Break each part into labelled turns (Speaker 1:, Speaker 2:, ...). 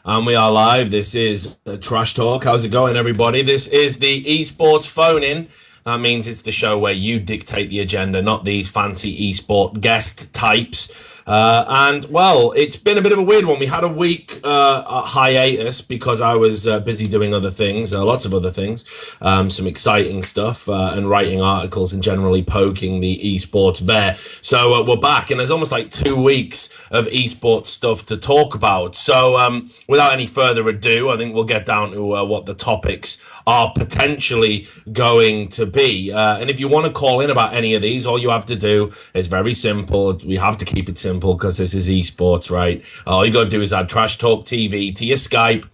Speaker 1: And we are live. This is Trash Talk. How's it going, everybody? This is the esports phone in. That means it's the show where you dictate the agenda, not these fancy esport guest types. Well, it's been a bit of a weird one. We had a week hiatus because I was busy doing other things, lots of other things, some exciting stuff, and writing articles and generally poking the esports bear. So we're back, and there's almost like 2 weeks of esports stuff to talk about. So without any further ado, I think we'll get down to what the topics are potentially going to be. And if you want to call in about any of these, all you have to do is very simple. We have to keep it simple because this is esports, right? All you got to do is add Trash Talk TV to your Skype.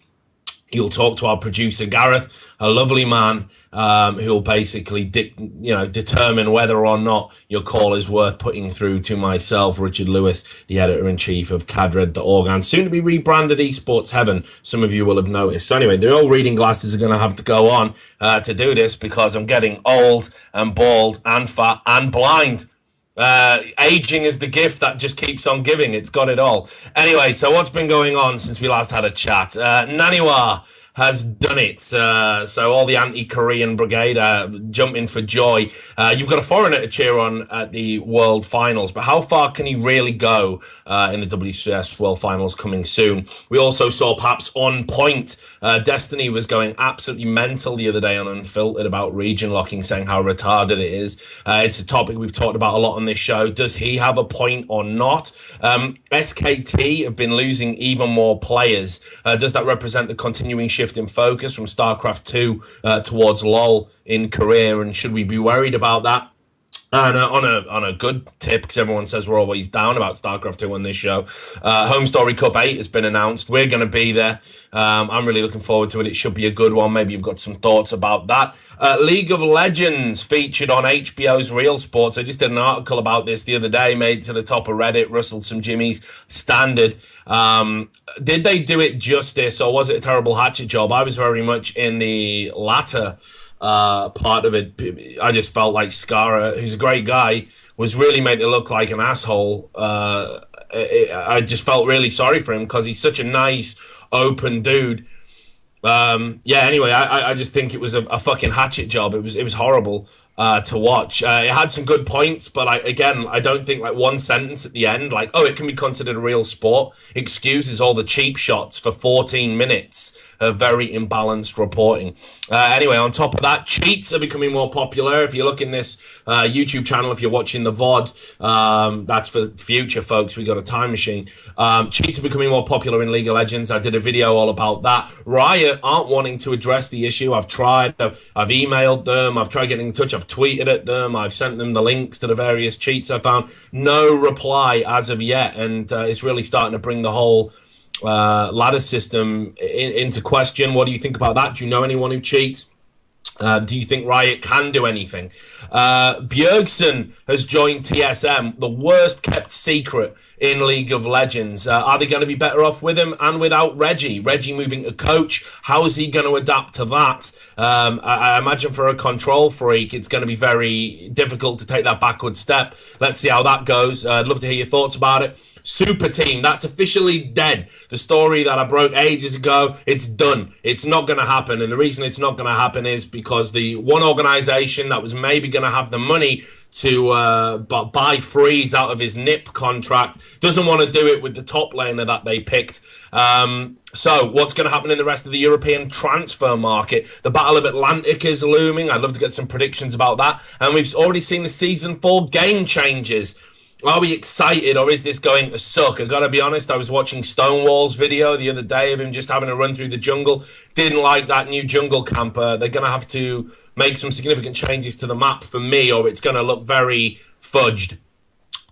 Speaker 1: You'll talk to our producer, Gareth, a lovely man, who'll basically determine whether or not your call is worth putting through to myself, Richard Lewis, the editor-in-chief of Cadred.org, and soon to be rebranded Esports Heaven. Some of you will have noticed. So anyway, the old reading glasses are going to have to go on to do this because I'm getting old and bald and fat and blind. Aging is the gift that just keeps on giving. It's got it all. Anyway, so what's been going on since we last had a chat? Naniwa has done it. So all the anti-Korean brigade jumping for joy. You've got a foreigner to cheer on at the World Finals, but how far can he really go in the WCS World Finals coming soon? We also saw perhaps on point. Destiny was going absolutely mental the other day on Unfiltered about region locking, saying how retarded it is. It's a topic we've talked about a lot on this show. Does he have a point or not? SKT have been losing even more players. Does that represent the continuing shift in focus from StarCraft 2 towards LoL in Korea, and should we be worried about that? And on a good tip, because everyone says we're always down about StarCraft 2 on this show, Home Story Cup 8 has been announced. We're going to be there. I'm really looking forward to it. It should be a good one. Maybe you've got some thoughts about that. League of Legends featured on HBO's Real Sports. I just did an article about this the other day, made to the top of Reddit, rustled some jimmies, standard. Did they do it justice, or was it a terrible hatchet job? I was very much in the latter part of it. I just felt like Skara, who's a great guy, was really made to look like an asshole. I just felt really sorry for him because he's such a nice, open dude. Anyway, I just think it was a fucking hatchet job. It was horrible to watch. It had some good points, but I don't think like one sentence at the end, like, oh, it can be considered a real sport, excuses all the cheap shots for 14 minutes of very imbalanced reporting. Anyway, on top of that, cheats are becoming more popular. If you look in this YouTube channel, if you're watching the VOD, that's for future folks. We got a time machine. Cheats are becoming more popular in League of Legends. I did a video all about that. Riot aren't wanting to address the issue. I've tried. I've emailed them. I've tried getting in touch. I've tweeted at them. I've sent them the links to the various cheats I found. No reply as of yet, and it's really starting to bring the whole ladder system into question. What do you think about that? Do you know anyone who cheats? Do you think Riot can do anything? Bjergsen has joined TSM, the worst kept secret in League of Legends. Are they going to be better off with him and without Reggie? Reggie moving to coach, how is he going to adapt to that? I imagine for a control freak, it's going to be very difficult to take that backward step. Let's see how that goes. I'd love to hear your thoughts about it. Super Team, that's officially dead. The story that I broke ages ago, it's done. It's not going to happen. And the reason it's not going to happen is because the one organization that was maybe going to have the money to buy Freeze out of his NIP contract doesn't want to do it with the top laner that they picked. So what's going to happen in the rest of the European transfer market? The Battle of Atlantic is looming. I'd love to get some predictions about that. And we've already seen the Season 4 game changes. Are we excited, or is this going to suck? I gotta be honest, I was watching Stonewall's video the other day of him just having a run through the jungle. Didn't like that new jungle camper. They're gonna have to make some significant changes to the map for me, or it's gonna look very fudged.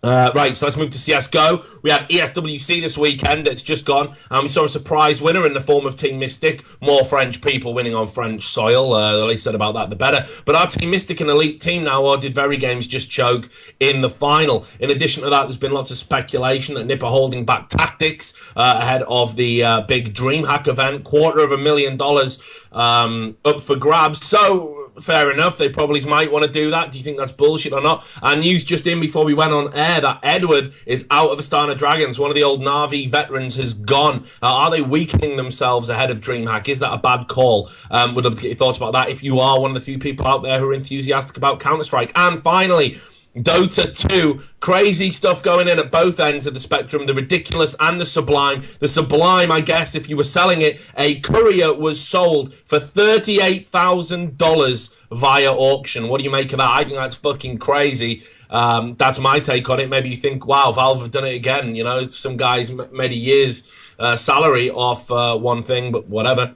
Speaker 1: Right, so let's move to CSGO. We had ESWC this weekend. It's just gone. And we saw a surprise winner in the form of Team Mystic. More French people winning on French soil. The least said about that, the better. But our Team Mystic, an elite team now, did very games just choke in the final. In addition to that, there's been lots of speculation that NiP are holding back tactics ahead of the big DreamHack event. $250,000 up for grabs. So fair enough. They probably might want to do that. Do you think that's bullshit or not? And news just in before we went on air that Edward is out of Astana Dragons. One of the old Na'Vi veterans has gone. Are they weakening themselves ahead of DreamHack? Is that a bad call? Would love to get your thoughts about that if you are one of the few people out there who are enthusiastic about Counter-Strike. And finally, Dota 2, crazy stuff going in at both ends of the spectrum, the ridiculous and the sublime. The sublime, I guess, if you were selling it, a courier was sold for $38,000 via auction. What do you make of that? I think that's fucking crazy. That's my take on it. Maybe you think, wow, Valve have done it again. You know, some guys made a year's salary off one thing, but whatever.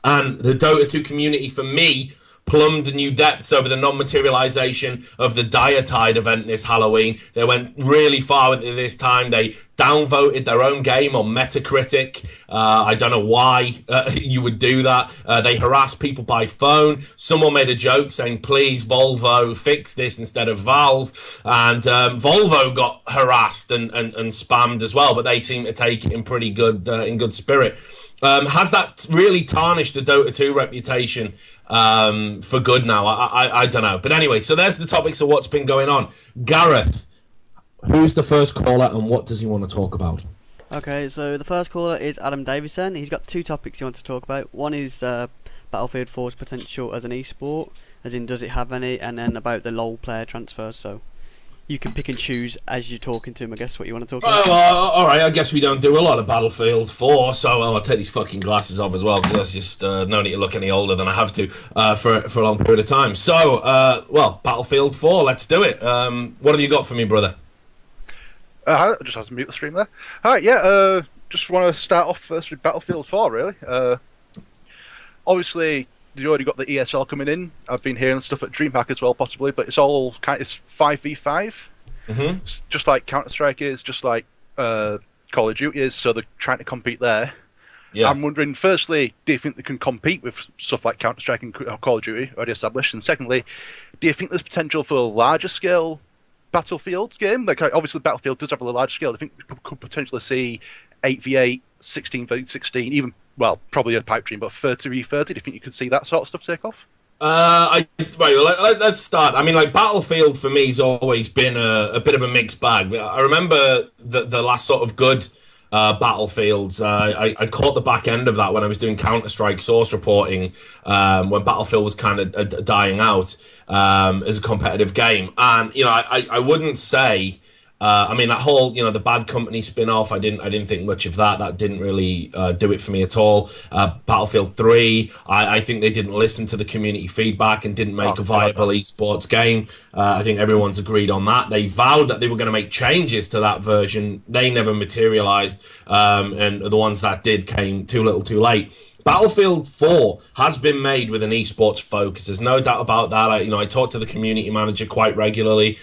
Speaker 1: And the Dota 2 community, for me, plumbed new depths over the non-materialization of the Diatide event this Halloween. They went really far with it this time. They downvoted their own game on Metacritic. I don't know why you would do that. They harassed people by phone. Someone made a joke saying, please, Volvo, fix this instead of Valve. And Volvo got harassed and spammed as well, but they seem to take it in pretty good, in good spirit. Has that really tarnished the Dota 2 reputation for good now? I don't know. But anyway, so there's the topics of what's been going on. Gareth, who's the first caller and what does he want to talk about?
Speaker 2: Okay, so the first caller is Adam Davison. He's got two topics he wants to talk about. One is Battlefield 4's potential as an esport, as in does it have any, and then about the LoL player transfers. So you can pick and choose as you're talking to him, I guess, what you want to talk about.
Speaker 1: All right, I guess we don't do a lot of Battlefield 4, so I'll take these fucking glasses off as well, because that's just no need to look any older than I have to for a long period of time. So, well, Battlefield 4, let's do it. What have you got for me, brother?
Speaker 3: I just have to mute the stream there. Alright, yeah, just want to start off first with Battlefield 4, really. Obviously, you already got the ESL coming in. I've been hearing stuff at DreamHack as well, possibly, but it's all it's 5v5. Mm-hmm. Just like Counter-Strike is, just like Call of Duty is, so they're trying to compete there. Yeah. I'm wondering, firstly, do you think they can compete with stuff like Counter-Strike and Call of Duty, already established? And secondly, do you think there's potential for a larger scale Battlefield game? Like, obviously, Battlefield does have a large scale. I think we could potentially see 8v8, 16v16, even, well, probably a pipe dream, but 30v30. Do you think you could see that sort of stuff take off?
Speaker 1: Right, let's start. I mean, like, Battlefield for me has always been a bit of a mixed bag. I remember the last sort of good Battlefields. I caught the back end of that when I was doing Counter-Strike source reporting, when Battlefield was kind of dying out as a competitive game. And, you know, I wouldn't say... I mean, that whole, the Bad Company spin-off, I didn't think much of that. That didn't really do it for me at all. Battlefield 3, I think they didn't listen to the community feedback and didn't make a viable esports game. I think everyone's agreed on that. They vowed that they were going to make changes to that version. They never materialized, and the ones that did came too little too late. Battlefield 4 has been made with an esports focus. There's no doubt about that. I talk to the community manager quite regularly.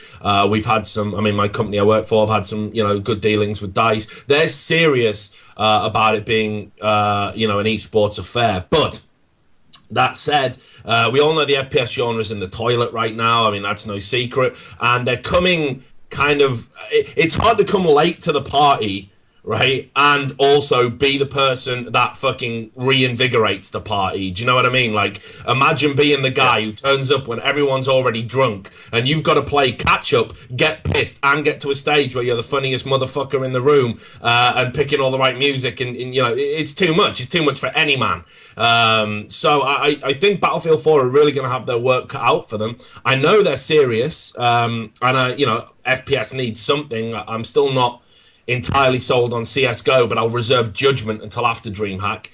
Speaker 1: We've had some, my company I work for, I've had some, good dealings with DICE. They're serious about it being, an esports affair. But that said, we all know the FPS genre is in the toilet right now. I mean, that's no secret. And they're coming it's hard to come late to the party, right, and also be the person that fucking reinvigorates the party. Do you know what I mean? Like, imagine being the guy who turns up when everyone's already drunk and you've got to play catch up, get pissed, and get to a stage where you're the funniest motherfucker in the room and picking all the right music, and it's too much. It's too much for any man. So I think Battlefield 4 are really going to have their work cut out for them. I know they're serious, and FPS needs something. I'm still not entirely sold on CSGO, but I'll reserve judgment until after DreamHack.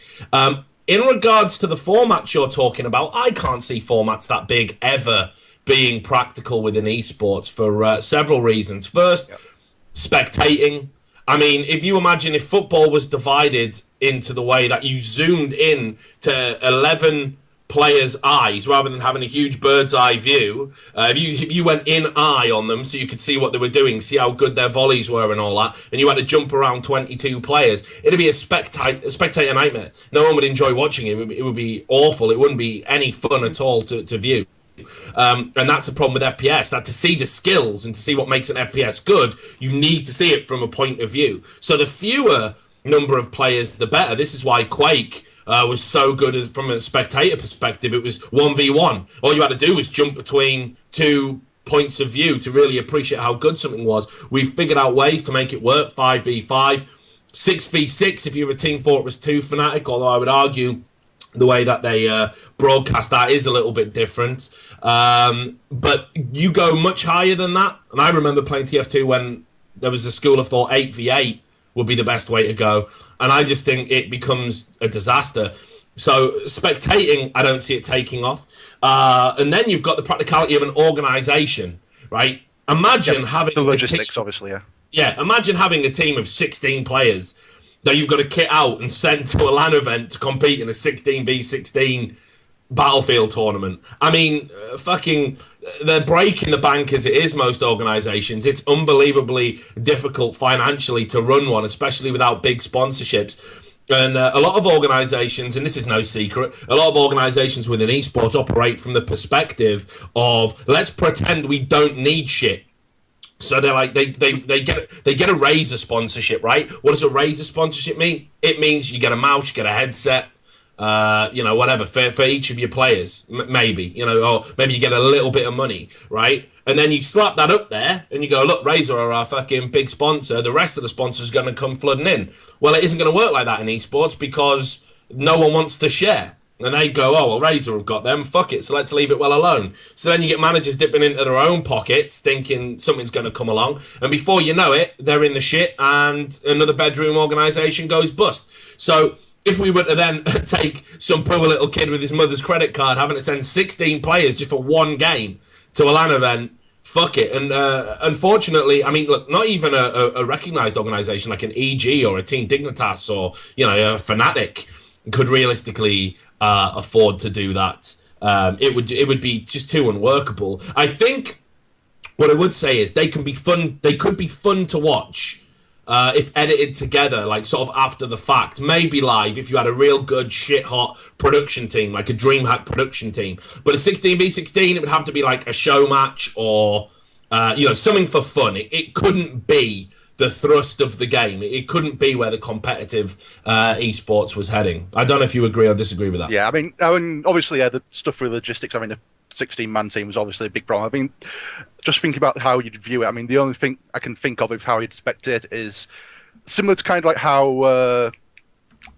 Speaker 1: In regards to the formats you're talking about, I can't see formats that big ever being practical within esports for several reasons. First, spectating. I mean, if you imagine if football was divided into the way that you zoomed in to 11 players' eyes rather than having a huge bird's eye view, if you went in eye on them so you could see what they were doing, see how good their volleys were and all that, and you had to jump around 22 players, it'd be a spectator nightmare. No one would enjoy watching it. It would be awful. It wouldn't be any fun at all to view. And that's the problem with FPS, that to see the skills and to see what makes an FPS good, you need to see it from a point of view. So the fewer number of players, the better. This is why Quake was so good as from a spectator perspective. It was 1v1. All you had to do was jump between two points of view to really appreciate how good something was. We've figured out ways to make it work. 5v5, 6v6 if you're a Team Fortress 2 fanatic, although I would argue the way that they broadcast that is a little bit different. But you go much higher than that. And I remember playing TF2 when there was a school of thought 8v8 would be the best way to go. And I just think it becomes a disaster. So spectating, I don't see it taking off. And then you've got the practicality of an organisation, right? Imagine having
Speaker 3: the logistics, obviously, yeah.
Speaker 1: Yeah, imagine having a team of 16 players that you've got to kit out and send to a LAN event to compete in a 16v16 Battlefield tournament. I mean, they're breaking the bank as it is, most organisations. It's unbelievably difficult financially to run one, especially without big sponsorships. And a lot of organisations, and this is no secret, a lot of organisations within esports operate from the perspective of, let's pretend we don't need shit. So they're like they get a Razer sponsorship, right? What does a Razer sponsorship mean? It means you get a mouse, you get a headset, whatever for each of your players, maybe, or maybe you get a little bit of money, right? And then you slap that up there and you go, look, Razer are our fucking big sponsor. The rest of the sponsors are going to come flooding in. Well, it isn't going to work like that in esports because no one wants to share. And they go, oh, well, Razer have got them. Fuck it. So let's leave it well alone. So then you get managers dipping into their own pockets thinking something's going to come along. And before you know it, they're in the shit and another bedroom organisation goes bust. So if we were to then take some poor little kid with his mother's credit card having to send 16 players just for one game to a LAN event, fuck it. And unfortunately, I mean, look, not even a recognised organisation like an EG or a Team Dignitas or, a Fnatic could realistically afford to do that. It would be just too unworkable. I think what I would say is they could be fun to watch if edited together, like sort of after the fact, maybe live if you had a real good shit hot production team, like a DreamHack production team. But a 16v16, it would have to be like a show match or something for fun. It couldn't be the thrust of the game. It couldn't be where the competitive esports was heading. I don't know if you agree or disagree with that.
Speaker 3: Yeah, I mean, obviously, the stuff with logistics. I mean, a 16-man team was obviously a big problem. I mean, just thinking about how you'd view it. I mean, the only thing I can think of how you'd spectate is similar to kind of like how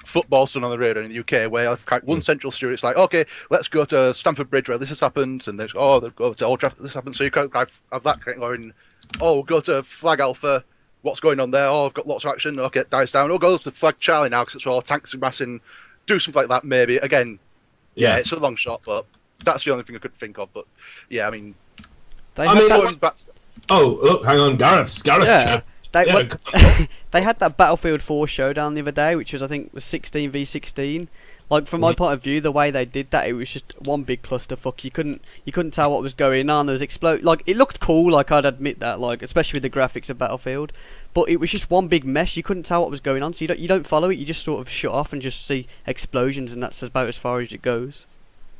Speaker 3: football's done on the radar in the UK, where I've got one central studio. It's like, okay, let's go to Stamford Bridge where this has happened, and there's they'll go to Old Trafford, this happened. So you can't have that kind of going. Oh, we'll go to Flag Alpha. What's going on there? Oh, I've got lots of action. Okay, it dies down. Oh, goes to Flag Charlie now because it's all tanks and massing. Do something like that, maybe. Again, yeah, it's a long shot, but that's the only thing I could think of. But yeah, I mean,
Speaker 1: oh, look, hang on, Gareth.
Speaker 2: Yeah. They had that Battlefield 4 showdown the other day, which was, I think, was 16v16. Like, from my point of view, the way they did that, it was just one big clusterfuck. You couldn't tell what was going on. There was like, it looked cool, like, I'd admit that, like, especially with the graphics of Battlefield. But it was just one big mess. You couldn't tell what was going on, so you don't follow it. You just sort of shut off and just see explosions, and that's about as far as it goes.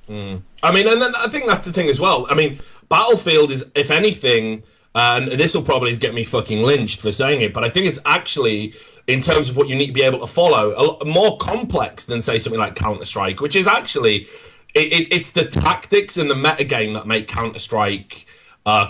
Speaker 1: I mean, and then I think that's the thing as well. I mean, Battlefield is, if anything, and this will probably get me fucking lynched for saying it, but I think it's actually, in terms of what you need to be able to follow, a lot more complex than, say, something like Counter-Strike, which is actually, it's the tactics and the metagame that make Counter-Strike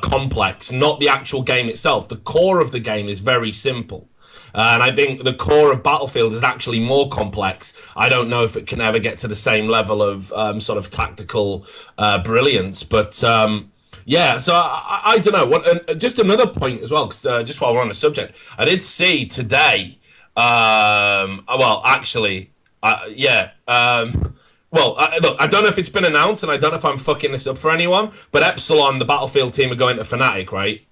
Speaker 1: complex, not the actual game itself. The core of the game is very simple. And I think the core of Battlefield is actually more complex. I don't know if it can ever get to the same level of sort of tactical brilliance, but yeah, so I don't know. Just another point as well, because just while we're on the subject, I did see today. Well, actually, yeah. Look, I don't know if it's been announced, and I don't know if I'm fucking this up for anyone, but Epsilon, the Battlefield team, are going to Fnatic, right?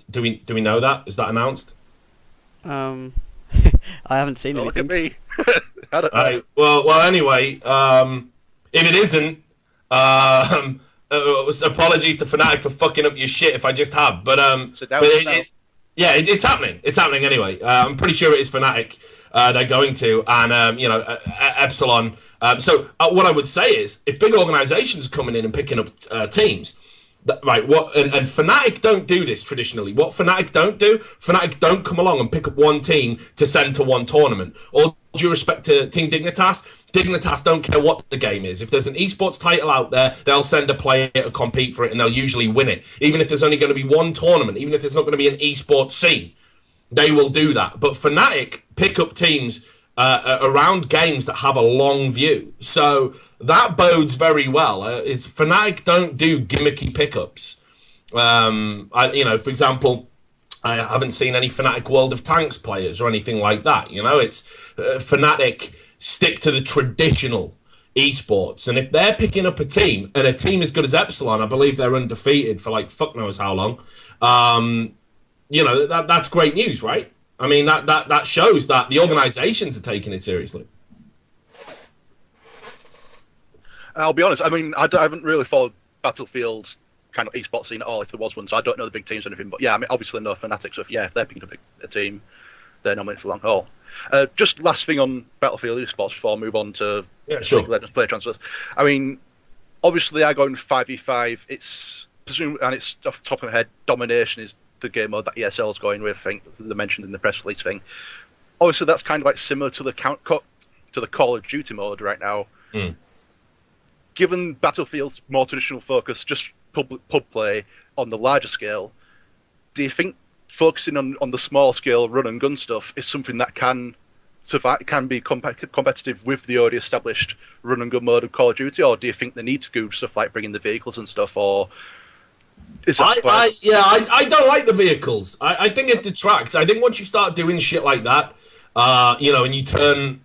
Speaker 1: Do we know that? Is that announced?
Speaker 2: I haven't seen anything.
Speaker 3: Look at me. I don't know.
Speaker 1: Well, anyway, if it isn't, apologies to Fnatic for fucking up your shit if I just have, but it's happening. It's happening anyway. I'm pretty sure it is Fnatic. They're going to, and Epsilon. So what I would say is, if big organisations are coming in and picking up teams, Right, and Fnatic don't do this traditionally. What Fnatic don't come along and pick up one team to send to one tournament. All due respect to Team Dignitas don't care what the game is. If there's an esports title out there, they'll send a player to compete for it, and they'll usually win it. Even if there's only going to be one tournament, even if there's not going to be an esports scene, they will do that. But Fnatic pick up teams around games that have a long view. So that bodes very well. Is Fnatic don't do gimmicky pickups. For example, I haven't seen any Fnatic World of Tanks players or anything like that. It's Fnatic stick to the traditional esports, and if they're picking up a team, and a team as good as Epsilon, I believe they're undefeated for like fuck knows how long. That's great news, right? I mean, that shows that the organizations are taking it seriously.
Speaker 3: I'll be honest. I mean, I haven't really followed Battlefield's kind of esports scene at all, if there was one, so I don't know the big teams or anything. But yeah, I mean, obviously no Fnatic. So if they're picking up a team, they're nominated for long haul. Just last thing on Battlefield esports before I move on to
Speaker 1: sure.
Speaker 3: League of Legends player transfers. I mean, obviously they are going 5v5. It's presumed, and it's off the top of my head, domination is the game mode that ESL is going with. I think they mentioned in the press release thing. Obviously, that's kind of like similar to the Call of Duty mode right now.
Speaker 1: Mm.
Speaker 3: Given Battlefield's more traditional focus, just pub play on the larger scale, do you think focusing on the small scale run and gun stuff is something that can survive, can be competitive with the already established run and gun mode of Call of Duty, or do you think they need to do stuff like bringing the vehicles and stuff, or is that
Speaker 1: I don't like the vehicles. I think it detracts. I think once you start doing shit like that, and you turn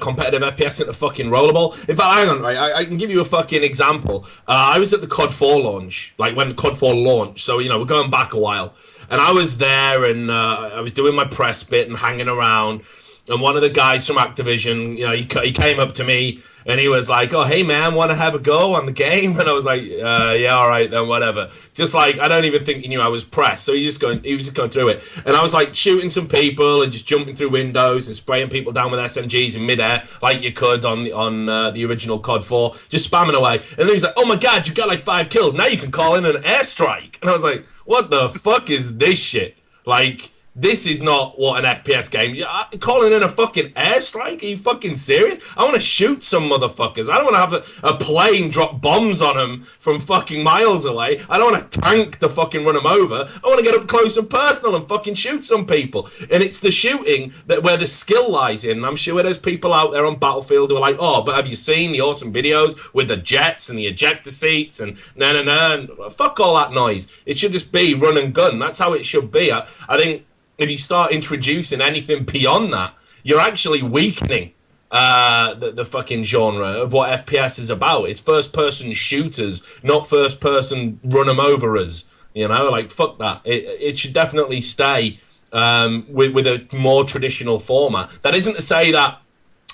Speaker 1: competitive FPS into fucking rollerball. In fact, hang on, right? I can give you a fucking example. I was at the COD 4 launch, like when COD 4 launched, so we're going back a while, and I was there, and I was doing my press bit and hanging around, and one of the guys from Activision, he came up to me and he was like, "Oh, hey man, want to have a go on the game?" And I was like, "Yeah, all right then, whatever." Just like, I don't even think he knew I was pressed, so he was just going through it, and I was like shooting some people and just jumping through windows and spraying people down with SMGs in midair like you could on the original COD 4, just spamming away. And then he was like, "Oh my god, you got like 5 kills. Now you can call in an airstrike." And I was like, "What the fuck is this shit? Like, this is not what an FPS game. Calling in a fucking airstrike? Are you fucking serious? I want to shoot some motherfuckers. I don't want to have a plane drop bombs on them from fucking miles away. I don't want a tank to fucking run them over. I want to get up close and personal and fucking shoot some people." And it's the shooting where the skill lies in. And I'm sure there's people out there on Battlefield who are like, "Oh, but have you seen the awesome videos with the jets and the ejector seats and and fuck all that noise. It should just be run and gun. That's how it should be." I think if you start introducing anything beyond that, you're actually weakening the fucking genre of what FPS is about. It's first-person shooters, not first-person run-em-overers. Like, fuck that. It should definitely stay with a more traditional format. That isn't to say that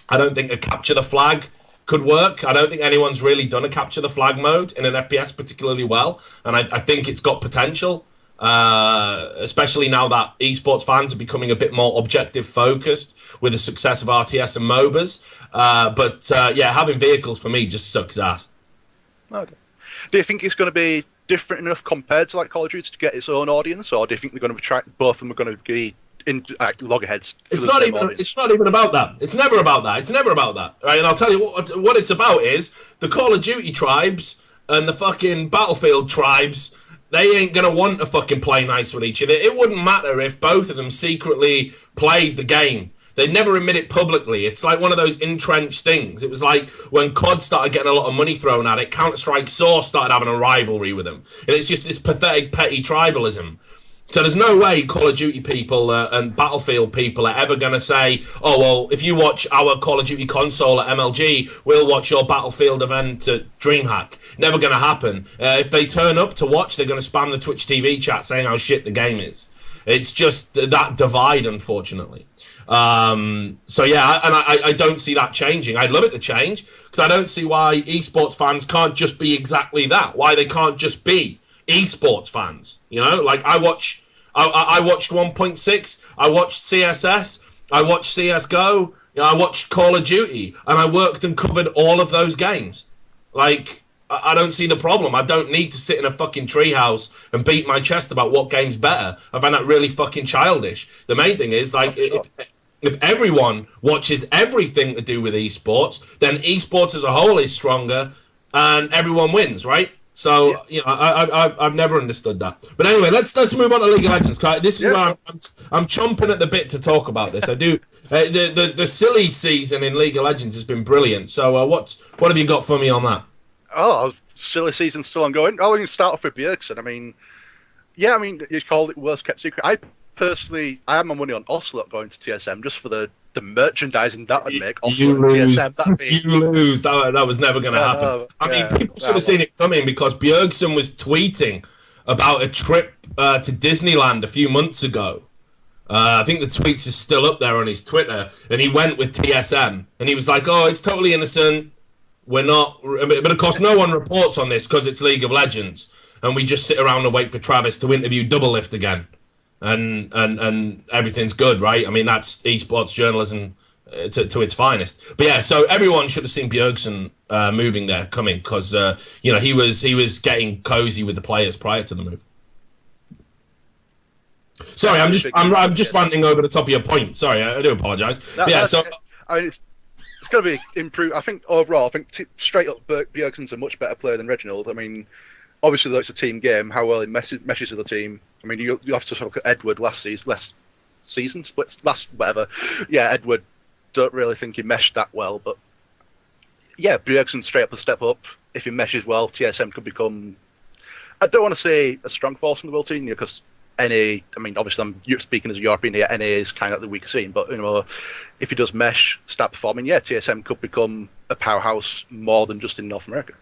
Speaker 1: I don't think a capture the flag could work. I don't think anyone's really done a capture the flag mode in an FPS particularly well, and I think it's got potential. Especially now that esports fans are becoming a bit more objective focused with the success of RTS and MOBAs. But having vehicles for me just sucks ass.
Speaker 3: Okay. Do you think it's going to be different enough compared to like Call of Duty to get its own audience, or do you think they're going to try both of them are going to be in loggerheads?
Speaker 1: It's not even about that. It's never about that. Right? And I'll tell you what it's about is the Call of Duty tribes and the fucking Battlefield tribes. They ain't going to want to fucking play nice with each other. It wouldn't matter if both of them secretly played the game. They'd never admit it publicly. It's like one of those entrenched things. It was like when COD started getting a lot of money thrown at it, Counter-Strike Source started having a rivalry with them. And it's just this pathetic, petty tribalism. So there's no way Call of Duty people and Battlefield people are ever going to say, "Oh, well, if you watch our Call of Duty console at MLG, we'll watch your Battlefield event at DreamHack." Never going to happen. If they turn up to watch, they're going to spam the Twitch TV chat saying how shit the game is. It's just that divide, unfortunately. I don't see that changing. I'd love it to change, because I don't see why esports fans can't just be exactly that. Why they can't just be esports fans. Like I watched 1.6, I watched CSS, I watched CSGO, I watched Call of Duty, and I worked and covered all of those games. Like, I don't see the problem. I don't need to sit in a fucking treehouse and beat my chest about what game's better. I find that really fucking childish. The main thing is, like, if everyone watches everything to do with esports, then esports as a whole is stronger and everyone wins, right? So, you know, I've never understood that. But anyway, let's move on to League of Legends. This is where I'm chomping at the bit to talk about this. I do. The silly season in League of Legends has been brilliant. So what have you got for me on that?
Speaker 3: Oh, silly season's still ongoing. Oh, we can start off with Bjergsen. I mean, yeah, I mean, you called it worst kept secret. I have my money on Ocelot going to TSM just for the merchandising that would make.
Speaker 1: You lose. You lose. That was never going to happen. I mean, people should have seen it coming because Bjergsen was tweeting about a trip to Disneyland a few months ago. I think the tweets are still up there on his Twitter, and he went with TSM, and he was like, "Oh, it's totally innocent. We're not," but of course, no one reports on this because it's League of Legends, and we just sit around and wait for Travis to interview Doublelift again. And everything's good, right? I mean, that's esports journalism to its finest. But yeah, so everyone should have seen Bjergsen moving there coming because you know he was getting cozy with the players prior to the move. Sorry, I'm just ranting over the top of your point. Sorry, I do apologise. Yeah, so
Speaker 3: I mean, it's going to be improved. I think overall, straight up Bjergsen's a much better player than Reginald. I mean, obviously, though it's a team game, how well he meshes with the team. I mean, you have to look at Edward last season, whatever. Yeah, Edward, don't really think he meshed that well, but yeah, Bjergsen straight up a step up. If he meshes well, TSM could become, I don't want to say a strong force in the world team, because NA, I mean, obviously I'm speaking as a European here, NA is kind of the weaker scene, but, you know, if he does mesh, start performing, yeah, TSM could become a powerhouse more than just in North America.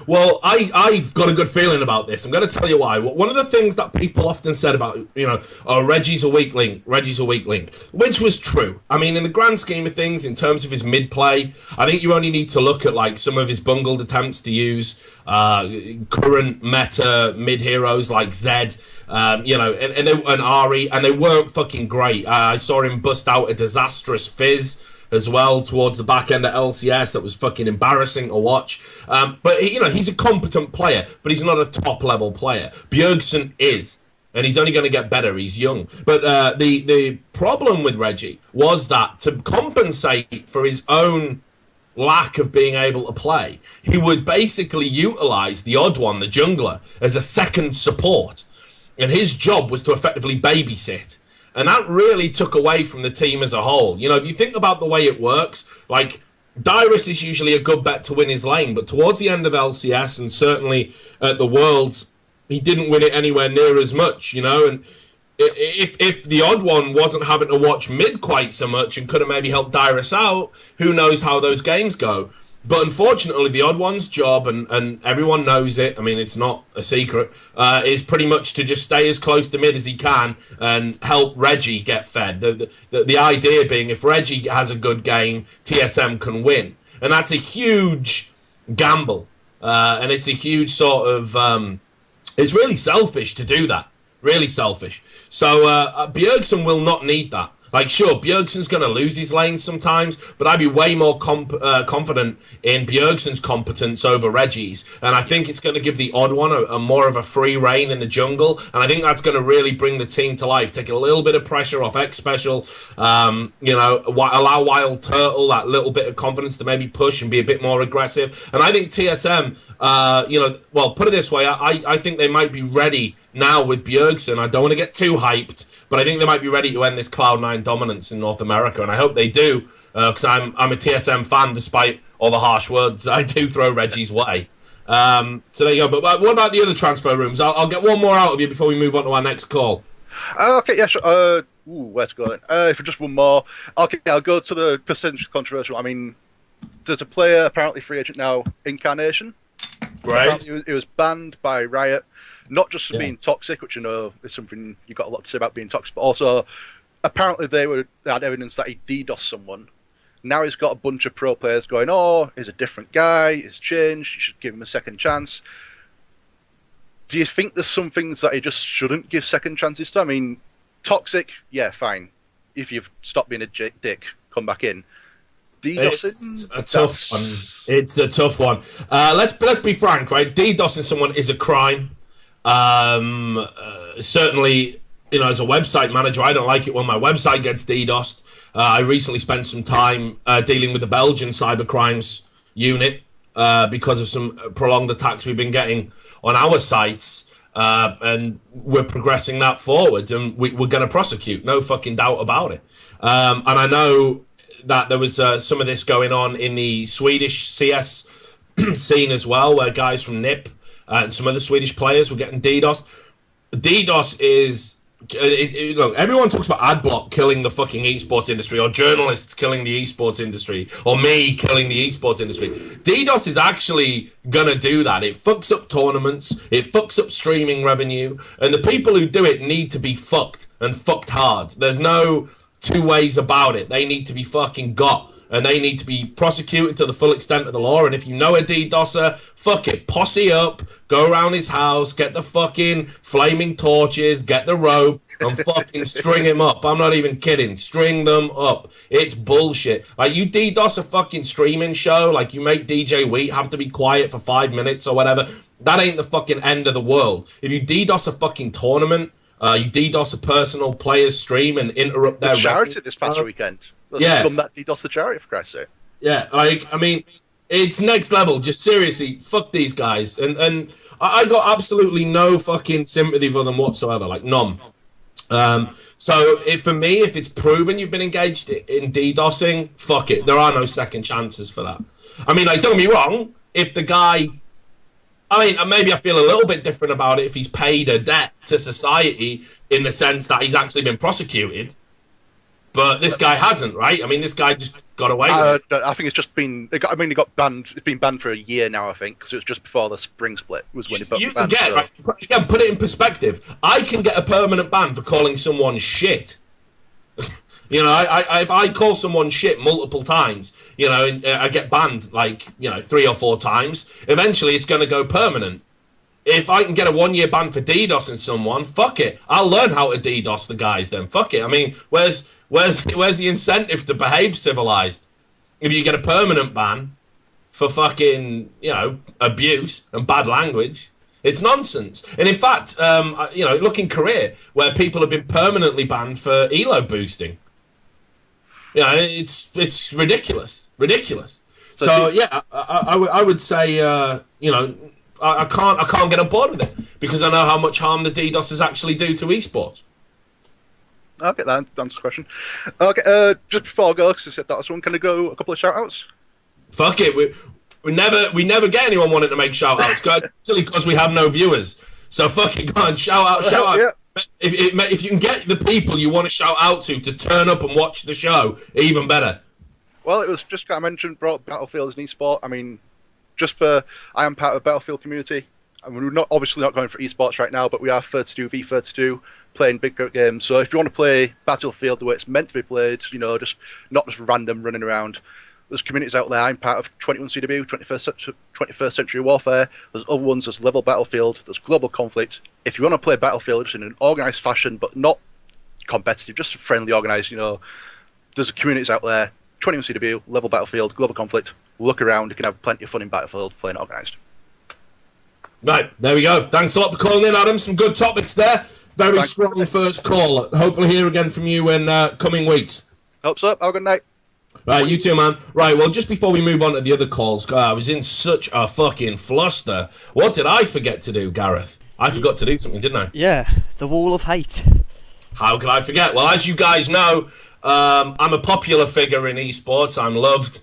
Speaker 1: Well, I've got a good feeling about this. I'm going to tell you why. One of the things that people often said about, you know, oh, Reggie's a weak link, which was true. I mean, in the grand scheme of things, in terms of his mid-play, I think you only need to look at, like, some of his bungled attempts to use current meta mid-heroes like Zed, you know, and Ari, and they weren't fucking great. I saw him bust out a disastrous Fizz as well towards the back end of LCS that was fucking embarrassing to watch. But, you know, he's a competent player, but he's not a top-level player. Bjergsen is, and he's only going to get better. He's young. But the problem with Reggie was that to compensate for his own lack of being able to play, he would basically utilize the odd one, the jungler, as a second support. And his job was to effectively babysit. And that really took away from the team as a whole. You know, if you think about the way it works, like, Dyrus is usually a good bet to win his lane, but towards the end of LCS and certainly at the Worlds, he didn't win it anywhere near as much, you know? And if the odd one wasn't having to watch mid quite so much and could have maybe helped Dyrus out, who knows how those games go. But unfortunately, the odd one's job, and everyone knows it, I mean, it's not a secret, is pretty much to just stay as close to mid as he can and help Reggie get fed. The idea being, if Reggie has a good game, TSM can win. And that's a huge gamble. And it's a huge sort of... it's really selfish to do that. Really selfish. So Bjergsen will not need that. Like, sure, Bjergsen's going to lose his lane sometimes, but I'd be way more confident in Bjergsen's competence over Reggie's. And I think it's going to give the odd one a more of a free reign in the jungle. And I think that's going to really bring the team to life, take a little bit of pressure off X Special, you know, allow Wild Turtle that little bit of confidence to maybe push and be a bit more aggressive. And I think TSM, you know, well, put it this way, I think they might be ready now with Bjergsen. I don't want to get too hyped, but I think they might be ready to end this Cloud9 dominance in North America, and I hope they do, because I'm a TSM fan, despite all the harsh words I do throw Reggie's way. So there you go. But what about the other transfer rooms? I'll get one more out of you before we move on to our next call.
Speaker 3: Okay, yeah, sure. Where's it going? If just one more. Okay, I'll go to the percentage controversial. I mean, there's a player, apparently free agent now, Incarnation.
Speaker 1: Right.
Speaker 3: He was banned by Riot. Not just for being toxic, which I know is something you've got a lot to say about being toxic, but also apparently they had evidence that he DDoSed someone. Now he's got a bunch of pro players going, oh, he's a different guy, he's changed, you should give him a second chance. Do you think there's some things that he just shouldn't give second chances to? I mean, toxic, yeah, fine. If you've stopped being a dick, come back in. DDoSing?
Speaker 1: It's a tough one. It's a tough one. Let's be frank, right? DDoSing someone is a crime. Certainly, you know, as a website manager, I don't like it when my website gets DDoSed. I recently spent some time dealing with the Belgian cybercrimes unit because of some prolonged attacks we've been getting on our sites, and we're progressing that forward, and we're going to prosecute, no fucking doubt about it. And I know that there was some of this going on in the Swedish CS scene as well, where guys from NIP and some other Swedish players were getting DDoSed. DDoS is... look, everyone talks about Adblock killing the fucking esports industry, or journalists killing the esports industry, or me killing the esports industry. DDoS is actually gonna do that. It fucks up tournaments, it fucks up streaming revenue, and the people who do it need to be fucked, and fucked hard. There's no two ways about it. They need to be fucking got, and they need to be prosecuted to the full extent of the law. And if you know a DDoSer, fuck it, posse up, go around his house, get the fucking flaming torches, get the rope, and fucking string him up. I'm not even kidding. String them up. It's bullshit. Like, you DDoS a fucking streaming show, like you make DJ Wheat have to be quiet for 5 minutes or whatever, that ain't the fucking end of the world. If you DDoS a fucking tournament, you DDoS a personal player's stream and interrupt their...
Speaker 3: The charity this past weekend.
Speaker 1: Yeah.
Speaker 3: That DDoS the charity, for Christ's sake.
Speaker 1: Yeah, like, I mean, it's next level. Just seriously, fuck these guys. And I got absolutely no fucking sympathy for them whatsoever, like none. So for me, if it's proven you've been engaged in DDoSing, fuck it. There are no second chances for that. I mean, like, don't get me wrong. If the guy... I mean, maybe I feel a little bit different about it if he's paid a debt to society in the sense that he's actually been prosecuted. But this guy hasn't, right? I mean, this guy just got away with it.
Speaker 3: I think it's just been... It got banned. It's been banned for a year now, I think, because it was just before the spring split was when it got banned.
Speaker 1: Right, again, put it in perspective. I can get a permanent ban for calling someone shit. You know, if I call someone shit multiple times, you know, and I get banned, like, you know, 3 or 4 times, eventually it's going to go permanent. If I can get a 1-year ban for DDoSing someone, fuck it. I'll learn how to DDoS the guys then. Fuck it. I mean, where's the incentive to behave civilized? If you get a permanent ban for fucking, you know, abuse and bad language, it's nonsense. And in fact, you know, look in Korea, where people have been permanently banned for elo boosting. You know, it's ridiculous. So yeah, I would say, you know, I can't get on board with it because I know how much harm the DDoSers actually do to esports.
Speaker 3: Okay, that answers the question. Okay, just before I go, because I said that was one, can I go a couple of shout-outs?
Speaker 1: Fuck it, we never get anyone wanting to make shout-outs, because we have no viewers. So fuck it, go on, shout out.
Speaker 3: Yeah.
Speaker 1: If you can get the people you want to shout out to turn up and watch the show, even better.
Speaker 3: Well, it was just, I mentioned, brought Battlefield as an esport. I mean, I am part of the Battlefield community. I mean, we're obviously not going for esports right now, but we are 32v32, playing big games. So if you want to play Battlefield the way it's meant to be played, you know, not just random running around, there's communities out there. I'm part of 21CW, 21st Century Warfare. There's other ones, there's Level Battlefield, there's Global Conflict. If you want to play Battlefield just in an organised fashion, but not competitive, just friendly, organised, you know, there's communities out there, 21CW, Level Battlefield, Global Conflict. Look around, you can have plenty of fun in Battlefield playing organised.
Speaker 1: Right, there we go. Thanks a lot for calling in, Adam. Some good topics there. Very strong first call. Hopefully hear again from you in coming weeks.
Speaker 3: Hope so. Have a good night.
Speaker 1: Right, you too, man. Right, well, just before we move on to the other calls, I was in such a fucking fluster. What did I forget to do, Gareth? I forgot to do something, didn't I?
Speaker 2: Yeah, the Wall of Hate.
Speaker 1: How could I forget? Well, as you guys know, I'm a popular figure in esports. I'm loved,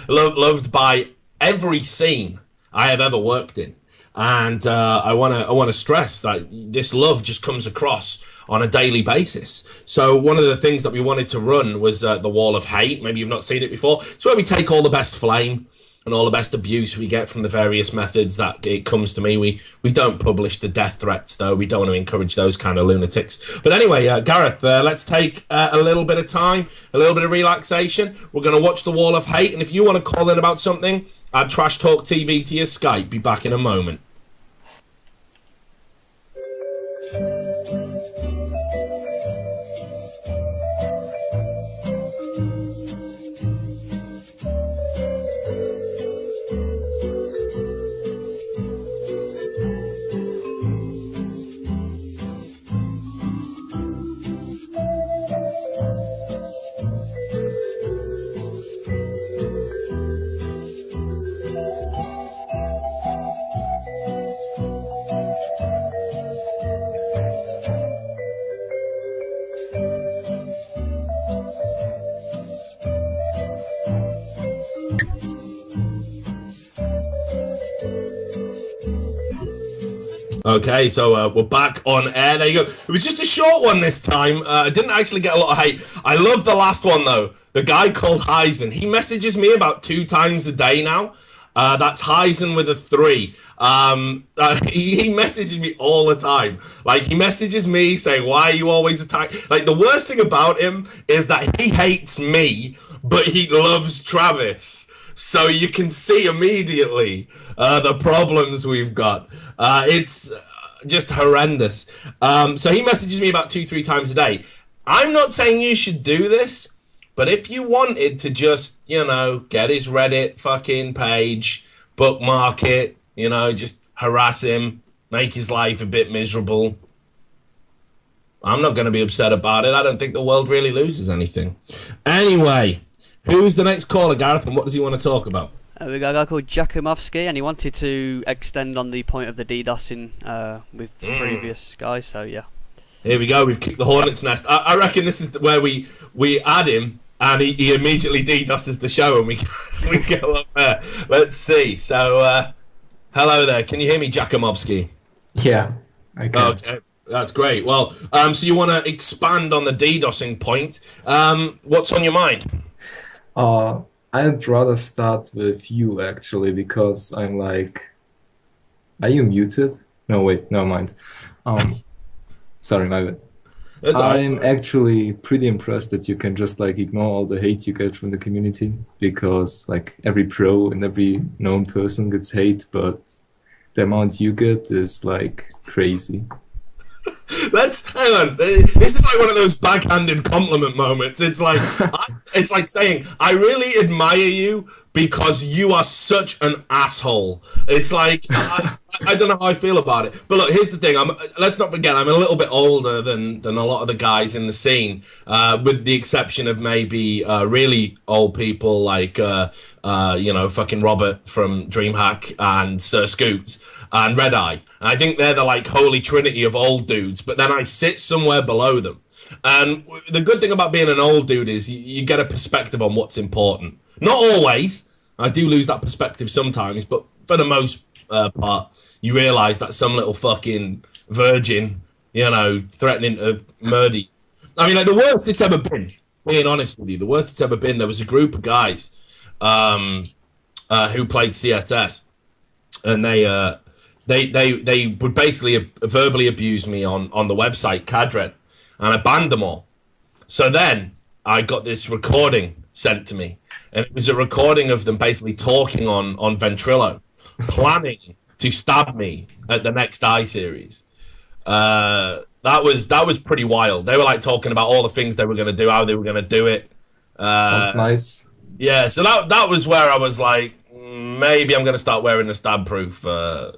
Speaker 1: loved by every scene I have ever worked in. And I want to stress that this love just comes across on a daily basis. So one of the things that we wanted to run was the Wall of Hate. Maybe you've not seen it before. It's where we take all the best flame and all the best abuse we get from the various methods that it comes to me. We don't publish the death threats, though. We don't want to encourage those kind of lunatics. But anyway, Gareth, let's take a little bit of time, a little bit of relaxation. We're going to watch the Wall of Hate. And if you want to call in about something, add Trash Talk TV to your Skype. Be back in a moment. Okay, so we're back on air. There you go. It was just a short one this time. I didn't actually get a lot of hate. I love the last one though. The guy called Heisen. He messages me about 2 times a day now. That's Heisen with a 3. He messages me all the time. Like he messages me saying, "Why are you always attacking?" Like the worst thing about him is that he hates me, but he loves Travis. So you can see immediately the problems we've got. It's just horrendous. So he messages me about 2, 3 times a day. I'm not saying you should do this, but if you wanted to just, get his Reddit fucking page, bookmark it, just harass him, make his life a bit miserable, I'm not going to be upset about it. I don't think the world really loses anything. Anyway, who's the next caller, Gareth, and what does he want to talk about?
Speaker 2: We got a guy called Jakumovsky, and he wanted to extend on the point of the DDoSing with the previous guy, so yeah. Here
Speaker 1: we go, we've kicked the hornet's nest. I reckon this is where we add him, and he immediately DDoSes the show, and we go up there. Let's see. So, hello there. Can you hear me, Jakumovsky?
Speaker 4: Yeah, I can.
Speaker 1: Okay, that's great. Well, so you want to expand on the DDoSing point. What's on your mind?
Speaker 4: I'd rather start with you, actually, because I'm like... Are you muted? No, wait, never mind. Sorry, my bad. I'm actually pretty impressed that you can just like ignore all the hate you get from the community, because like every pro and every known person gets hate, but the amount you get is like crazy.
Speaker 1: Hang on. This is like one of those backhanded compliment moments. It's like it's like saying, I really admire you because you are such an asshole. It's like I don't know how I feel about it. But look, here's the thing. Let's not forget, I'm a little bit older than a lot of the guys in the scene, with the exception of maybe really old people like fucking Robert from DreamHack and Sir Scoots and Red Eye. And I think they're the like holy trinity of old dudes. But then I sit somewhere below them. And the good thing about being an old dude is you get a perspective on what's important. Not always. I do lose that perspective sometimes, but for the most part, you realise that some little fucking virgin, threatening to murder you. I mean, like the worst it's ever been, being honest with you, the worst it's ever been, there was a group of guys who played CSS, and they would basically verbally abuse me on the website Cadred, and I banned them all. So then I got this recording sent to me, and it was a recording of them basically talking on Ventrilo, planning to stab me at the next iSeries. That was pretty wild. They were like talking about all the things they were going to do, how they were going to do it.
Speaker 4: Sounds nice.
Speaker 1: Yeah, so that was where I was like, maybe I'm going to start wearing the stab proof to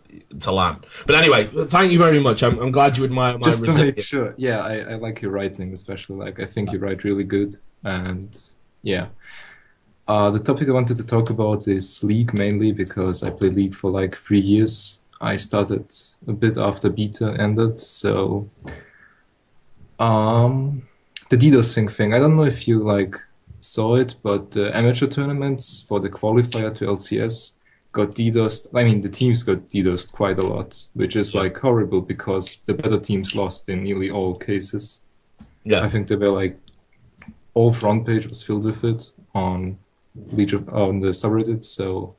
Speaker 1: land. But anyway, thank you very much. I'm glad you admire my
Speaker 4: Just to make sure, yeah, I like your writing, especially. Like I think you write really good, and yeah. The topic I wanted to talk about is League, mainly because I played League for like 3 years. I started a bit after beta ended, so the DDoSing thing, I don't know if you like saw it, but the amateur tournaments for the qualifier to LCS got DDoSed. I mean, the teams got DDoSed quite a lot, which is like horrible because the better teams lost in nearly all cases.
Speaker 1: Yeah,
Speaker 4: I think they were like all front page was filled with it on on the subreddit, so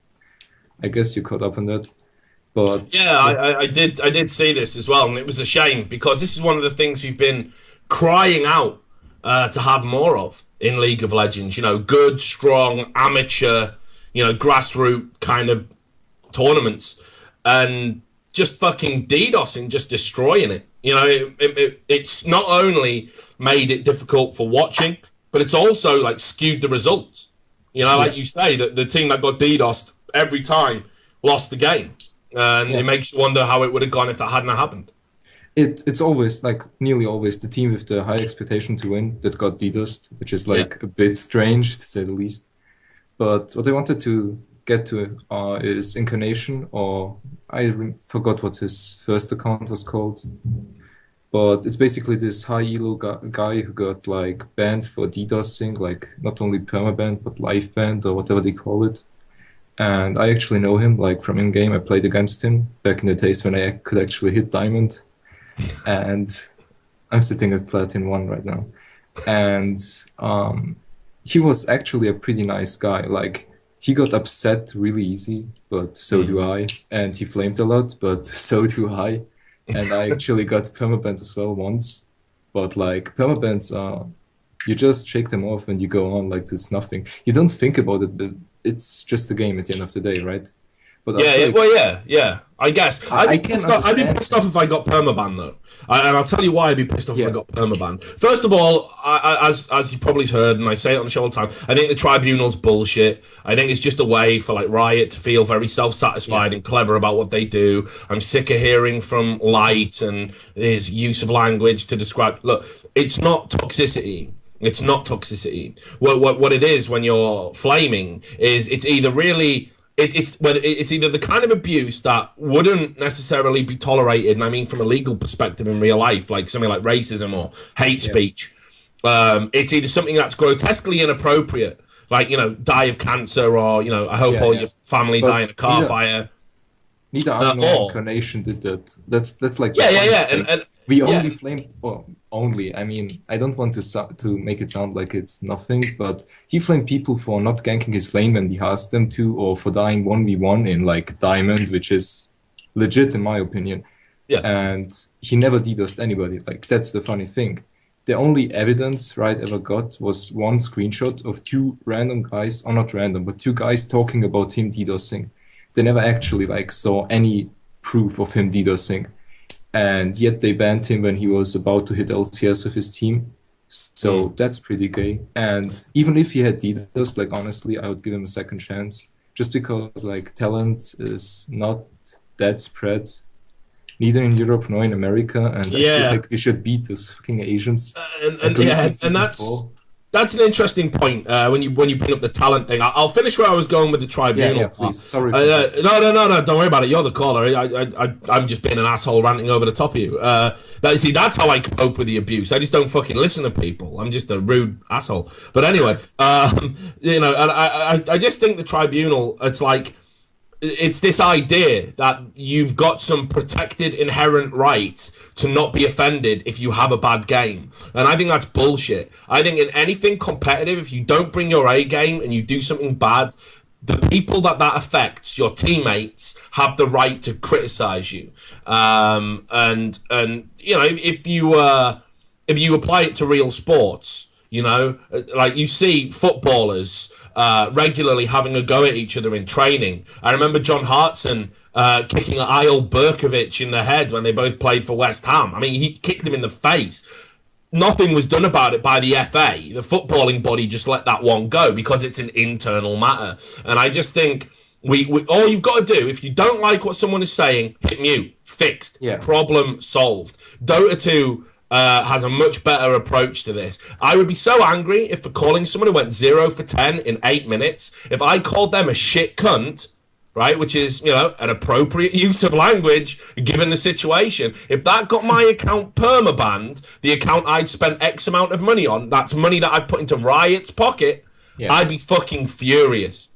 Speaker 4: I guess you caught up on that. But
Speaker 1: yeah, I did see this as well, and it was a shame because this is one of the things we've been crying out to have more of in League of Legends. Good, strong, amateur, grassroots kind of tournaments, and just fucking DDoSing, just destroying it. It's not only made it difficult for watching, but it's also like skewed the results. Like you say, that the team that got DDoSed every time lost the game. And it makes you wonder how it would have gone if that hadn't happened.
Speaker 4: It's always, like, nearly always the team with the high expectation to win that got DDoSed, which is, like, a bit strange, to say the least. But what I wanted to get to is Incarnation, or I forgot what his first account was called. But it's basically this high elo guy who got, like, banned for DDoSing, like, not only permabanned, but live banned, or whatever they call it. and I actually know him like from in game. I played against him back in the days when I could actually hit diamond, and I'm sitting at platinum 1 right now, and he was actually a pretty nice guy. Like he got upset really easy, but so do I, and he flamed a lot, but so do I, and I actually got permabanned as well once, but like permabans are. You just shake them off and you go on like there's nothing. You don't think about it, but it's just a game at the end of the day, right? But
Speaker 1: Yeah. I guess I'd be pissed off if I got permaban though, and I'll tell you why I'd be pissed off if I got permaban. First of all, as you've probably heard, and I say it on the show all the time, I think the tribunal's bullshit. I think it's just a way for like Riot to feel very self-satisfied and clever about what they do. I'm sick of hearing from Light and his use of language to describe. Look, it's not toxicity. It's not toxicity. What it is when you're flaming is it's either really it's either the kind of abuse that wouldn't necessarily be tolerated, and I mean from a legal perspective in real life, like something like racism or hate speech. It's either something that's grotesquely inappropriate, like die of cancer, or I hope all your family die in a car fire.
Speaker 4: Neither Unknown Incarnation did that. That's like
Speaker 1: and
Speaker 4: we only flamed. Well, only. I mean, I don't want to make it sound like it's nothing, but he flamed people for not ganking his lane when he asked them to, or for dying 1v1 in like Diamond, which is legit in my opinion.
Speaker 3: Yeah.
Speaker 4: And he never DDoSed anybody. Like that's the funny thing. The only evidence Riot ever got was one screenshot of two random guys, or not random, but two guys talking about him DDoSing. They never actually like saw any proof of him DDoSing, and yet they banned him when he was about to hit LCS with his team. So that's pretty gay. And even if he had DDoS, like honestly, I would give him a second chance, just because like talent is not that spread, neither in Europe nor in America, and I feel like we should beat those fucking Asians.
Speaker 1: That's an interesting point when you bring up the talent thing. I'll finish where I was going with the tribunal.
Speaker 4: Yeah, please. Sorry.
Speaker 1: No. Don't worry about it. You're the caller. I'm just being an asshole ranting over the top of you. That's how I cope with the abuse. I just don't fucking listen to people. I'm just a rude asshole. But anyway, and I just think the tribunal. It's this idea that you've got some protected inherent right to not be offended if you have a bad game. And I think that's bullshit. I think in anything competitive, if you don't bring your A game and you do something bad, the people that affects, your teammates, have the right to criticize you. If you apply it to real sports, like you see footballers regularly having a go at each other in training. I remember John Hartson kicking Eyal Berkovic in the head when they both played for West Ham. I mean, he kicked him in the face. Nothing was done about it by the FA. The footballing body just let that one go because it's an internal matter. And I just think we all you've got to do, if you don't like what someone is saying, hit mute. Fixed.
Speaker 4: Yeah.
Speaker 1: Problem solved. Dota 2 has a much better approach to this. I would be so angry if for calling someone who went 0 for 10 in 8 minutes, if I called them a shit cunt, right, which is, an appropriate use of language given the situation, if that got my account permabanned, the account I'd spent X amount of money on, that's money that I've put into Riot's pocket, I'd be fucking furious.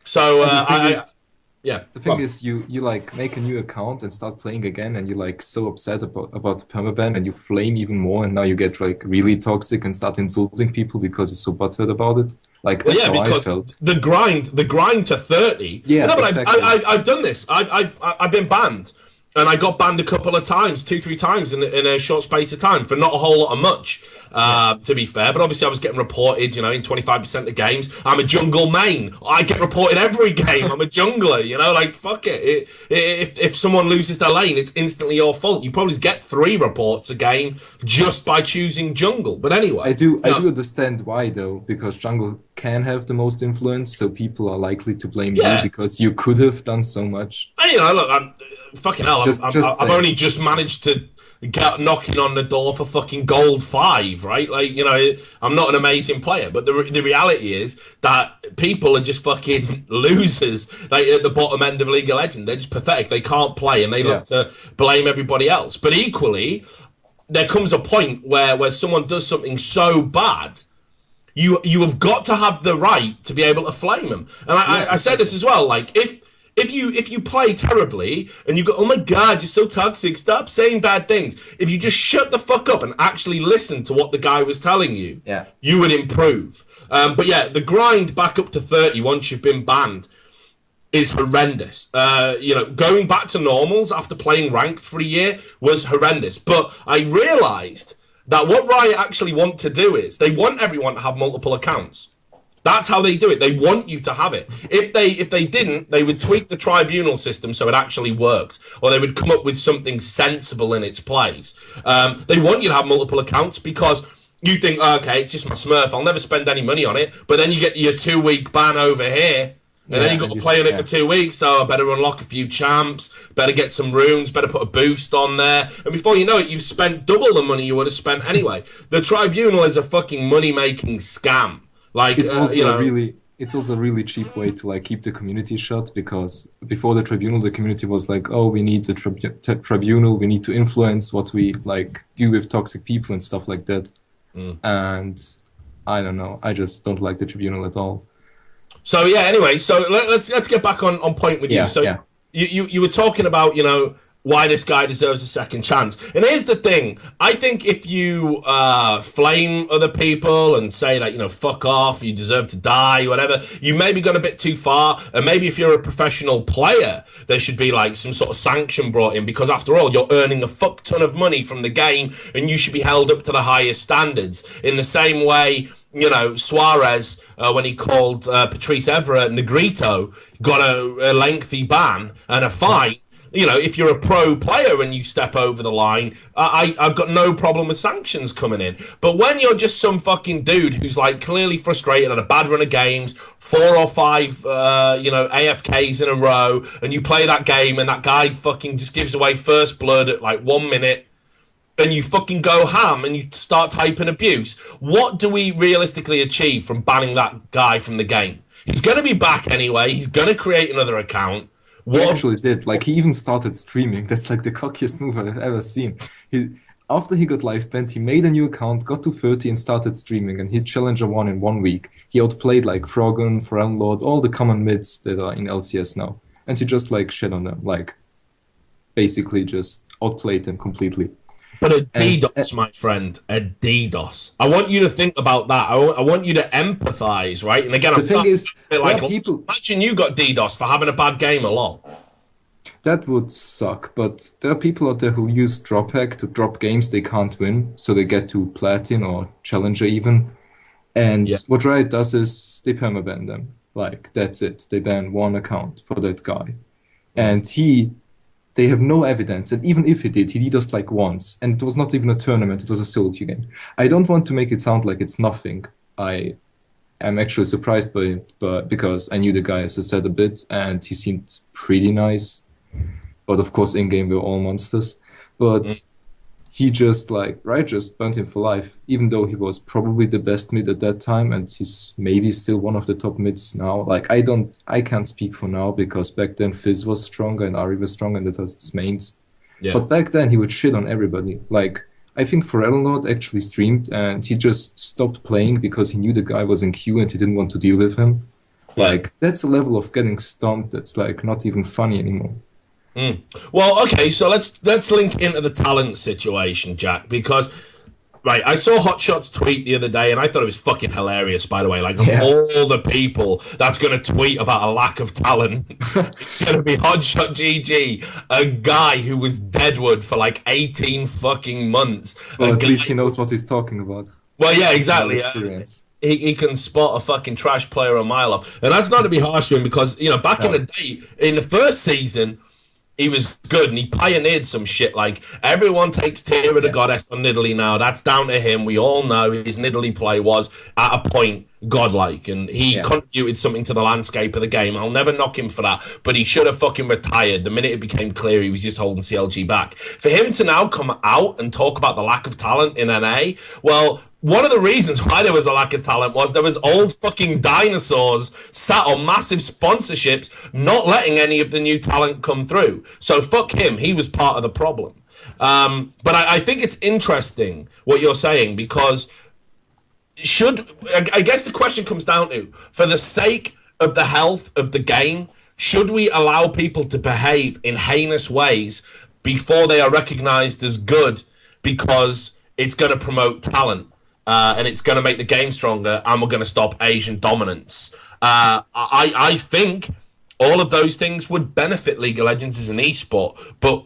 Speaker 1: So,
Speaker 4: the thing is, you like make a new account and start playing again, and you're like so upset about the permaban, and you flame even more, and now you get like really toxic and start insulting people because you're so butthurt about it. Like that's how I felt.
Speaker 1: The grind to 30.
Speaker 4: Yeah,
Speaker 1: no, but
Speaker 4: exactly.
Speaker 1: I've done this. I've been banned, and I got banned a couple of times, 2-3 times in a short space of time for not a whole lot of much. To be fair, but obviously I was getting reported, in 25% of games. I'm a jungle main. I get reported every game. I'm a jungler, fuck it. If someone loses their lane, it's instantly your fault. You probably get 3 reports a game just by choosing jungle. But anyway,
Speaker 4: I do understand why though, because jungle can have the most influence, so people are likely to blame you because you could have done so much.
Speaker 1: And, look, I'm fucking hell. I've only just managed to get knocking on the door for fucking gold 5, right? Like, I'm not an amazing player, but the reality is that people are just fucking losers, like at the bottom end of League of Legends. They're just pathetic. They can't play, and they look to blame everybody else. But equally, there comes a point where someone does something so bad, you have got to have the right to be able to flame them. And I said this as well. Like if you play terribly and you go, oh my God, you're so toxic, stop saying bad things. If you just shut the fuck up and actually listen to what the guy was telling you, you would improve. But yeah, the grind back up to 30 once you've been banned is horrendous. You know, going back to normals after playing ranked for a year was horrendous. But I realised that what Riot actually want to do is they want everyone to have multiple accounts. That's how they do it. They want you to have it. If they didn't, they would tweak the tribunal system so it actually worked, or they would come up with something sensible in its place. They want you to have multiple accounts because you think, oh, okay, it's just my Smurf. I'll never spend any money on it. But then you get your 2-week ban over here, and then you've got to play on it for 2 weeks. So I better unlock a few champs, better get some runes, better put a boost on there. And before you know it, you've spent double the money you would have spent anyway. The tribunal is a fucking money-making scam. Like,
Speaker 4: it's also it's also a really cheap way to like keep the community shut, because before the tribunal, the community was like, oh, we need the tribunal, we need to influence what we like do with toxic people and stuff like that. And I don't know, I just don't like the tribunal at all.
Speaker 1: So yeah, anyway, so let's get back on point with you. So you were talking about, you know, why this guy deserves a second chance. And here's the thing. I think if you flame other people and say that, you know, fuck off, you deserve to die, whatever, you maybe gone a bit too far. And maybe if you're a professional player, there should be like some sort of sanction brought in, because after all, you're earning a fuck ton of money from the game and you should be held up to the highest standards. In the same way, you know, Suarez, when he called Patrice Evra Negrito, got a lengthy ban and a fine. You know, if you're a pro player and you step over the line, I've got no problem with sanctions coming in. But when you're just some fucking dude who's like clearly frustrated at a bad run of games, 4 or 5, you know, AFKs in a row, and you play that game and that guy fucking just gives away first blood at like 1 minute, and you fucking go ham and you start typing abuse, what do we realistically achieve from banning that guy from the game? He's going to be back anyway. He's going to create another account.
Speaker 4: He actually did. Like, he even started streaming. That's like the cockiest move I've ever seen. After he got live banned, he made a new account, got to 30 and started streaming, and he Challenger 1 in 1 week. He outplayed like Froggen, Forelm Lord, all the common mids that are in LCS now. And he just like shit on them. Like, basically just outplayed them completely.
Speaker 1: But a DDoS, my friend, a DDoS. I want you to think about that. I want you to empathize, right? And again,
Speaker 4: the thing is,
Speaker 1: like, imagine you got DDoS for having a bad game along.
Speaker 4: That would suck, but there are people out there who use Drophack to drop games they can't win, so they get to Platin or Challenger even. And what Riot does is they permaban them. Like, that's it. They ban one account for that guy. And they have no evidence, and even if he did us like once, and it was not even a tournament, it was a solo queue game. I don't want to make it sound like it's nothing. I am actually surprised by it, but because I knew the guy, as I said, a bit, and he seemed pretty nice. But of course, in-game we're all monsters. But he just just burnt him for life, even though he was probably the best mid at that time, and he's maybe still one of the top mids now. Like, I can't speak for now, because back then Fizz was stronger and Ari was stronger, and that was his mains. Yeah. But back then he would shit on everybody. Like, I think Forelm Lord actually streamed, and he just stopped playing because he knew the guy was in queue and he didn't want to deal with him. Like, that's a level of getting stomped that's like not even funny anymore.
Speaker 1: Well, okay, so let's link into the talent situation, Jack, because I saw Hotshot's tweet the other day, and I thought it was fucking hilarious, by the way. Like, of all the people that's going to tweet about a lack of talent, it's going to be Hotshot GG, a guy who was Deadwood for like 18 fucking months.
Speaker 4: Well, at least he knows what he's talking about.
Speaker 1: Well, yeah, exactly. He can spot a fucking trash player a mile off. And that's not to be harsh to him, because, you know, back in the day, in the first season, he was good, and he pioneered some shit. Like, everyone takes Tear of the Goddess on Nidalee now. That's down to him. We all know his Nidalee play was, at a point, godlike, and he contributed something to the landscape of the game. I'll never knock him for that, but he should have fucking retired the minute it became clear he was just holding CLG back. For him to now come out and talk about the lack of talent in NA, well, one of the reasons why there was a lack of talent was there was old fucking dinosaurs sat on massive sponsorships not letting any of the new talent come through. So fuck him. He was part of the problem. But I think it's interesting what you're saying, because I guess the question comes down to, for the sake of the health of the game, should we allow people to behave in heinous ways before they are recognized as good, because it's going to promote talent and it's going to make the game stronger, and we're going to stop Asian dominance? I think all of those things would benefit League of Legends as an esport, but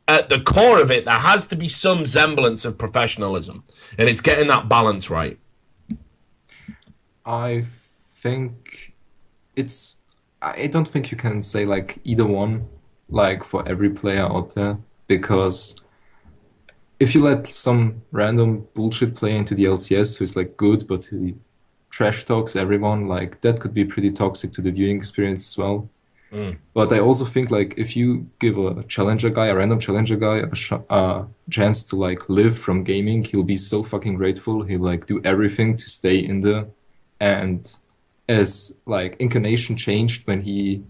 Speaker 1: at the core of it, there has to be some semblance of professionalism, and it's getting that balance right.
Speaker 4: I think I don't think you can say like either one, like for every player out there, because if you let some random bullshit player into the LCS who's like good, but he trash talks everyone, like that could be pretty toxic to the viewing experience as well. But I also think like if you give a random challenger guy, a chance to like live from gaming, he'll be so fucking grateful. He'll like do everything to stay in there. And as like Incarnation changed when he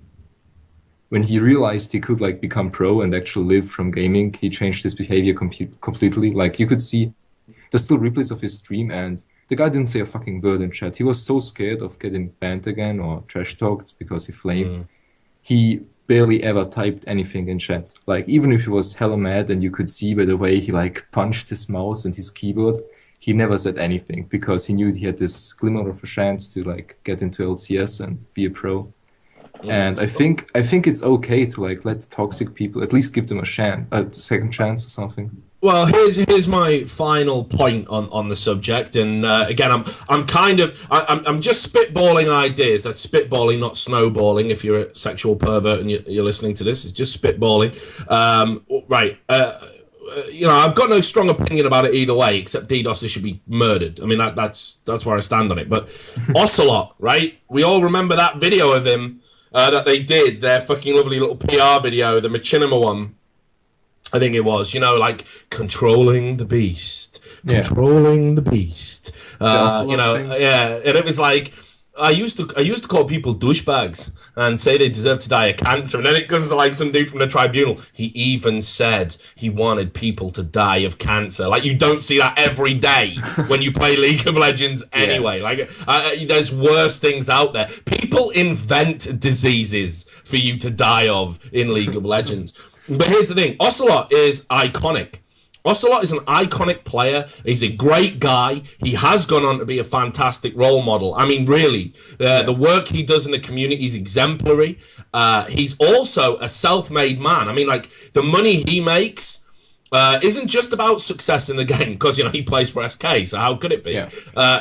Speaker 4: realized he could like become pro and actually live from gaming, he changed his behavior completely. Like you could see there's still replays of his stream, and the guy didn't say a fucking word in chat. He was so scared of getting banned again or trash talked because he flamed. He barely ever typed anything in chat. Like even if he was hella mad and you could see by the way he like punched his mouse and his keyboard, he never said anything because he knew he had this glimmer of a chance to like get into LCS and be a pro. And I think it's okay to like let toxic people at least give them a second chance or something.
Speaker 1: Well, here's my final point on the subject, and again, I'm just spitballing ideas. That's spitballing, not snowballing. If you're a sexual pervert and you're listening to this, it's just spitballing. Right. I've got no strong opinion about it either way, except DDoS should be murdered. I mean, that's where I stand on it. But Ocelot, right? We all remember that video of him that they did, their fucking lovely little PR video, the Machinima one. I think it was, like controlling the beast, controlling the beast. And it was like I used to call people douchebags and say they deserve to die of cancer, and then it comes to like some dude from the tribunal. He even said he wanted people to die of cancer. Like you don't see that every day when you play League of Legends anyway. Like there's worse things out there. People invent diseases for you to die of in League of Legends. But here's the thing, Ocelot is iconic. Ocelot is an iconic player. He's a great guy. He has gone on to be a fantastic role model. I mean, really, the work he does in the community is exemplary. He's also a self-made man. I mean, like, the money he makes isn't just about success in the game, because, he plays for SK, so how could it be?
Speaker 4: Yeah.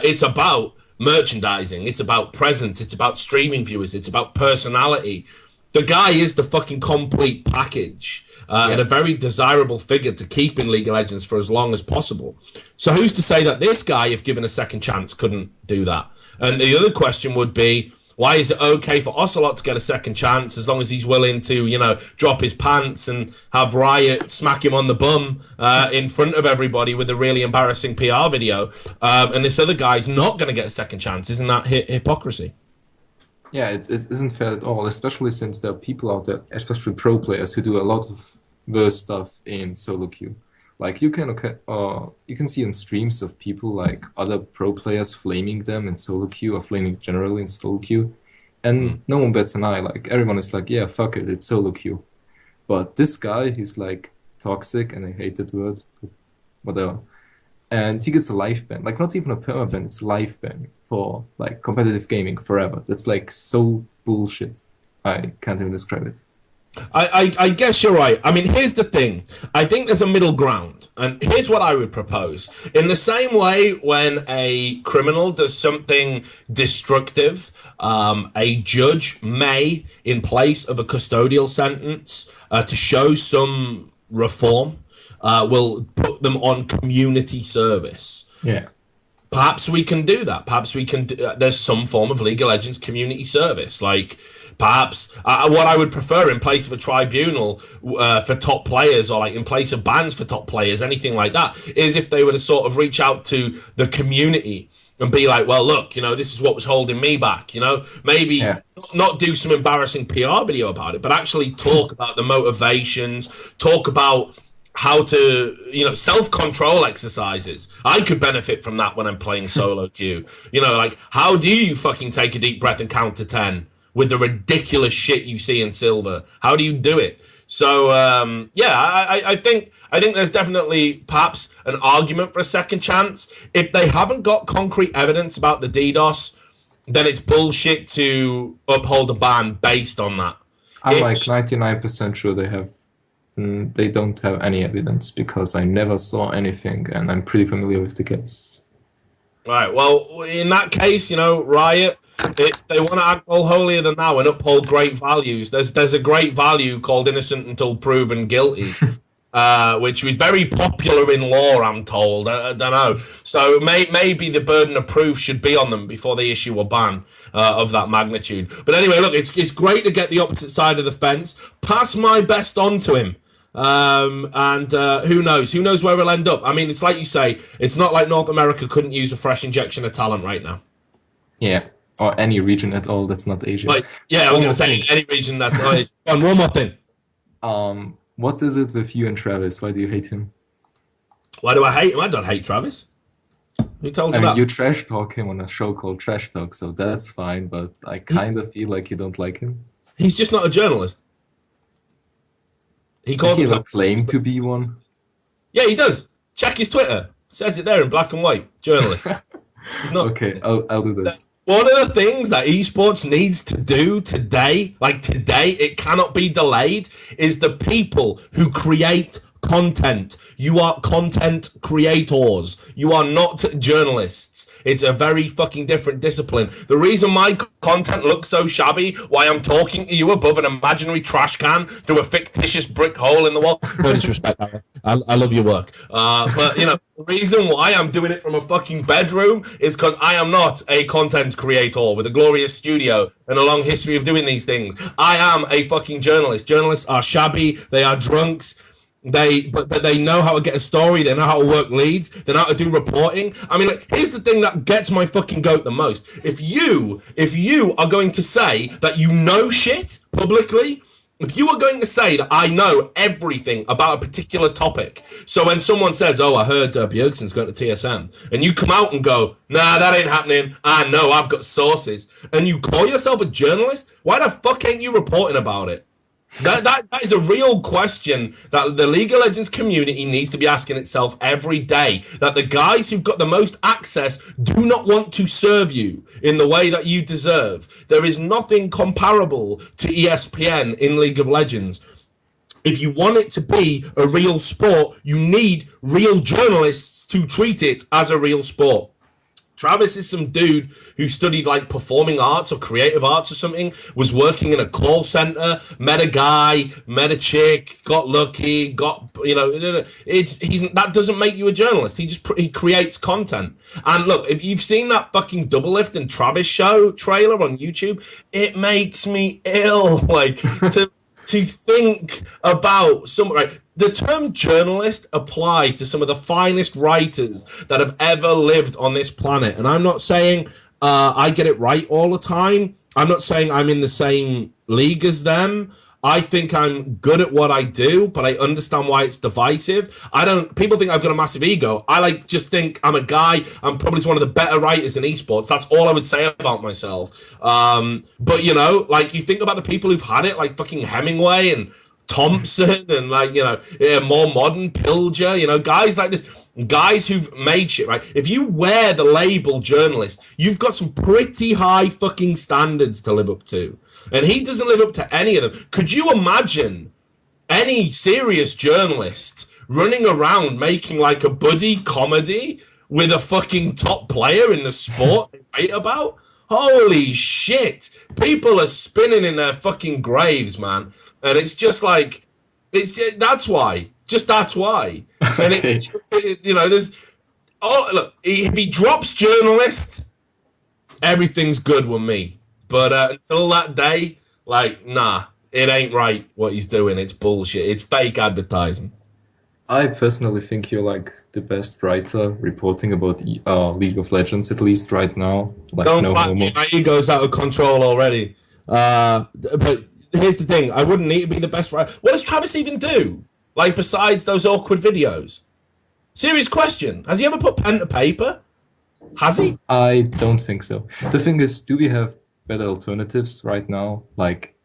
Speaker 1: It's about merchandising. It's about presence. It's about streaming viewers. It's about personality. The guy is the fucking complete package, and a very desirable figure to keep in League of Legends for as long as possible. So who's to say that this guy, if given a second chance, couldn't do that? And the other question would be, why is it okay for Ocelot to get a second chance as long as he's willing to, drop his pants and have Riot smack him on the bum in front of everybody with a really embarrassing PR video, and this other guy's not going to get a second chance? Isn't that hypocrisy?
Speaker 4: Yeah, it isn't fair at all, especially since there are people out there, especially pro players, who do a lot of worse stuff in solo queue. Like you can see in streams of people like other pro players flaming them in solo queue or flaming generally in solo queue, and no one bats an eye. Like everyone is like, yeah, fuck it, it's solo queue. But this guy, he's like toxic, and I hate that word, but whatever. And he gets a life ban, like not even a perma ban, it's a life ban for like competitive gaming forever. That's like so bullshit. I can't even describe it.
Speaker 1: I guess you're right. I mean, here's the thing. I think there's a middle ground. And here's what I would propose. In the same way when a criminal does something destructive, a judge may, in place of a custodial sentence, to show some reform, will put them on community service.
Speaker 4: Yeah.
Speaker 1: Perhaps we can do that. Perhaps we can there's some form of League of Legends community service. Like, perhaps what I would prefer in place of a tribunal for top players, or like in place of bans for top players, anything like that, is if they were to sort of reach out to the community and be like, well, look, this is what was holding me back, maybe not do some embarrassing PR video about it, but actually talk about the motivations, talk about how to, self-control exercises. I could benefit from that when I'm playing solo queue. Like, how do you fucking take a deep breath and count to 10 with the ridiculous shit you see in Silver? How do you do it? So, I think there's definitely perhaps an argument for a second chance. If they haven't got concrete evidence about the DDoS, then it's bullshit to uphold a ban based on that.
Speaker 4: I'm like 99% sure they don't have any evidence because I never saw anything and I'm pretty familiar with the case.
Speaker 1: Right, well, in that case, Riot, if they want to act all holier than thou and uphold great values, there's a great value called innocent until proven guilty, which was very popular in law, I'm told. I don't know. So maybe the burden of proof should be on them before they issue a ban of that magnitude. But anyway, look, it's great to get the opposite side of the fence. Pass my best on to him. And who knows where we'll end up. I mean, it's like you say, it's not like North America couldn't use a fresh injection of talent right now.
Speaker 4: Yeah, or any region at all that's not Asia.
Speaker 1: I was going to say any region that's not Asia. One more thing.
Speaker 4: What is it with you and Travis? Why do you hate him?
Speaker 1: Why do I hate him? I don't hate Travis. Who told you that?
Speaker 4: You trash talk him on a show called Trash Talk, so that's fine, but I kind of feel like you don't like him.
Speaker 1: He's just not a journalist.
Speaker 4: Does he have a claim to be one?
Speaker 1: Yeah, he does. Check his Twitter. Says it there in black and white. Journalist. He's not.
Speaker 4: Okay, I'll do this.
Speaker 1: One of the things that esports needs to do today, it cannot be delayed, is the people who create content. You are content creators. You are not journalists. It's a very fucking different discipline. The reason my content looks so shabby, why I'm talking to you above an imaginary trash can through a fictitious brick hole in the wall. No disrespect, I love your work. But, the reason why I'm doing it from a fucking bedroom is because I am not a content creator with a glorious studio and a long history of doing these things. I am a fucking journalist. Journalists are shabby. They are drunks. But they know how to get a story. They know how to work leads. They know how to do reporting. I mean, here's the thing that gets my fucking goat the most. If you are going to say that you know shit publicly, if you are going to say that I know everything about a particular topic, so when someone says, "Oh, I heard Bjergsen's going to TSM," and you come out and go, "Nah, that ain't happening. I know, I've got sources," and you call yourself a journalist, why the fuck ain't you reporting about it? That is a real question that the League of Legends community needs to be asking itself every day. That the guys who've got the most access do not want to serve you in the way that you deserve. There is nothing comparable to ESPN in League of Legends. If you want it to be a real sport, you need real journalists to treat it as a real sport. Travis is some dude who studied like performing arts or creative arts or something, was working in a call center, met a guy, met a chick, got lucky, that doesn't make you a journalist. He creates content. And look, if you've seen that fucking Doublelift and Travis show trailer on YouTube, it makes me ill. Like to think about right. The term journalist applies to some of the finest writers that have ever lived on this planet. And I'm not saying I get it right all the time. I'm not saying I'm in the same league as them. I think I'm good at what I do, but I understand why it's divisive. People think I've got a massive ego. I just think I'm a guy. I'm probably one of the better writers in esports. That's all I would say about myself. But you think about the people who've had it, like fucking Hemingway and Thompson and more modern Pilger, guys like this, guys who've made shit, right? If you wear the label journalist, you've got some pretty high fucking standards to live up to. And he doesn't live up to any of them. Could you imagine any serious journalist running around making like a buddy comedy with a fucking top player in the sport they write about? Holy shit. People are spinning in their fucking graves, man. And it's just like, that's why. That's why. And look, if he drops journalist, everything's good with me. But until that day, nah, it ain't right what he's doing. It's bullshit. It's fake advertising.
Speaker 4: I personally think you're like the best writer reporting about League of Legends, at least right now.
Speaker 1: Don't flash me. My ego's out of control already. But here's the thing. I wouldn't need to be the best writer. What does Travis even do? Like, besides those awkward videos? Serious question. Has he ever put pen to paper? Has he?
Speaker 4: I don't think so. The thing is, do we have better alternatives right now? Like,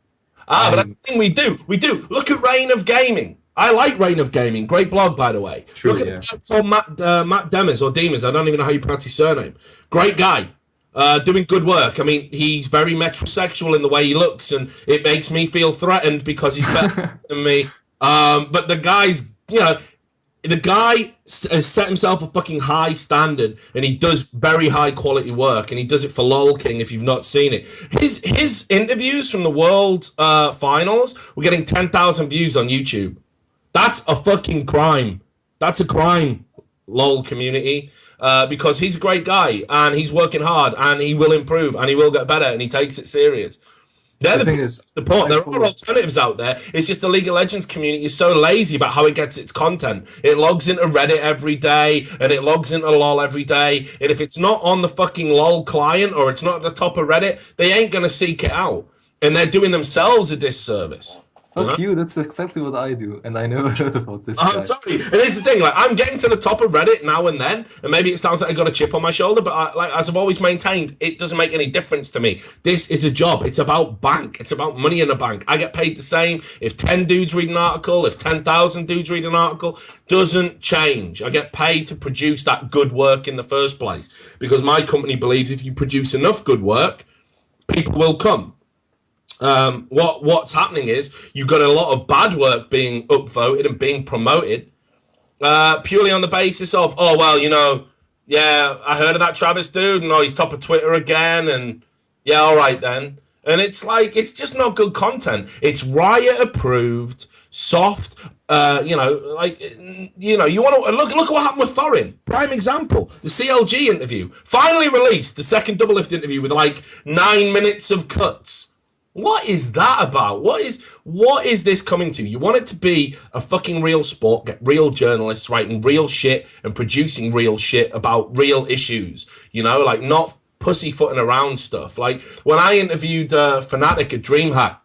Speaker 1: but that's the thing we do. We do. Look at Reign of Gaming. I like Reign of Gaming. Great blog, by the way.
Speaker 4: True,
Speaker 1: Look at
Speaker 4: yeah.
Speaker 1: Matt Demers or Demers. I don't even know how you pronounce his surname. Great guy. Doing good work. I mean, he's very metrosexual in the way he looks, and it makes me feel threatened because he's better than me. But the guy's, the guy has set himself a fucking high standard, and he does very high quality work, and he does it for LOL King. If you've not seen it, his interviews from the World Finals were getting 10,000 views on YouTube. That's a fucking crime. That's a crime, LOL community. Because he's a great guy, and he's working hard, and he will improve, and he will get better, and he takes it serious. The thing is, support. There are alternatives out there. It's just the League of Legends community is so lazy about how it gets its content. It logs into Reddit every day, and it logs into LOL every day. And if it's not on the fucking LOL client, or it's not at the top of Reddit, they ain't gonna seek it out, and they're doing themselves a disservice.
Speaker 4: Fuck you, that's exactly what I do, and I never heard about this.
Speaker 1: I'm sorry. It is the thing. Like, I'm getting to the top of Reddit now and then, and maybe it sounds like I got a chip on my shoulder, but as I've always maintained, it doesn't make any difference to me. This is a job. It's about bank. It's about money in the bank. I get paid the same if 10 dudes read an article, if 10,000 dudes read an article. Doesn't change. I get paid to produce that good work in the first place, because my company believes if you produce enough good work, people will come. What's happening is you've got a lot of bad work being upvoted and being promoted purely on the basis of, oh, well, yeah, I heard of that Travis dude, and he's top of Twitter again, and yeah, all right then. And it's like, it's just not good content. It's Riot approved, soft, you want to look at what happened with Thorin. Prime example, the CLG interview, finally released, the second Doublelift interview with like 9 minutes of cuts. What is that about? What is this coming to? You want it to be a fucking real sport, get real journalists writing real shit and producing real shit about real issues, like not pussyfooting around stuff. Like when I interviewed Fnatic at DreamHack,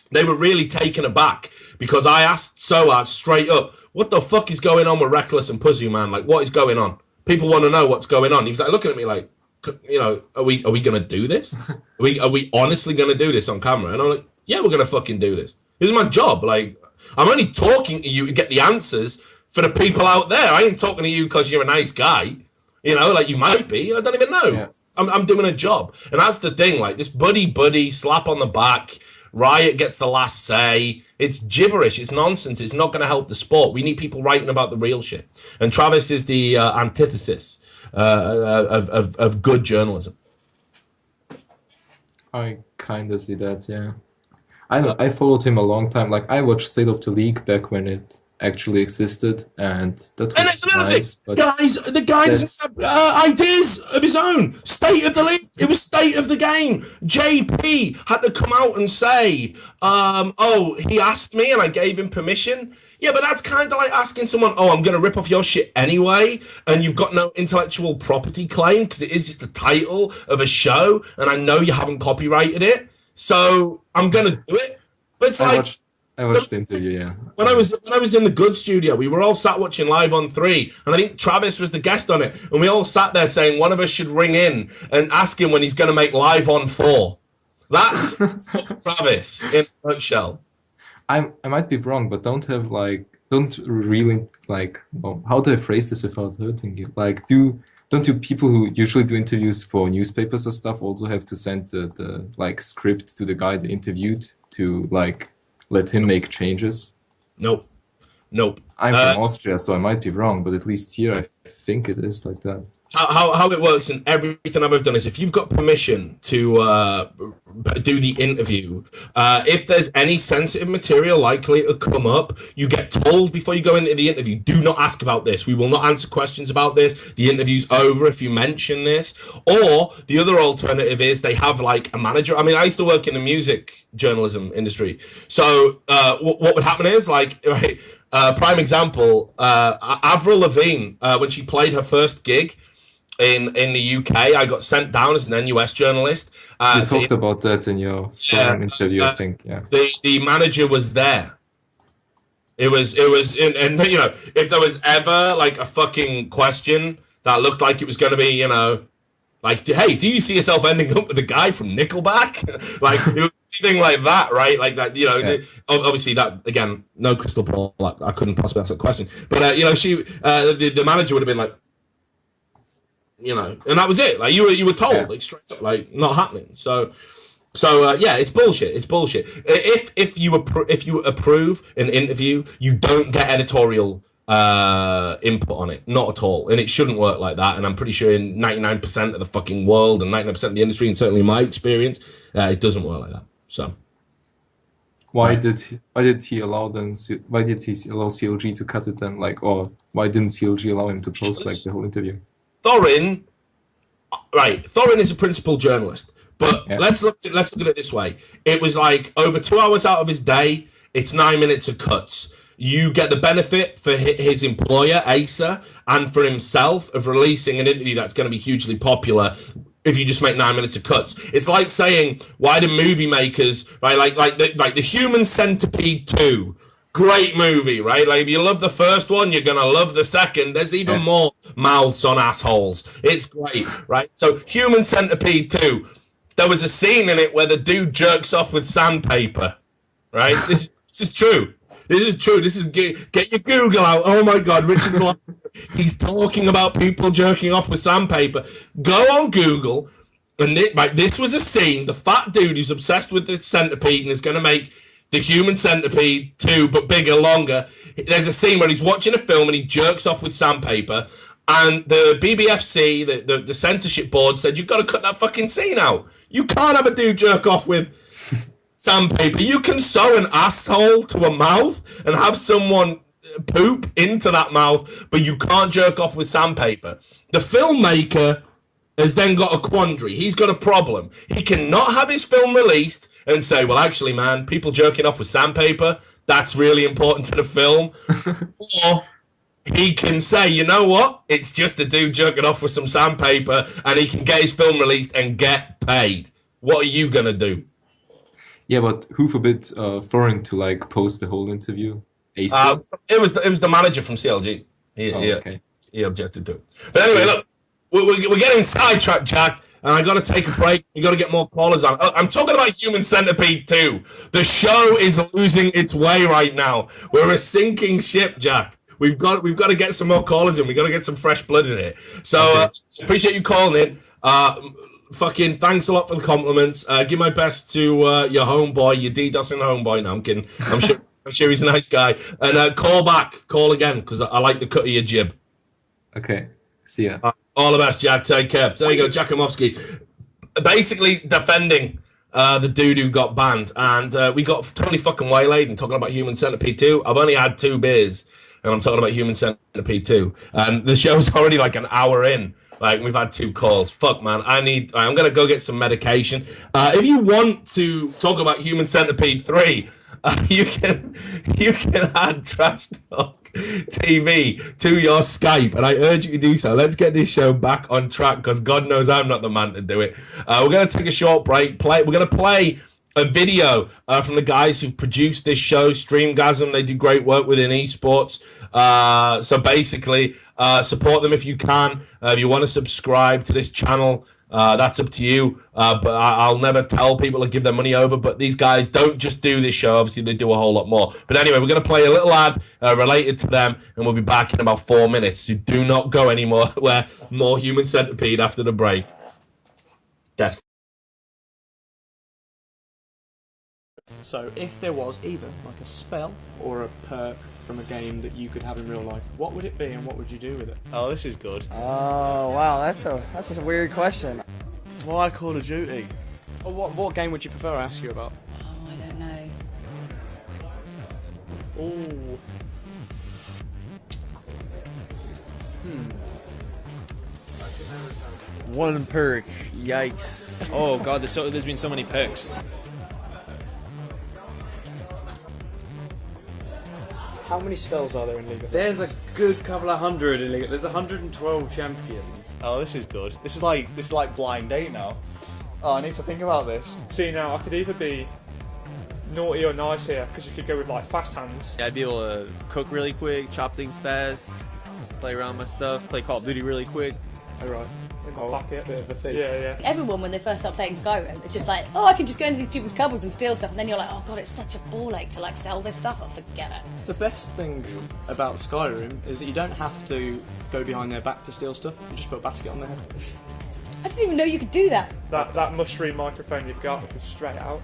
Speaker 1: they were really taken aback because I asked Soaz straight up, what the fuck is going on with Reckless and Puzu, man? Like, what is going on? People want to know what's going on. He was like looking at me like, are we gonna do this? Are we honestly gonna do this on camera? And I'm like, yeah, we're gonna fucking do this. This is my job. Like, I'm only talking to you to get the answers for the people out there. I ain't talking to you because you're a nice guy. Like you might be. I don't even know. Yeah. I'm doing a job, and that's the thing. Like this buddy slap on the back. Riot gets the last say. It's gibberish. It's nonsense. It's not going to help the sport. We need people writing about the real shit. And Travis is the antithesis of good journalism.
Speaker 4: I kind of see that, yeah. I followed him a long time. Like, I watched State of the League back when it actually existed, and that was nice. But
Speaker 1: guys, the guy doesn't have ideas of his own. State of the League. It was state of the game. JP had to come out and say, he asked me and I gave him permission. Yeah, but that's kind of like asking someone, I'm going to rip off your shit anyway, and you've got no intellectual property claim because it is just the title of a show, and I know you haven't copyrighted it, so I'm going to do it. But it's
Speaker 4: I watched the interview, yeah.
Speaker 1: When I was in the Good studio, we were all sat watching Live on 3, and I think Travis was the guest on it, and we all sat there saying one of us should ring in and ask him when he's going to make Live on 4. That's Travis in a nutshell.
Speaker 4: I might be wrong, but don't really how do I phrase this without hurting you? Like, don't you people who usually do interviews for newspapers or stuff also have to send the script to the guy they interviewed to let him make changes?
Speaker 1: Nope.
Speaker 4: I'm from Austria, so I might be wrong, but at least here I think it is like that.
Speaker 1: How it works in everything I've ever done is if you've got permission to do the interview, if there's any sensitive material likely to come up, you get told before you go into the interview, do not ask about this. We will not answer questions about this. The interview's over if you mention this. Or the other alternative is they have like a manager. I mean, I used to work in the music journalism industry. So what would happen is prime example, Avril Lavigne, when she played her first gig in the UK, I got sent down as an NUS journalist.
Speaker 4: You talked about that in your interview, I think. Yeah.
Speaker 1: The manager was there. It was, and you know, if there was ever like a fucking question that looked like it was going to be, you know, like, hey, do you see yourself ending up with a guy from Nickelback? Like, it was anything like that, right? Like that, you know, obviously that, again, no crystal ball. I couldn't possibly answer that question. But, you know, the manager would have been like, you know, and that was it. Like, you were told, like, straight up, like, not happening. So yeah, it's bullshit. It's bullshit. If you approve an interview, you don't get editorial input on it, not at all, and it shouldn't work like that. And I'm pretty sure in 99% of the fucking world and 99% of the industry, and certainly in my experience, it doesn't work like that. So
Speaker 4: why did he allow CLG to cut it then? Like, or why didn't CLG allow him to post like the whole interview?
Speaker 1: Thorin is a principal journalist. But let's look at it this way. It was like over 2 hours out of his day, it's 9 minutes of cuts. You get the benefit for his employer, Acer, and for himself of releasing an interview that's going to be hugely popular if you just make 9 minutes of cuts. It's like saying, why do movie makers, right, like the Human Centipede 2, great movie, right? Like, if you love the first one, you're going to love the second. There's even more mouths on assholes. It's great, right? So Human Centipede 2, there was a scene in it where the dude jerks off with sandpaper, right? This is true. This is true. This is get your Google out. Oh my God, Richard's he's talking about people jerking off with sandpaper. Go on Google, and this was a scene. The fat dude who's obsessed with the centipede and is going to make the Human Centipede 2, but bigger, longer. There's a scene where he's watching a film and he jerks off with sandpaper. And the BBFC, the censorship board, said, you've got to cut that fucking scene out. You can't have a dude jerk off with sandpaper. You can sew an asshole to a mouth and have someone poop into that mouth, but you can't jerk off with sandpaper. The filmmaker has then got a quandary. He's got a problem. He cannot have his film released and say, well, actually, man, people jerking off with sandpaper, that's really important to the film. Or he can say, you know what? It's just a dude jerking off with some sandpaper, and he can get his film released and get paid. What are you gonna do?
Speaker 4: Yeah, but who forbid Thorin to like post the whole interview?
Speaker 1: It was the manager from CLG. He objected to it. But anyway, look, we're getting sidetracked, Jack, and I got to take a break. You got to get more callers on. I'm talking about Human Centipede 2. The show is losing its way right now. We're a sinking ship, Jack. We've got to get some more callers in. We've got to get some fresh blood in it. So appreciate you calling in. Fucking thanks a lot for the compliments. Give my best to your homeboy, your DDoSing homeboy. No, I'm kidding. I'm sure he's a nice guy. And call again, because I like the cut of your jib.
Speaker 4: Okay, see ya.
Speaker 1: All the best, Jack. Take care. There you go, Jackimowski. Basically defending the dude who got banned, and we got totally fucking waylaid and talking about Human Centipede 2. I've only had 2 beers. And I'm talking about Human Centipede 2. And the show's already like an hour in. Like, we've had 2 calls. Fuck, man. I'm going to go get some medication. If you want to talk about Human Centipede 3, you can add Trash Talk TV to your Skype. And I urge you to do so. Let's get this show back on track, because God knows I'm not the man to do it. We're going to take a short break. We're going to play a video from the guys who've produced this show, Streamgasm. They do great work within esports. So basically, support them if you can. If you want to subscribe to this channel, that's up to you. But I'll never tell people to give their money over. But these guys don't just do this show. Obviously, they do a whole lot more. But anyway, we're going to play a little ad related to them, and we'll be back in about 4 minutes. So do not go anymore. Where more Human Centipede after the break. Death.
Speaker 5: So if there was either like a spell or a perk from a game that you could have in real life, what would it be and what would you do with it?
Speaker 6: Oh, this is good.
Speaker 7: Oh, wow, that's a weird question.
Speaker 6: Why Call of Duty?
Speaker 5: Or what game would you prefer I ask you about?
Speaker 8: Oh, I don't know.
Speaker 5: Ooh.
Speaker 6: One perk. Yikes.
Speaker 9: Oh god, there's been so many perks.
Speaker 5: How many spells are there in League of
Speaker 9: There's a
Speaker 5: Legends?
Speaker 9: good couple of hundred in League. There's 112 champions.
Speaker 6: Oh, this is good. This is like blind date now. Oh, I need to think about this.
Speaker 9: See, now I could either be
Speaker 5: naughty or nice here because you could go with like fast hands.
Speaker 6: Yeah, I'd be able to cook really quick, chop things fast, play around my stuff, play Call of Duty really quick.
Speaker 5: Alright.
Speaker 9: Bit of a thief.
Speaker 5: Yeah.
Speaker 8: Everyone, when they first start playing Skyrim, it's just like, oh, I can just go into these people's cupboards and steal stuff, and then you're like, oh god, it's such a ball ache to like sell this stuff. Oh, forget it.
Speaker 5: The best thing about Skyrim is that you don't have to go behind their back to steal stuff. You just put a basket on their head.
Speaker 8: I didn't even know you could do that.
Speaker 5: That mushroom microphone you've got is straight out.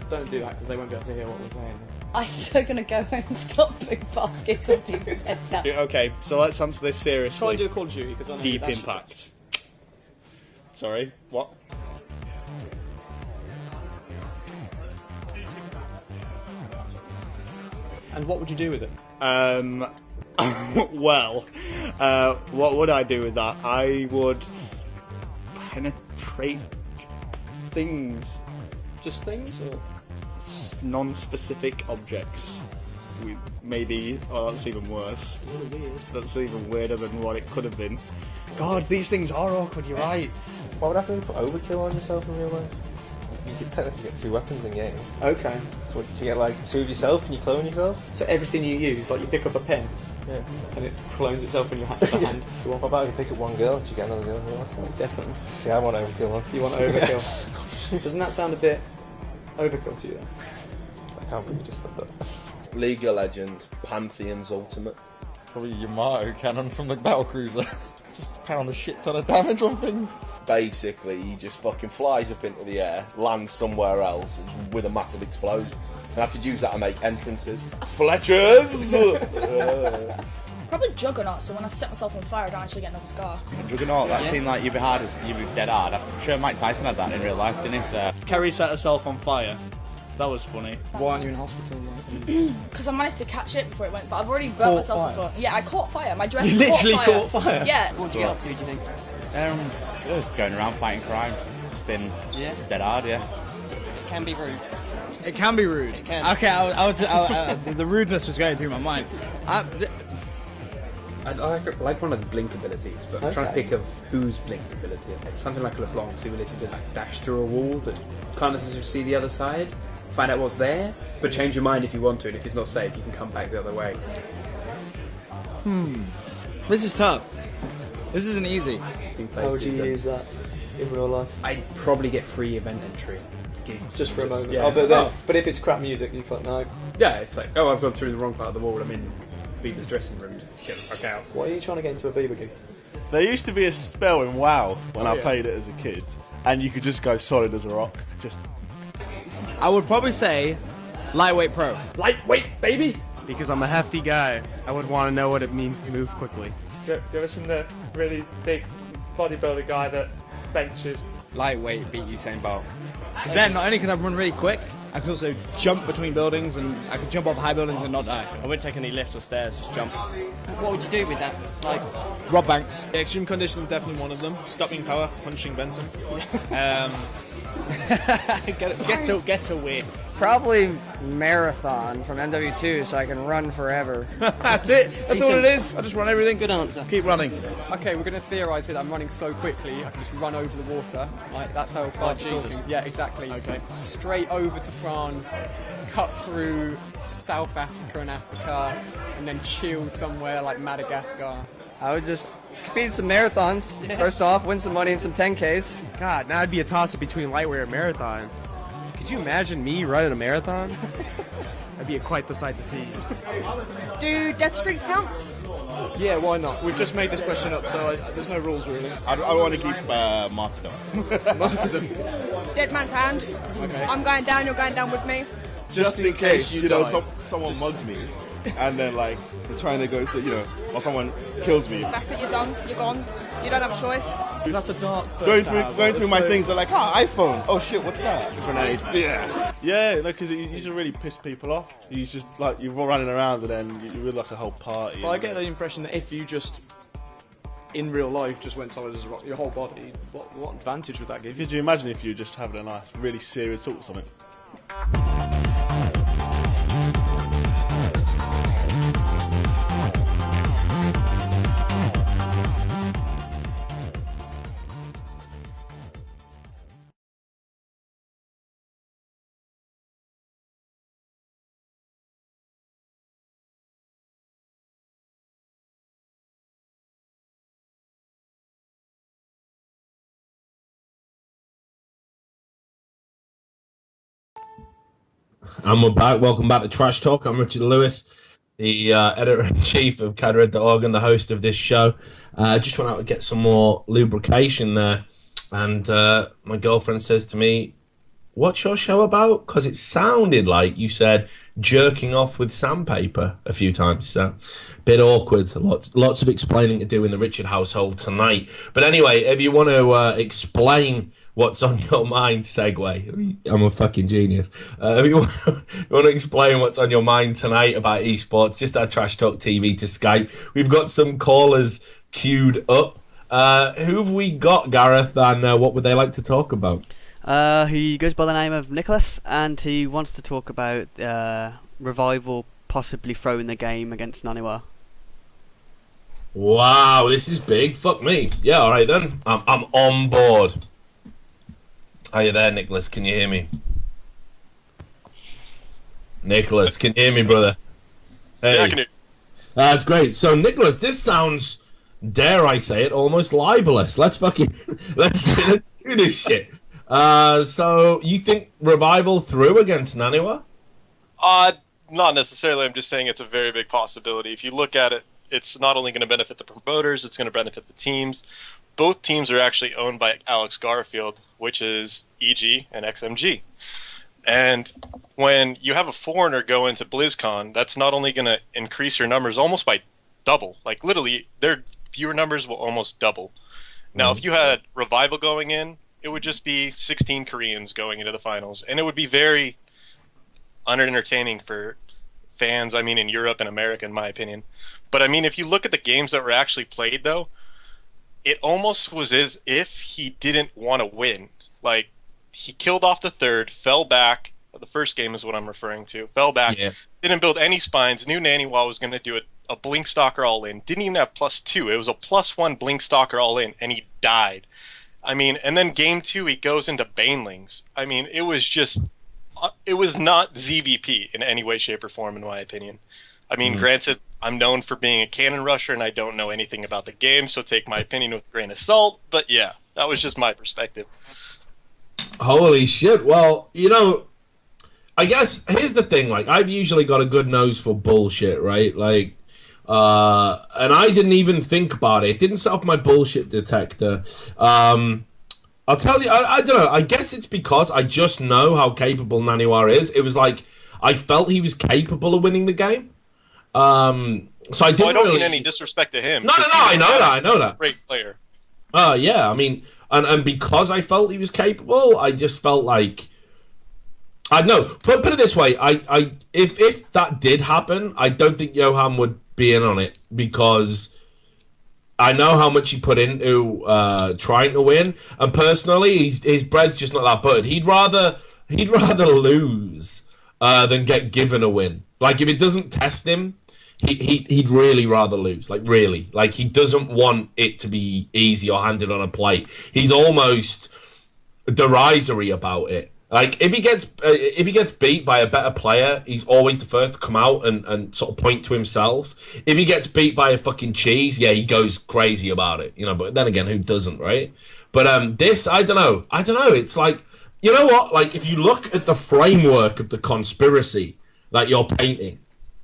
Speaker 5: Don't do that because they won't be able to hear what we're saying.
Speaker 8: I'm so gonna go home and stop putting baskets on people's heads now.
Speaker 6: Okay, so let's answer this seriously.
Speaker 5: Try and do a Call of Duty because I know
Speaker 6: Deep
Speaker 5: that's-
Speaker 6: Impact. Sorry, what?
Speaker 5: And what would you do with it?
Speaker 6: Well, what would I do with that? I would penetrate things,
Speaker 5: Just things, or
Speaker 6: non-specific objects. With maybe, oh, that's even worse. That's even weirder than what it could have been. God, these things are awkward. You're right.
Speaker 10: What would happen if you put overkill on yourself in real life? You could technically get 2 weapons in game.
Speaker 5: okay.
Speaker 10: So what, do you get like 2 of yourself? Can you clone yourself?
Speaker 5: So everything you use, like you pick up a pen
Speaker 10: Yeah.
Speaker 5: and it clones itself in your hand.
Speaker 10: What about if you pick up one girl? Do you get another girl in real life?
Speaker 5: Definitely.
Speaker 10: See, I want overkill one.
Speaker 5: You want overkill? Doesn't that sound a bit overkill to you? Then?
Speaker 10: I can't believe you just said that.
Speaker 11: League of Legends, Pantheon's Ultimate.
Speaker 12: Probably Yamato cannon from the battlecruiser. Just pound a shit ton of damage on things.
Speaker 11: Basically, he just fucking flies up into the air, lands somewhere else with a massive explosion. And I could use that to make entrances. Fletchers!
Speaker 13: Probably Juggernaut, so when I set myself on fire I don't actually get another scar.
Speaker 14: Juggernaut, that seemed like you'd be dead hard. I'm sure Mike Tyson had that in real life, didn't he? So.
Speaker 6: Kerry set herself on fire. That was funny.
Speaker 5: Why aren't you in hospital?
Speaker 13: Because I managed to catch it before it went, but I've already burnt myself before. Yeah, I caught fire. My dress
Speaker 5: You literally
Speaker 13: caught
Speaker 5: fire?
Speaker 13: Yeah.
Speaker 5: What did you get up to, do you think?
Speaker 14: Just going around fighting crime. Just been dead hard, yeah.
Speaker 7: It can be rude.
Speaker 15: It can be rude.
Speaker 7: It can.
Speaker 15: Okay, the rudeness was going through my mind.
Speaker 16: I like one of the blink abilities, but I'm trying to think of whose blink ability. Something like LeBlanc's ability to like dash through a wall that can't necessarily see the other side, find out what's there, but change your mind if you want to, and if it's not safe, you can come back the other way.
Speaker 15: This is tough. This isn't easy.
Speaker 5: How would you use that in real life?
Speaker 16: I'd probably get free event entry. Gigs.
Speaker 5: Just for a moment.
Speaker 16: Yeah.
Speaker 5: Oh, but if it's crap music, you can't know.
Speaker 16: Yeah, it's like, oh, I've gone through the wrong part of the wall. I'm in Bieber's dressing room. Get the fuck out.
Speaker 5: Why are you trying to get into a Bieber gig?
Speaker 17: There used to be a spell in WoW when I played it as a kid, and you could just go solid as a rock. Just.
Speaker 15: I would probably say lightweight pro.
Speaker 5: Lightweight, baby!
Speaker 15: Because I'm a hefty guy. I would want to know what it means to move quickly.
Speaker 5: Give us the really big bodybuilder guy that benches.
Speaker 14: Lightweight beat Usain Bolt.
Speaker 15: Because then not only can I run really quick, I can also jump between buildings, and I can jump off high buildings and not die.
Speaker 6: I wouldn't take any lifts or stairs, just jump.
Speaker 7: What would you do with that? Like,
Speaker 15: Rob Banks.
Speaker 9: Extreme condition, definitely one of them. Stopping power, punching Benson. Get to win.
Speaker 7: probably marathon from MW2 so I can run forever.
Speaker 15: That's it. That's all it is. I just run everything.
Speaker 7: Good answer.
Speaker 15: Keep running.
Speaker 18: Okay, we're going to theorise here that I'm running so quickly I can just run over the water. Like that's how fast you're
Speaker 9: Jesus.
Speaker 18: talking. Yeah, exactly.
Speaker 9: Okay.
Speaker 18: Straight over to France, cut through South Africa and Africa, and then chill somewhere like Madagascar.
Speaker 7: I would just compete in some marathons. First off, win some money in some 10Ks.
Speaker 15: God, now it'd be a toss-up between lightweight and marathon. Could you imagine me running a marathon? That'd be quite the sight to see.
Speaker 13: Do death streaks count?
Speaker 9: Yeah, why not? We've just made this question up, so there's no rules really.
Speaker 17: I want to keep martyrdom.
Speaker 9: Martyrdom.
Speaker 13: Dead man's hand.
Speaker 9: Okay.
Speaker 13: I'm going down, you're going down with me.
Speaker 17: Just in case, you know,
Speaker 9: die.
Speaker 17: someone mugs me, and then like they're trying to go, or someone kills me.
Speaker 13: That's it, you're done, you're gone. You don't have a choice.
Speaker 9: That's a dark.
Speaker 17: Going through my things, they're like, iPhone. Oh shit, what's that?
Speaker 9: Grenade.
Speaker 17: Yeah.
Speaker 9: Yeah, no, because it used to really piss people off. You just like you're running around and then you're with like a whole party.
Speaker 5: Well, I get the impression that if you just in real life just went solid as a rock, your whole body, what advantage would that give you?
Speaker 9: Could you imagine if you were just having a nice, really serious talk or something?
Speaker 1: And we're back. Welcome back to Trash Talk. I'm Richard Lewis, the editor-in-chief of CADRED.org and the host of this show. Just went out to get some more lubrication there. And my girlfriend says to me, what's your show about? Because it sounded like you said jerking off with sandpaper a few times. So, bit awkward. Lots of explaining to do in the Richard household tonight. But anyway, if you want to explain what's on your mind, segue. I'm a fucking genius. If you want to explain what's on your mind tonight about esports, just add Trash Talk TV to Skype. We've got some callers queued up. Who have we got, Gareth, and what would they like to talk about?
Speaker 2: He goes by the name of Nicholas, and he wants to talk about Revival possibly throwing the game against Naniwa.
Speaker 1: Wow, this is big. Fuck me. Yeah, all right then. I'm on board. Are you there, Nicholas? Can you hear me? Nicholas, can you hear me, brother? Hey.
Speaker 19: Yeah, I can hear you.
Speaker 1: That's great. So, Nicholas, this sounds, dare I say it, almost libelous. Let's do this shit. So you think Revival threw against Naniwa?
Speaker 19: Not necessarily. I'm just saying it's a very big possibility. If you look at it, it's not only going to benefit the promoters, it's going to benefit the teams. Both teams are actually owned by Alex Garfield, which is EG and XMG. And when you have a foreigner go into BlizzCon, that's not only going to increase your numbers almost by double. Like, literally, their viewer numbers will almost double. Now, if you had Revival going in, it would just be 16 Koreans going into the finals. And it would be very unentertaining for fans, I mean, in Europe and America, in my opinion. But, I mean, if you look at the games that were actually played, though, it almost was as if he didn't want to win. Like, he killed off the third, fell back. The first game is what I'm referring to. Fell back, didn't build any spines, knew Naniwa was going to do a Blink Stalker all-in. Didn't even have +2. It was a +1 Blink Stalker all-in, and he died. I mean, and then game 2, he goes into Banelings. I mean, it was just... it was not ZVP in any way, shape, or form, in my opinion. I mean, granted, I'm known for being a cannon rusher, and I don't know anything about the game, so take my opinion with a grain of salt. But yeah, that was just my perspective.
Speaker 1: Holy shit. Well, you know, I guess here's the thing. Like, I've usually got a good nose for bullshit, right? Like, and I didn't even think about it. It didn't set off my bullshit detector. I'll tell you, I don't know. I guess it's because I just know how capable Naniwa is. It was like, I felt he was capable of winning the game. So I didn't
Speaker 19: I don't
Speaker 1: really...
Speaker 19: mean any disrespect to him.
Speaker 1: No, I know that.
Speaker 19: Great player.
Speaker 1: Yeah, I mean, and because I felt he was capable, I just felt like... I know. Put it this way, if that did happen, I don't think Johan would be in on it, because I know how much he put into trying to win, and personally, his bread's just not that buttered. He'd rather lose than get given a win. Like, if it doesn't test him, he'd really rather lose. Like, really. Like, he doesn't want it to be easy or handed on a plate. He's almost derisory about it. Like, if he gets beat by a better player, he's always the first to come out and sort of point to himself. If he gets beat by a fucking cheese, yeah, he goes crazy about it, you know. But then again, who doesn't, right? But this, I don't know. It's like, you know what? Like, if you look at the framework of the conspiracy that you're painting,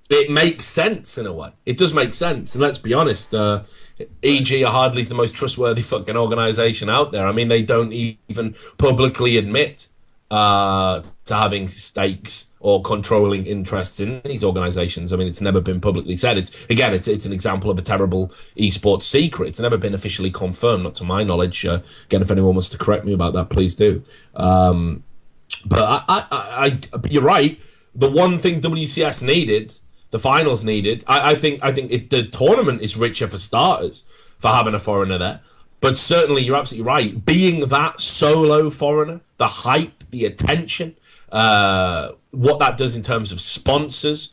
Speaker 1: it makes sense in a way. It does make sense. And let's be honest, EG are hardly the most trustworthy fucking organization out there. I mean, they don't even publicly admit to having stakes or controlling interests in these organizations. I mean, it's never been publicly said. It's an example of a terrible esports secret. It's never been officially confirmed, not to my knowledge. Again, if anyone wants to correct me about that, please do. But you're right. The one thing WCS needed, the finals needed, I think the tournament is richer for starters for having a foreigner there. But certainly, you're absolutely right. Being that solo foreigner, the hype, the attention, what that does in terms of sponsors,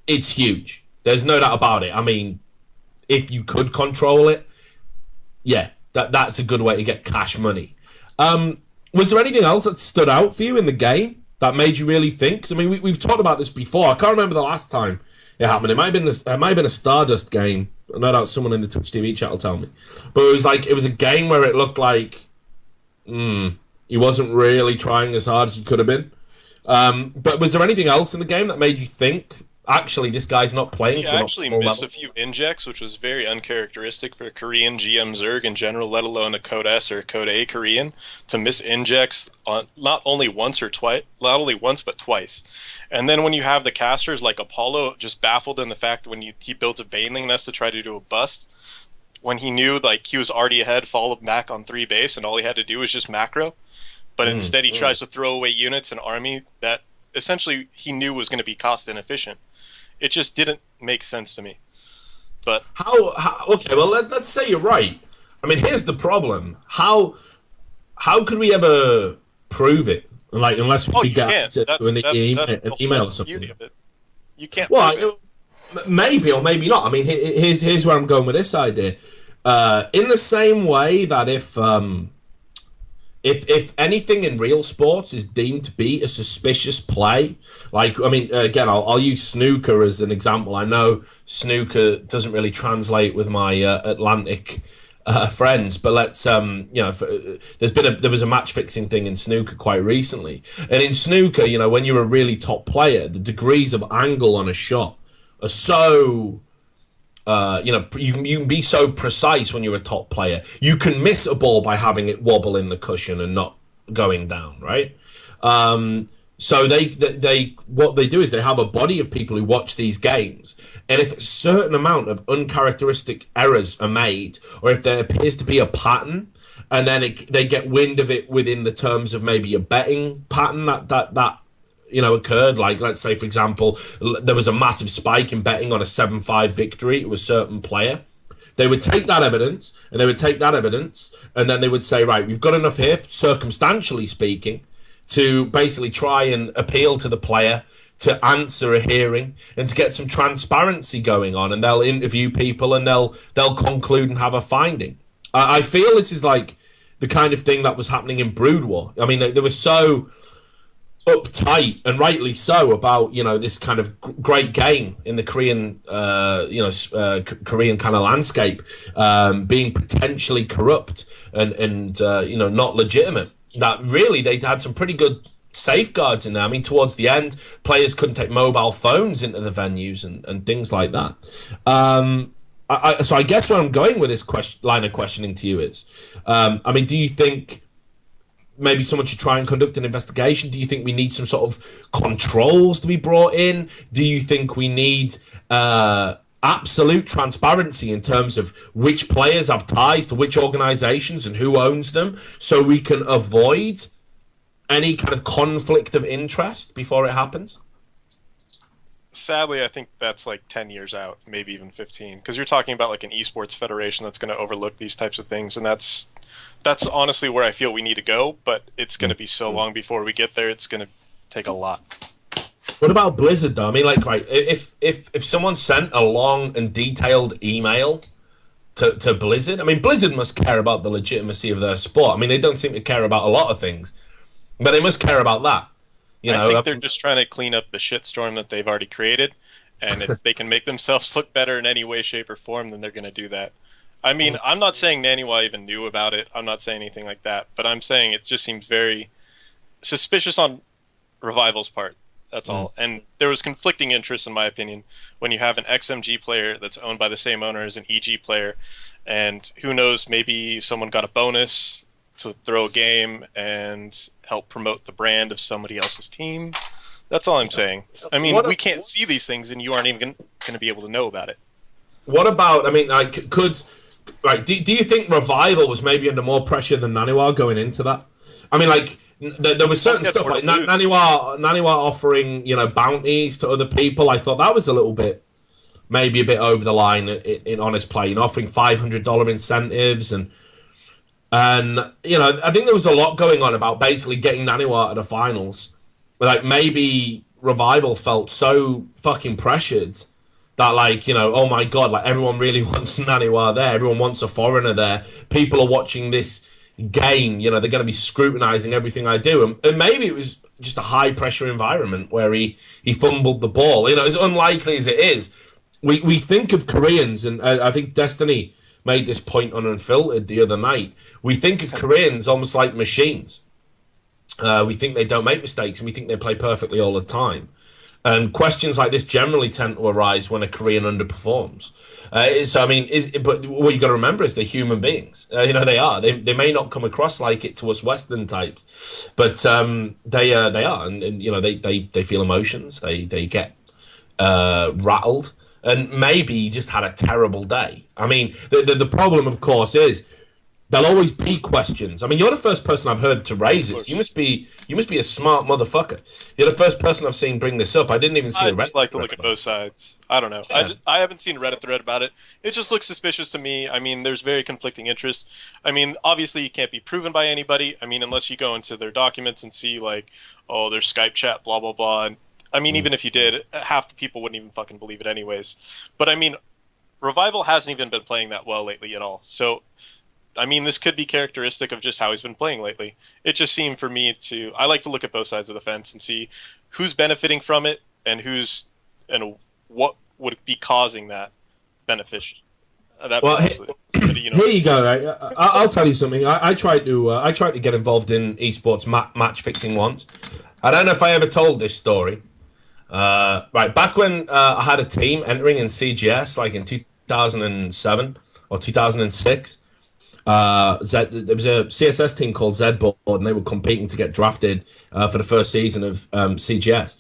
Speaker 1: it's huge. There's no doubt about it. I mean, if you could control it, yeah, that's a good way to get cash money. Was there anything else that stood out for you in the game that made you really think? 'Cause, I mean, we've talked about this before. I can't remember the last time it happened. It might have been a Stardust game. No doubt someone in the Twitch TV chat will tell me. But it was a game where it looked like he wasn't really trying as hard as he could have been. But was there anything else in the game that made you think, actually, this guy's not playing
Speaker 19: He
Speaker 1: to an
Speaker 19: actually
Speaker 1: optimal
Speaker 19: missed
Speaker 1: level?
Speaker 19: a few injects, which was very uncharacteristic for a Korean GM Zerg in general, let alone a Code S or a Code A Korean, to miss injects on not only once but twice. And then when you have the casters like Apollo, just baffled in the fact when he built a Baneling nest to try to do a bust, when he knew like he was already ahead, followed back on 3 base, and all he had to do was just macro. But instead he tries to throw away units and army that essentially he knew was going to be cost inefficient. It just didn't make sense to me. But
Speaker 1: how okay, well let's say you're right. I mean, here's the problem. How could we ever prove it? Like, unless we could get to an email or something.
Speaker 19: You can't.
Speaker 1: Well, maybe or maybe not. I mean, here's where I'm going with this idea. In the same way that if anything in real sports is deemed to be a suspicious play, like, I mean, again, I'll use snooker as an example. I know snooker doesn't really translate with my Atlantic friends, but let's there was a match fixing thing in snooker quite recently, and in snooker, when you're a really top player, the degrees of angle on a shot are so you can be so precise when you're a top player. You can miss a ball by having it wobble in the cushion and not going down, right? So they what they do is they have a body of people who watch these games, and if a certain amount of uncharacteristic errors are made, or if there appears to be a pattern, and then they get wind of it within the terms of maybe a betting pattern that occurred, like, let's say, for example, there was a massive spike in betting on a 7-5 victory to a certain player. They would take that evidence, and then they would say, right, we've got enough here, circumstantially speaking, to basically try and appeal to the player to answer a hearing and to get some transparency going on, and they'll interview people and they'll conclude and have a finding. I feel this is like the kind of thing that was happening in Brood War. I mean, they were so uptight, and rightly so, about this kind of great game in the Korean Korean kind of landscape being potentially corrupt and not legitimate, that really they had some pretty good safeguards in there. I mean, towards the end, players couldn't take mobile phones into the venues and things like that. So I guess where I'm going with this line of questioning to you is, I mean, do you think maybe someone should try and conduct an investigation? Do you think we need some sort of controls to be brought in? Do you think we need absolute transparency in terms of which players have ties to which organizations and who owns them, so we can avoid any kind of conflict of interest before it happens?
Speaker 19: Sadly, I think that's like 10 years out, maybe even 15, because you're talking about like an esports federation that's going to overlook these types of things, and that's honestly where I feel we need to go, but it's going to be so long before we get there. It's going to take a lot.
Speaker 1: What about Blizzard, though? I mean, like, right, if someone sent a long and detailed email to Blizzard, I mean, Blizzard must care about the legitimacy of their sport. I mean, they don't seem to care about a lot of things, but they must care about that.
Speaker 19: I think they're just trying to clean up the shitstorm that they've already created, and if they can make themselves look better in any way, shape, or form, then they're going to do that. I mean, I'm not saying Naniwa even knew about it. I'm not saying anything like that. But I'm saying it just seems very suspicious on Revival's part. That's all. And there was conflicting interests, in my opinion, when you have an XMG player that's owned by the same owner as an EG player. And who knows, maybe someone got a bonus to throw a game and help promote the brand of somebody else's team. That's all I'm saying. I mean, we can't see these things, and you aren't even going to be able to know about it.
Speaker 1: What about, I mean, like, do you think Revival was maybe under more pressure than Naniwa going into that? I mean, like, there was certain stuff like Naniwa offering, bounties to other people. I thought that was a little bit, maybe a bit over the line in honest play, offering $500 incentives and I think there was a lot going on about basically getting Naniwa to the finals. Like, maybe Revival felt so fucking pressured that, like, oh my god, like, everyone really wants Naniwa there, everyone wants a foreigner there, people are watching this game, they're going to be scrutinizing everything I do, and maybe it was just a high pressure environment where he fumbled the ball. As unlikely as it is, we think of Koreans, and I think Destiny made this point on Unfiltered the other night, we think of Koreans almost like machines. We think they don't make mistakes, and we think they play perfectly all the time. And questions like this generally tend to arise when a Korean underperforms. So, I mean, but what you got to remember is they're human beings. They are. They may not come across like it to us Western types, but they are, and they feel emotions. They get rattled, and maybe you just had a terrible day. I mean, the problem, of course, is there'll always be questions. I mean, you're the first person I've heard to raise this. You must be a smart motherfucker. You're the first person I've seen bring this up. I didn't even see a Reddit.
Speaker 19: I just like to look at both sides. I don't know.
Speaker 1: Yeah.
Speaker 19: I haven't seen a Reddit thread about it. It just looks suspicious to me. I mean, there's very conflicting interests. I mean, obviously, you can't be proven by anybody. I mean, unless you go into their documents and see, like, oh, their Skype chat, blah, blah, blah. And, I mean, even if you did, half the people wouldn't even fucking believe it anyways. But, I mean, Revival hasn't even been playing that well lately at all. So, I mean, this could be characteristic of just how he's been playing lately. It just seemed for me I like to look at both sides of the fence and see who's benefiting from it and what would be causing that benefit.
Speaker 1: Here you go. Right? I'll tell you something. I tried to get involved in esports match fixing once. I don't know if I ever told this story. Right, back when I had a team entering in CGS, like in 2007 or 2006. There was a CSS team called Zboard, and they were competing to get drafted for the first season of CGS.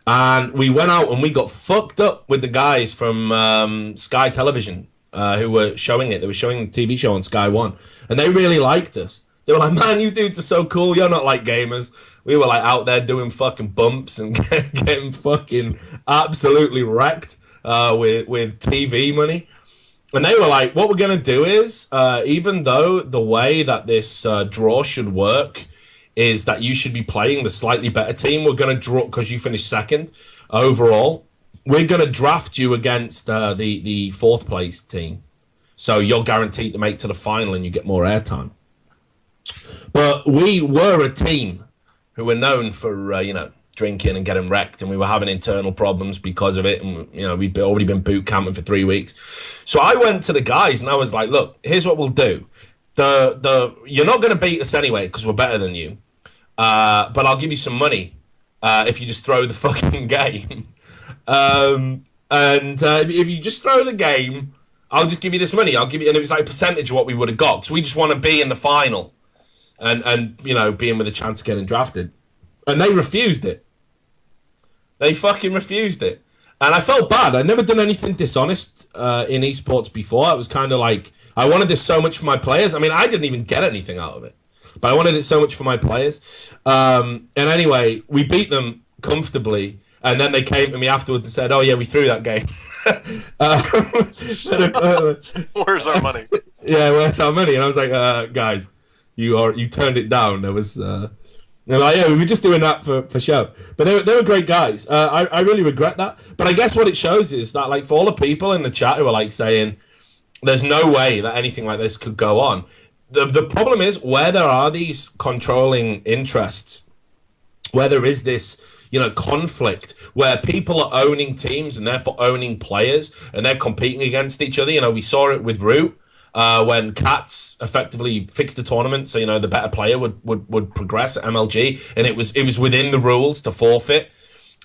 Speaker 1: And we went out and we got fucked up with the guys from Sky Television who were showing it. They were showing the TV show on Sky One, and they really liked us. They were like, "Man, you dudes are so cool. You're not like gamers." We were like out there doing fucking bumps and getting fucking absolutely wrecked with TV money. And they were like, what we're going to do is, even though the way that this draw should work is that you should be playing the slightly better team, we're going to draw, because you finished second overall, we're going to draft you against the fourth place team. So you're guaranteed to make to the final and you get more airtime. But we were a team who were known for, drinking and getting wrecked, and we were having internal problems because of it, and we'd already been boot camping for 3 weeks. So I went to the guys and I was like, look, here's what we'll do. You're not going to beat us anyway because we're better than you, but I'll give you some money if you just throw the fucking game. If you just throw the game, I'll just give you this money. I'll give you, and it was like a percentage of what we would have got. So we just want to be in the final and being with a chance of getting drafted. And they refused it. They fucking refused it. And I felt bad. I'd never done anything dishonest in esports before. I was kind of like, I wanted this so much for my players. I mean, I didn't even get anything out of it. But I wanted it so much for my players. And anyway, we beat them comfortably. And then they came to me afterwards and said, oh, yeah, we threw that game.
Speaker 19: Where's our money?
Speaker 1: Yeah, where's our money? And I was like, guys, you turned it down. There was... They're like, yeah, we were just doing that for show. But they were great guys. I really regret that. But I guess what it shows is that, like, for all the people in the chat who are, like, saying there's no way that anything like this could go on, the problem is where there are these controlling interests, where there is this, conflict, where people are owning teams and therefore owning players, and they're competing against each other. We saw it with Root. When Cats effectively fixed the tournament, so the better player would progress at MLG, and it was within the rules to forfeit.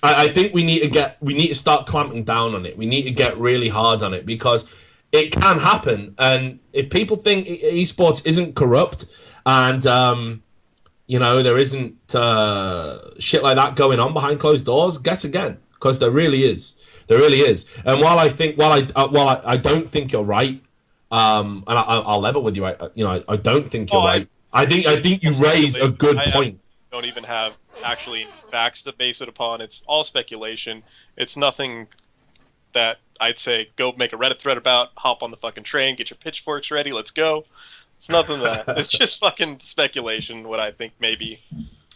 Speaker 1: I think we need to start clamping down on it. We need to get really hard on it because it can happen. And if people think esports isn't corrupt and there isn't shit like that going on behind closed doors, guess again, because there really is. There really is. And while I don't think you're right. And I'll level with you. I don't think you're right. I think you raise a good point.
Speaker 19: Don't even have actually facts to base it upon. It's all speculation. It's nothing that I'd say go make a Reddit thread about. Hop on the fucking train, get your pitchforks ready, let's go. It's nothing that. It's just fucking speculation. What I think maybe.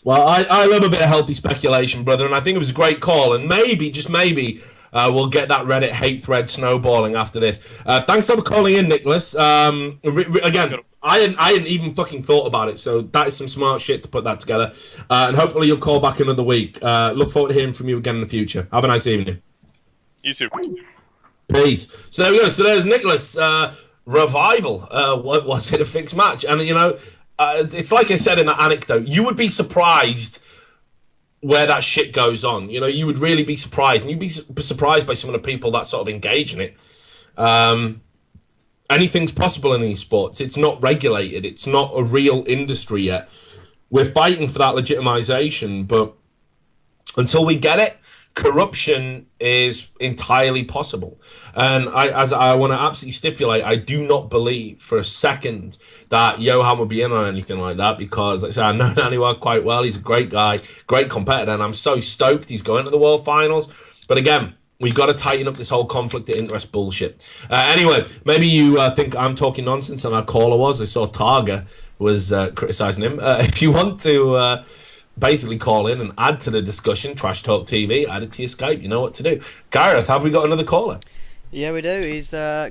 Speaker 1: Well, I love a bit of healthy speculation, brother, and I think it was a great call. And maybe, just maybe. We'll get that Reddit hate thread snowballing after this. Thanks for calling in, Nicholas. Again, I hadn't even fucking thought about it, so that is some smart shit to put that together. And hopefully you'll call back another week. Look forward to hearing from you again in the future. Have a nice evening.
Speaker 19: You too.
Speaker 1: Peace. So there we go. So there's Nicholas. Revival. Was it a fixed match? And it's like I said in that anecdote. You would be surprised where that shit goes on. You know, you would really be surprised, and you'd be surprised by some of the people that sort of engage in it. Anything's possible in esports. It's not regulated. It's not a real industry yet. We're fighting for that legitimization, but until we get it, corruption is entirely possible. And I want to absolutely stipulate, I do not believe for a second that Johan would be in on anything like that, because, like I said, I know Naniwa quite well. He's a great guy, great competitor, and I'm so stoked he's going to the World Finals. But again, we've got to tighten up this whole conflict of interest bullshit. Anyway, maybe you think I'm talking nonsense, and our caller was. I saw Targa was criticising him. If you want to basically call in and add to the discussion, Trash Talk TV, add it to your Skype, you know what to do. Gareth, have we got another caller?
Speaker 2: Yeah, we do. He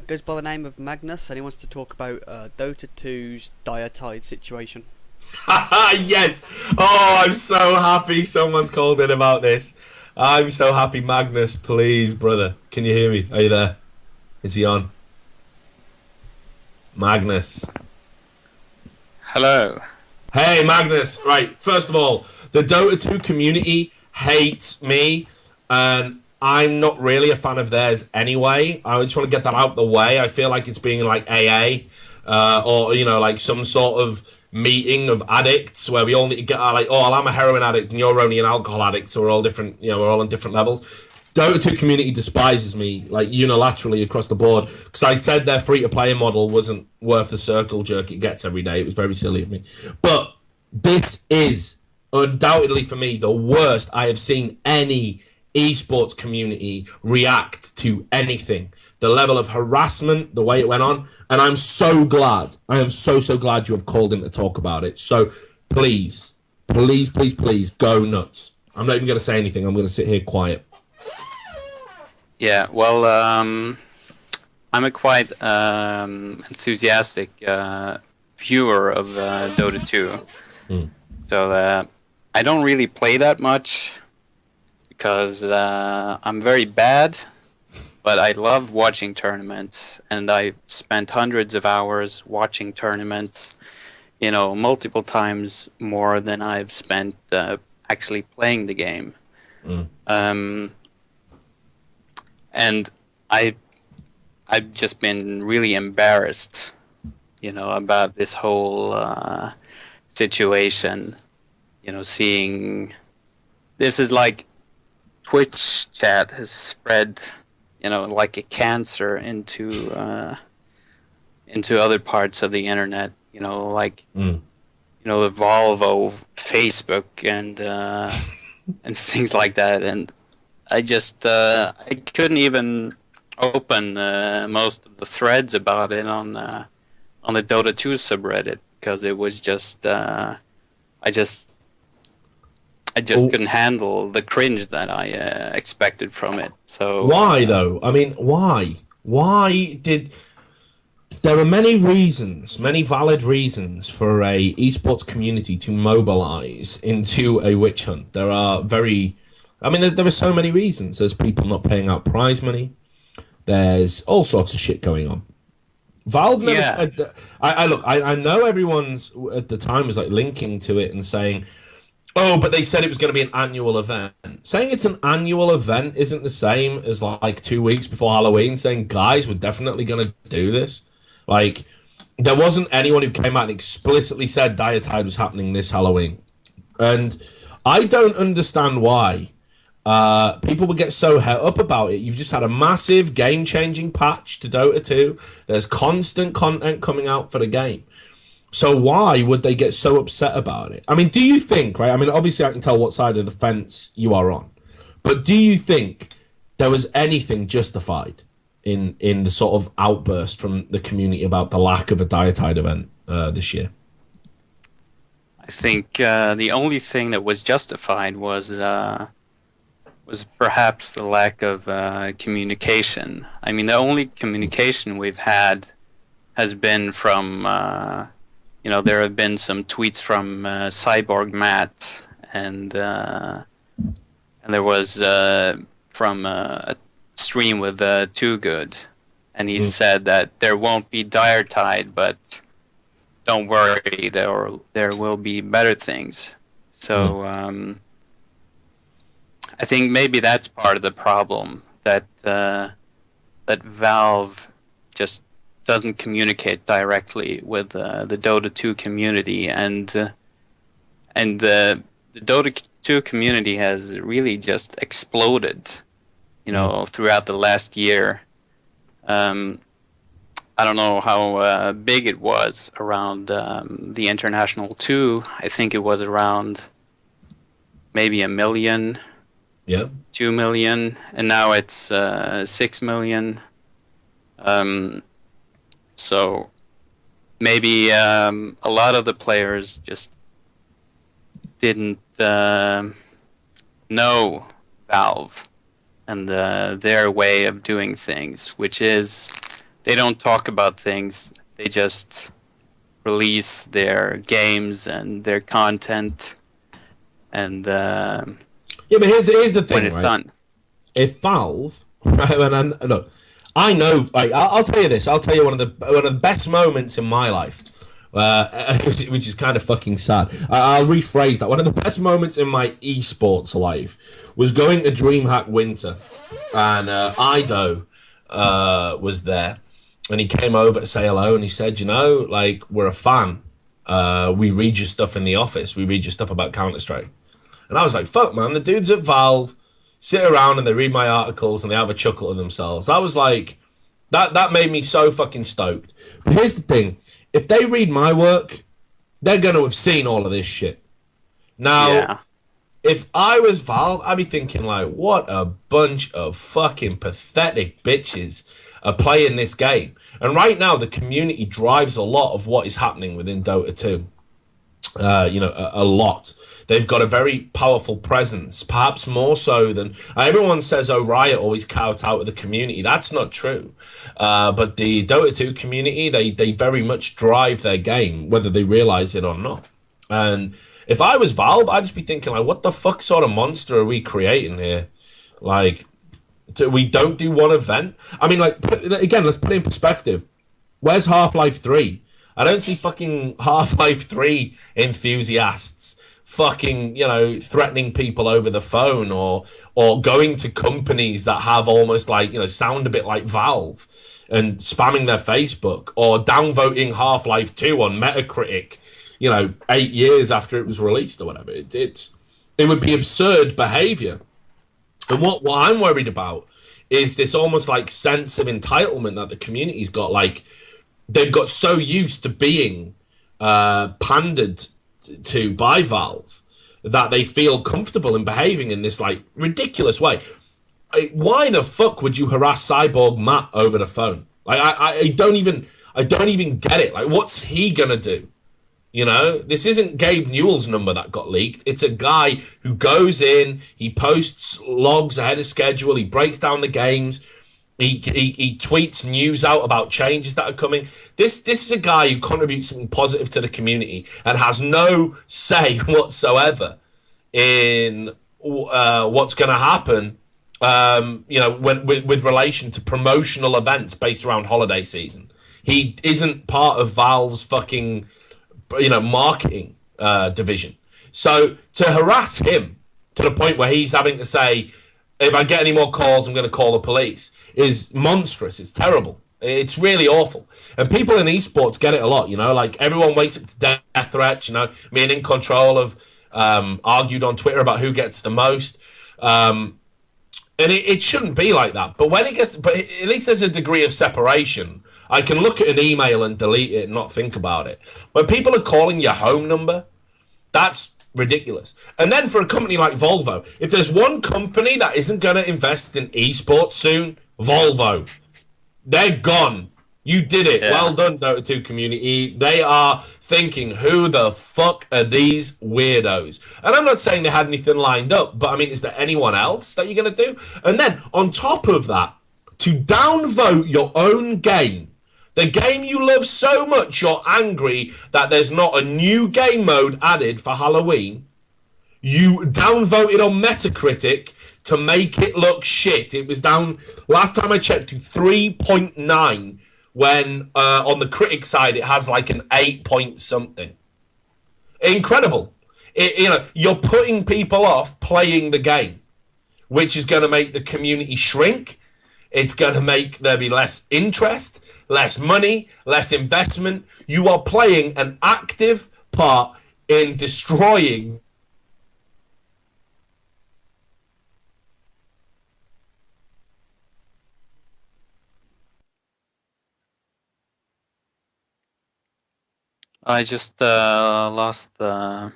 Speaker 2: goes by the name of Magnus, and he wants to talk about Dota 2's Diatide situation.
Speaker 1: Yes! Oh, I'm so happy someone's called in about this. I'm so happy. Magnus, please, brother. Can you hear me? Are you there? Is he on? Magnus.
Speaker 20: Hello.
Speaker 1: Hey, Magnus. Right, first of all, the Dota 2 community hates me, and I'm not really a fan of theirs anyway. I just want to get that out the way. I feel like it's being like AA, or, you know, like some sort of meeting of addicts where we all need to get like, oh, well, I'm a heroin addict and you're only an alcohol addict, so we're all different, you know, we're all on different levels. Dota 2 community despises me, like, unilaterally across the board, because I said their free-to-play model wasn't worth the circle jerk it gets every day. It was very silly of me. But this is undoubtedly, for me, the worst I have seen any esports community react to anything. The level of harassment, the way it went on, and I'm so glad, I am so glad you have called in to talk about it. So please, please, please, please, go nuts. I'm not even going to say anything. I'm going to sit here quiet.
Speaker 20: Yeah, well, I'm a quite enthusiastic viewer of Dota 2. So I don't really play that much because I'm very bad, but I love watching tournaments, and I spent hundreds of hours watching tournaments, you know, multiple times more than I've spent actually playing the game. And I've just been really embarrassed, you know, about this whole situation. You know, seeing this is like Twitch chat has spread, you know, like a cancer into other parts of the internet. You know, like you know, the Volvo, Facebook, and things like that. And I just I couldn't even open most of the threads about it on the Dota 2 subreddit, because it was just I just couldn't handle the cringe that I expected from it. So
Speaker 1: why though? I mean, why? Why did? There are many reasons, many valid reasons for a esports community to mobilize into a witch hunt. There are there are so many reasons. There's people not paying out prize money. There's all sorts of shit going on. Valve never said that. I know everyone's at the time was like linking to it and saying, oh, but they said it was going to be an annual event. Saying it's an annual event isn't the same as like 2 weeks before Halloween saying, guys, we're definitely going to do this. Like, there wasn't anyone who came out and explicitly said Diatide was happening this Halloween. And I don't understand why people would get so het up about it. You've just had a massive game-changing patch to Dota 2. There's constant content coming out for the game. So why would they get so upset about it? I mean, do you think, right? I mean, obviously I can tell what side of the fence you are on. But do you think there was anything justified in the sort of outburst from the community about the lack of a Diatide event this year?
Speaker 20: I think the only thing that was justified was perhaps the lack of communication. I mean, the only communication we've had has been from, you know, there have been some tweets from Cyborg Matt, and there was from a stream with Too Good, and he said that there won't be Diatide, but don't worry, there will be better things. So I think maybe that's part of the problem, that that Valve just doesn't communicate directly with the Dota 2 community, and the Dota 2 community has really just exploded, throughout the last year. I don't know how big it was around the International 2. I think it was around maybe 1 million, 2 million, and now it's 6 million. So maybe a lot of the players just didn't know Valve and their way of doing things, which is they don't talk about things, they just release their games and their content, and
Speaker 1: yeah, but here's the thing,
Speaker 20: when it's done.
Speaker 1: If Valve, right, look, I know, like, I'll tell you this, I'll tell you one of the best moments in my life, which is kind of fucking sad. I'll rephrase that. One of the best moments in my esports life was going to DreamHack Winter, and Ido was there, and he came over to say hello, and he said, like, we're a fan. We read your stuff in the office. We read your stuff about Counter-Strike. And I was like, fuck, man, the dudes at Valve sit around and they read my articles and they have a chuckle to themselves. That was like, that made me so fucking stoked. But here's the thing. If they read my work, they're going to have seen all of this shit. Now, if I was Valve, I'd be thinking, like, what a bunch of fucking pathetic bitches are playing this game. And right now, the community drives a lot of what is happening within Dota 2. A lot. They've got a very powerful presence, perhaps more so than everyone says. Riot always cout out of the community. That's not true. But the Dota 2 community, they very much drive their game, whether they realize it or not. And if I was Valve, I'd just be thinking, like, what the fuck sort of monster are we creating here? Like, we don't do one event. I mean, like, again, let's put it in perspective. Where's Half-Life 3? I don't see fucking Half-Life 3 enthusiasts fucking, threatening people over the phone or going to companies that have almost like, sound a bit like Valve and spamming their Facebook, or downvoting Half-Life 2 on Metacritic, 8 years after it was released or whatever. It would be absurd behavior. And what I'm worried about is this almost like sense of entitlement that the community's got. Like, they've got so used to being pandered to by Valve that they feel comfortable in behaving in this like ridiculous way. Why the fuck would you harass Cyborg Matt over the phone? Like, I don't even get it. Like, what's he gonna do? This isn't Gabe Newell's number that got leaked. It's a guy who goes in, he posts logs ahead of schedule, he breaks down the games, he tweets news out about changes that are coming. This is a guy who contributes something positive to the community and has no say whatsoever in what's going to happen. With relation to promotional events based around holiday season. He isn't part of Valve's fucking marketing division. So to harass him to the point where he's having to say, if I get any more calls, I'm going to call the police, is monstrous. It's terrible. It's really awful. And people in esports get it a lot, like everyone wakes up to death threats, me and In Control have argued on Twitter about who gets the most. And it shouldn't be like that. But when but at least there's a degree of separation. I can look at an email and delete it and not think about it. When people are calling your home number, that's ridiculous. And then for a company like Volvo, if there's one company that isn't going to invest in esports soon, Volvo. They're gone. You did it. Yeah. Well done, Dota 2 community. They are thinking, who the fuck are these weirdos? And I'm not saying they had anything lined up, but I mean, is there anyone else that you're going to do? And then on top of that, to downvote your own game, the game you love so much, you're angry that there's not a new game mode added for Halloween. You downvoted on Metacritic to make it look shit. It was down, last time I checked, to 3.9, when on the critic side it has like an 8 point something. Incredible. You're putting people off playing the game, which is going to make the community shrink. It's going to make there be less interest, less money, less investment. You are playing an active part in destroying
Speaker 20: I just lost the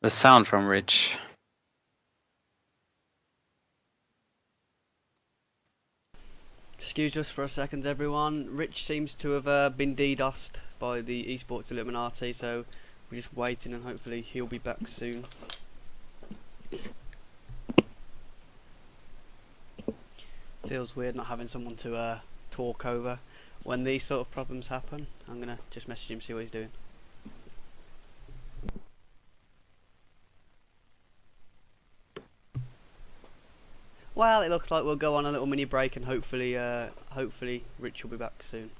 Speaker 20: sound from Rich.
Speaker 2: Excuse us for a second, everyone. Rich seems to have been DDoSed by the Esports Illuminati, so we're just waiting and hopefully he'll be back soon. Feels weird not having someone to talk over when these sort of problems happen. I'm gonna just message him, see what he's doing. Well, it looks like we'll go on a little mini break and hopefully Rich will be back soon.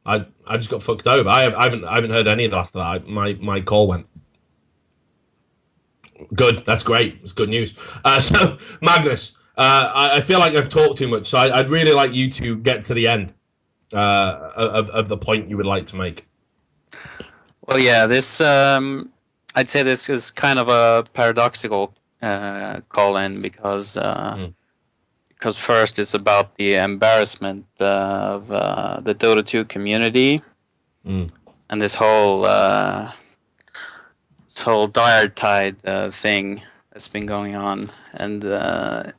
Speaker 1: I just got fucked over. I haven't heard any of the rest of that. My call went. Good. That's great. It's good news. So Magnus, I feel like I've talked too much. So I'd really like you to get to the end of the point you would like to make.
Speaker 20: Well, yeah. This I'd say this is kind of a paradoxical call-in because. Because first it's about the embarrassment of the Dota 2 community and this whole dire tide thing that's been going on, and it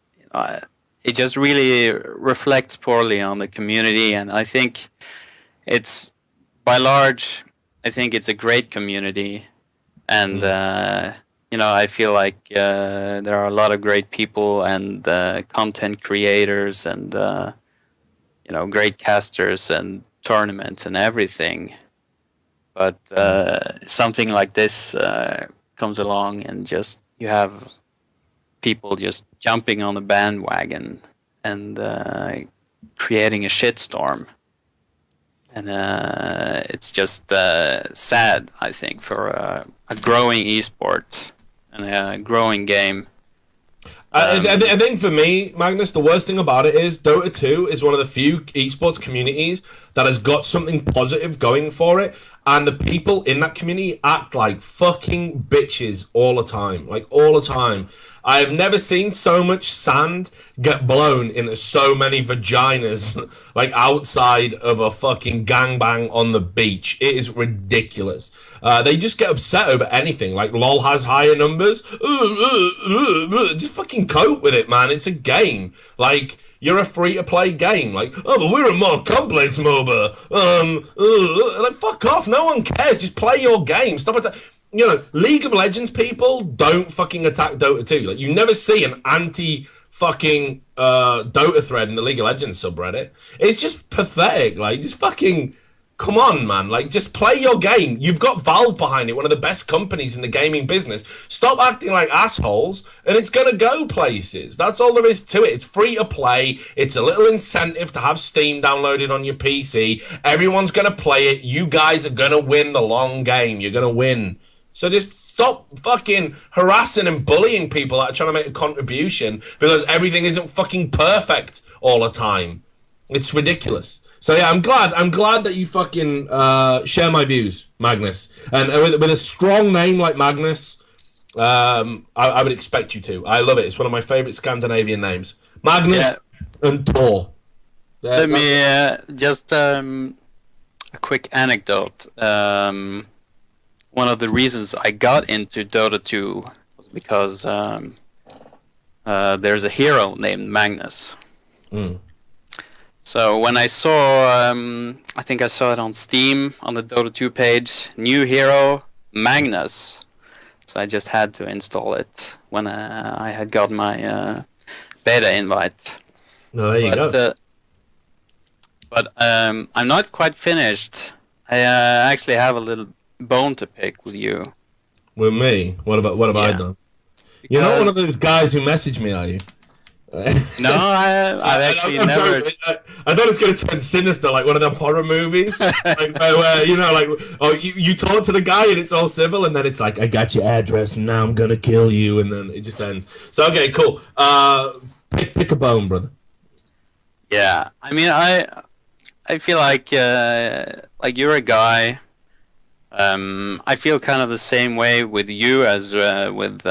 Speaker 20: just really reflects poorly on the community. And I think it's by large, I think it's a great community, and I feel like there are a lot of great people and content creators and great casters and tournaments and everything. But something like this comes along and just you have people just jumping on the bandwagon and creating a shitstorm. And it's just sad, I think, for a growing esport and a growing game.
Speaker 1: I think for me, Magnus, the worst thing about it is Dota 2 is one of the few esports communities that has got something positive going for it, and the people in that community act like fucking bitches all the time. Like, all the time. I have never seen so much sand get blown into so many vaginas, like, outside of a fucking gangbang on the beach. It is ridiculous. They just get upset over anything. Like, LoL has higher numbers. Just fucking cope with it, man. It's a game. Like, you're a free-to-play game. Like, oh, but we're a more complex MOBA. Like, fuck off. No one cares. Just play your game. Stop it. League of Legends people don't fucking attack Dota 2. Like, you never see an anti-fucking Dota thread in the League of Legends subreddit. It's just pathetic. Like, just fucking... Come on, man. Like, just play your game. You've got Valve behind it, one of the best companies in the gaming business. Stop acting like assholes, and it's going to go places. That's all there is to it. It's free to play. It's a little incentive to have Steam downloaded on your PC. Everyone's going to play it. You guys are going to win the long game. You're going to win. So just stop fucking harassing and bullying people that are trying to make a contribution because everything isn't fucking perfect all the time. It's ridiculous. So yeah, I'm glad that you fucking share my views, Magnus. And with a strong name like Magnus, I would expect you to. I love it. It's one of my favorite Scandinavian names. Magnus and Tor.
Speaker 20: Let me just a quick anecdote. One of the reasons I got into Dota 2 was because there's a hero named Magnus. So when I saw, I think I saw it on Steam on the Dota 2 page, new hero Magnus. So I just had to install it when I had got my beta invite.
Speaker 1: No, there you go.
Speaker 20: But I'm not quite finished. I actually have a little bone to pick with you.
Speaker 1: With me? What have I done? You're not one of those guys who message me, are you?
Speaker 20: No, I've actually never.
Speaker 1: I thought it's going to turn sinister, like one of them horror movies, like where you talk to the guy and it's all civil, and then it's like, I got your address and now I'm gonna kill you, and then it just ends. So okay, cool. Pick a bone, brother.
Speaker 20: Yeah, I mean, I feel like you're a guy. I feel kind of the same way with you as with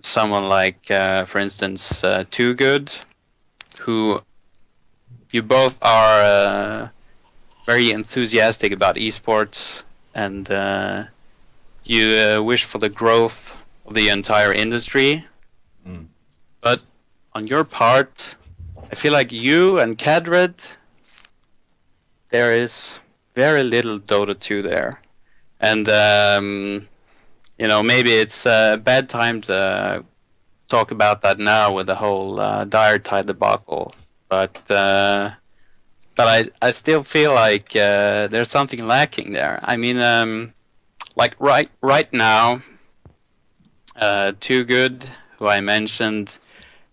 Speaker 20: someone like, for instance, Too Good, who you both are very enthusiastic about esports, and you wish for the growth of the entire industry. But on your part, I feel like you and Cadred, there is very little Dota 2 there. And maybe it's a bad time to talk about that now with the whole Dire Tide debacle. But I still feel like there's something lacking there. I mean, like right now, Too Good, who I mentioned,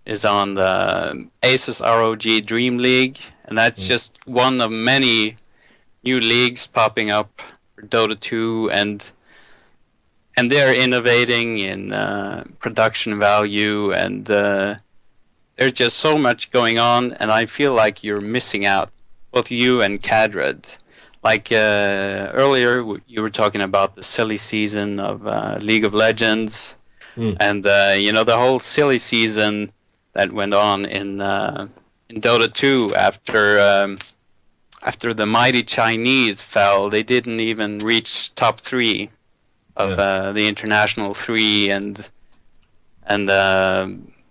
Speaker 20: is on the Asus ROG Dream League, and that's just one of many new leagues popping up for Dota 2, and they're innovating in production value, and there's just so much going on, and I feel like you're missing out, both you and Cadred. Like earlier, you were talking about the silly season of League of Legends, and the whole silly season that went on in Dota 2 after the mighty Chinese fell. They didn't even reach top 3 of the international 3, and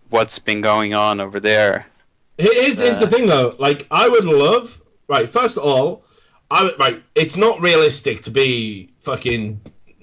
Speaker 20: what's been going on over there.
Speaker 1: Here's the thing, though. Like, I would love, right, first of all, it's not realistic to be fucking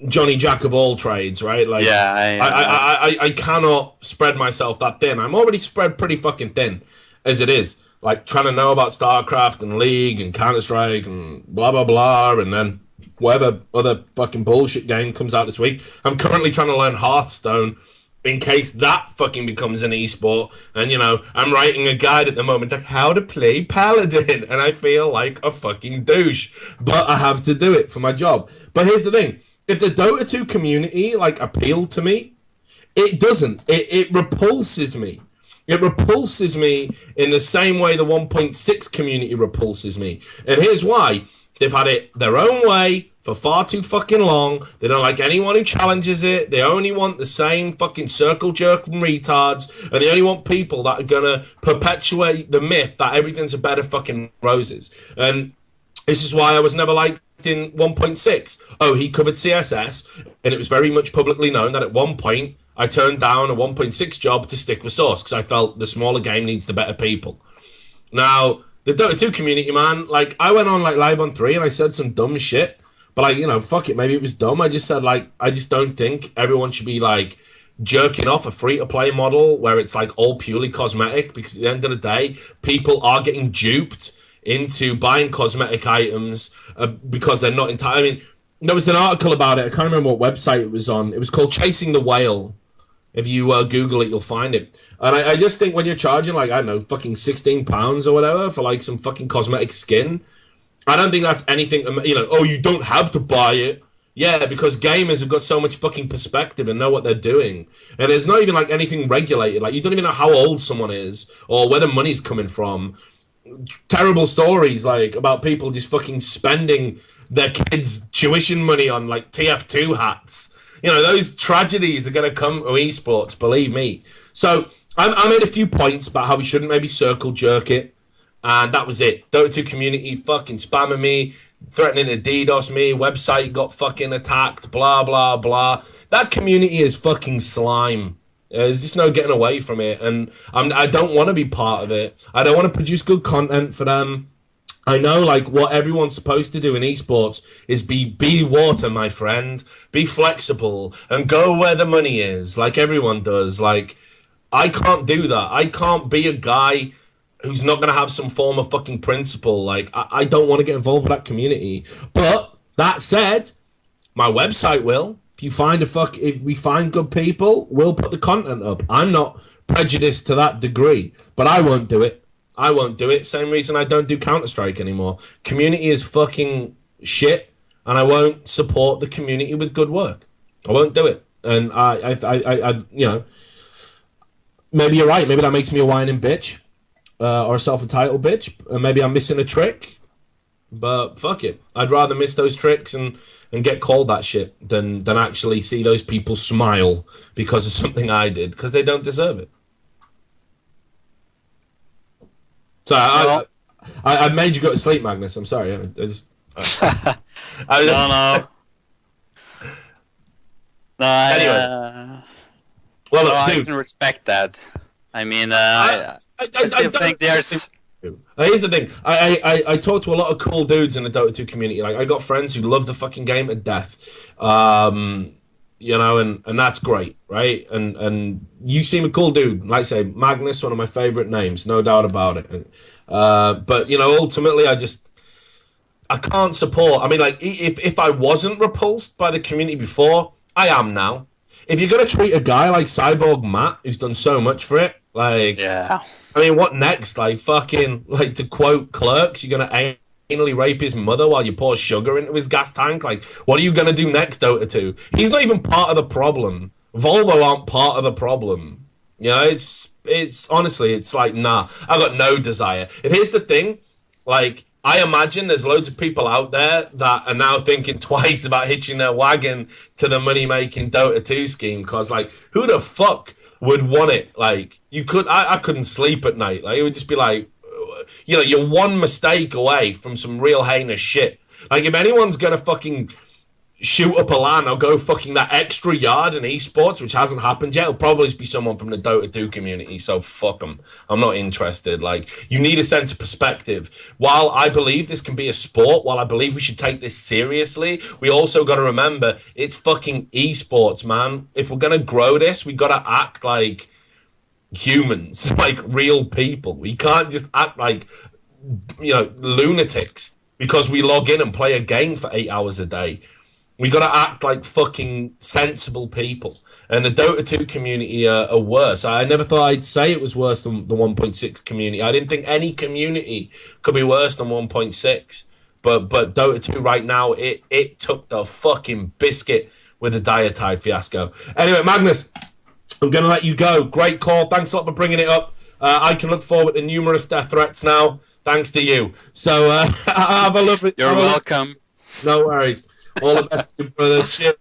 Speaker 1: Johnny Jack of all trades, right? Like, I cannot spread myself that thin. I'm already spread pretty fucking thin as it is. Like, trying to know about StarCraft and League and Counter-Strike and blah, blah, blah, and then whatever other fucking bullshit game comes out this week. I'm currently trying to learn Hearthstone in case that fucking becomes an esport. And, I'm writing a guide at the moment of how to play Paladin, and I feel like a fucking douche. But I have to do it for my job. But here's the thing. If the Dota 2 community, appealed to me, it doesn't. It repulses me. It repulses me in the same way the 1.6 community repulses me. And here's why. They've had it their own way for far too fucking long. They don't like anyone who challenges it. They only want the same fucking circle jerking retards. And they only want people that are going to perpetuate the myth that everything's a bed of fucking roses. And this is why I was never liked in 1.6. Oh, he covered CSS. And it was very much publicly known that at one point, I turned down a 1.6 job to stick with Source because I felt the smaller game needs the better people. Now, the Dota 2 community, man, I went on live on 3 and I said some dumb shit, but fuck it, maybe it was dumb. I just said I just don't think everyone should be jerking off a free-to-play model where it's all purely cosmetic, because at the end of the day, people are getting duped into buying cosmetic items because they're not entitled. I mean, there was an article about it. I can't remember what website it was on. It was called Chasing the Whale. If you Google it, you'll find it. And I just think when you're charging, I don't know, fucking £16 or whatever for some fucking cosmetic skin, I don't think that's anything, oh, you don't have to buy it. Yeah, because gamers have got so much fucking perspective and know what they're doing. And there's not even anything regulated. You don't even know how old someone is or where the money's coming from. Terrible stories about people just fucking spending their kids' tuition money on TF2 hats. Those tragedies are going to come to esports, believe me. So I made a few points about how we shouldn't maybe circle jerk it, and that was it. Dota 2 community fucking spamming me. threatening to DDoS me, website got fucking attacked, blah, blah, blah. That community is fucking slime. There's just no getting away from it, and I don't want to be part of it. I don't want to produce good content for them. I know, like, what everyone's supposed to do in esports is be water, my friend. Be flexible and go where the money is, like everyone does. Like, I can't do that. I can't be a guy who's not going to have some form of fucking principle. Like, I don't want to get involved with that community. But that said, my website will. If we find good people, we'll put the content up. I'm not prejudiced to that degree, but I won't do it. I won't do it. Same reason I don't do Counter-Strike anymore. Community is fucking shit, and I won't support the community with good work. I won't do it. And I you know, maybe you're right. Maybe that makes me a whining bitch, or a self-entitled bitch, and maybe I'm missing a trick. But fuck it. I'd rather miss those tricks and get called that shit than actually see those people smile because of something I did, because they don't deserve it. So I made you go to sleep, Magnus. I'm sorry. I just
Speaker 20: No.
Speaker 1: Anyway.
Speaker 20: Well,
Speaker 1: look,
Speaker 20: I
Speaker 1: dude.
Speaker 20: can respect that. I mean, I still think there's...
Speaker 1: Here's the thing. I talk to a lot of cool dudes in the Dota 2 community. Like, I got friends who love the fucking game to death. You know, and that's great, right? And you seem a cool dude. Like I say, Magnus, one of my favorite names, no doubt about it. But, you know, ultimately, I can't support. I mean, like, if I wasn't repulsed by the community before, I am now. If you're going to treat a guy like Cyborg Matt, who's done so much for it, like...
Speaker 20: Yeah.
Speaker 1: I mean, what next? Like, fucking, like, to quote Clerks, you're going to anally rape his mother while you pour sugar into his gas tank? Like, what are you going to do next, Dota 2? He's not even part of the problem. Volvo aren't part of the problem. You know, it's honestly, it's like, nah, I got no desire. And here's the thing, like, I imagine there's loads of people out there that are now thinking twice about hitching their wagon to the money-making Dota 2 scheme, because, like, who the fuck would want it? Like, I couldn't sleep at night. Like, it would just be like, you know, you're one mistake away from some real heinous shit. Like, if anyone's gonna fucking shoot up a LAN or go fucking that extra yard in esports, which hasn't happened yet, it'll probably just be someone from the Dota 2 community, so fuck them. I'm not interested. Like, you need a sense of perspective. While I believe this can be a sport, while I believe we should take this seriously, we also got to remember it's fucking esports, man. If we're gonna grow this, we got to act like humans, like real people. We can't just act like, you know, lunatics because we log in and play a game for 8 hours a day. We got to act like fucking sensible people. And the Dota 2 community are worse. I never thought I'd say it was worse than the 1.6 community. I didn't think any community could be worse than 1.6. But Dota 2 right now, it took the fucking biscuit with the Diatide fiasco. Anyway, Magnus, I'm going to let you go. Great call. Thanks a lot for bringing it up. I can look forward to numerous death threats now, thanks to you. So have a lovely...
Speaker 20: You're welcome.
Speaker 1: No worries. All the best to you, brother. Cheers.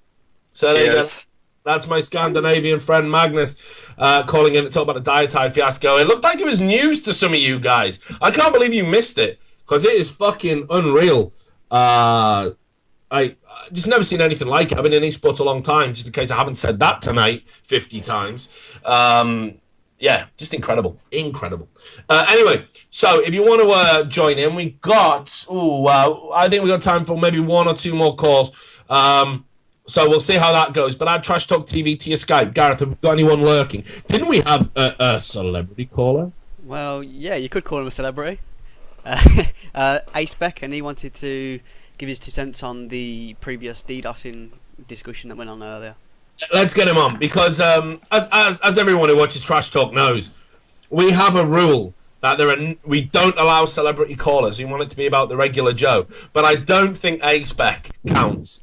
Speaker 1: So there you go. That's my Scandinavian friend Magnus calling in to talk about the Diatide fiasco. It looked like it was news to some of you guys. I can't believe you missed it, because it is fucking unreal. I just never seen anything like it. I've been in esports a long time, just in case I haven't said that tonight 50 times. Yeah, just incredible. Incredible. Anyway, so if you want to join in, we got... I think we got time for maybe one or two more calls. So we'll see how that goes. But add Trash Talk TV to your Skype. Gareth, have we got anyone lurking? Didn't we have a celebrity caller?
Speaker 2: Well, yeah, you could call him a celebrity. Ace Beck, and he wanted to give his 2 cents on the previous DDoSing discussion that went on earlier.
Speaker 1: Let's get him on, because as everyone who watches Trash Talk knows, we have a rule that we don't allow celebrity callers. We want it to be about the regular Joe. But I don't think Ace Beck counts.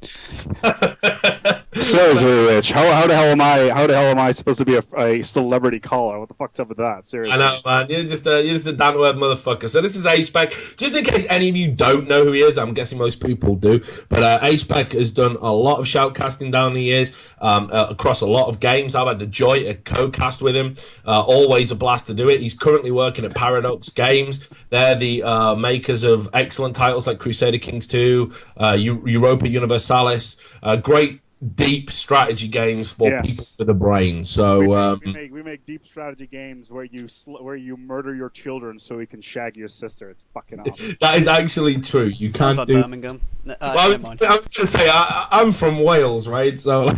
Speaker 21: Seriously, Rich, how the hell am I supposed to be a celebrity caller? What the fuck's up with that? Seriously.
Speaker 1: I know, man. You're just a down to earth motherfucker. So this is A-Spec. Just in case any of you don't know who he is, I'm guessing most people do. But A-Spec has done a lot of shoutcasting down the years across a lot of games. I've had the joy to co-cast with him. Always a blast to do it. He's currently working at Paradox Games. They're the makers of excellent titles like Crusader Kings 2, Europa Universalis. Great deep strategy games for people with a brain. So
Speaker 21: we make deep strategy games where you murder your children so he can shag your sister. It's fucking awesome.
Speaker 1: That is actually true. You can't
Speaker 2: like
Speaker 1: do.
Speaker 2: Birmingham.
Speaker 1: Well, I was going to say I'm from Wales, right? So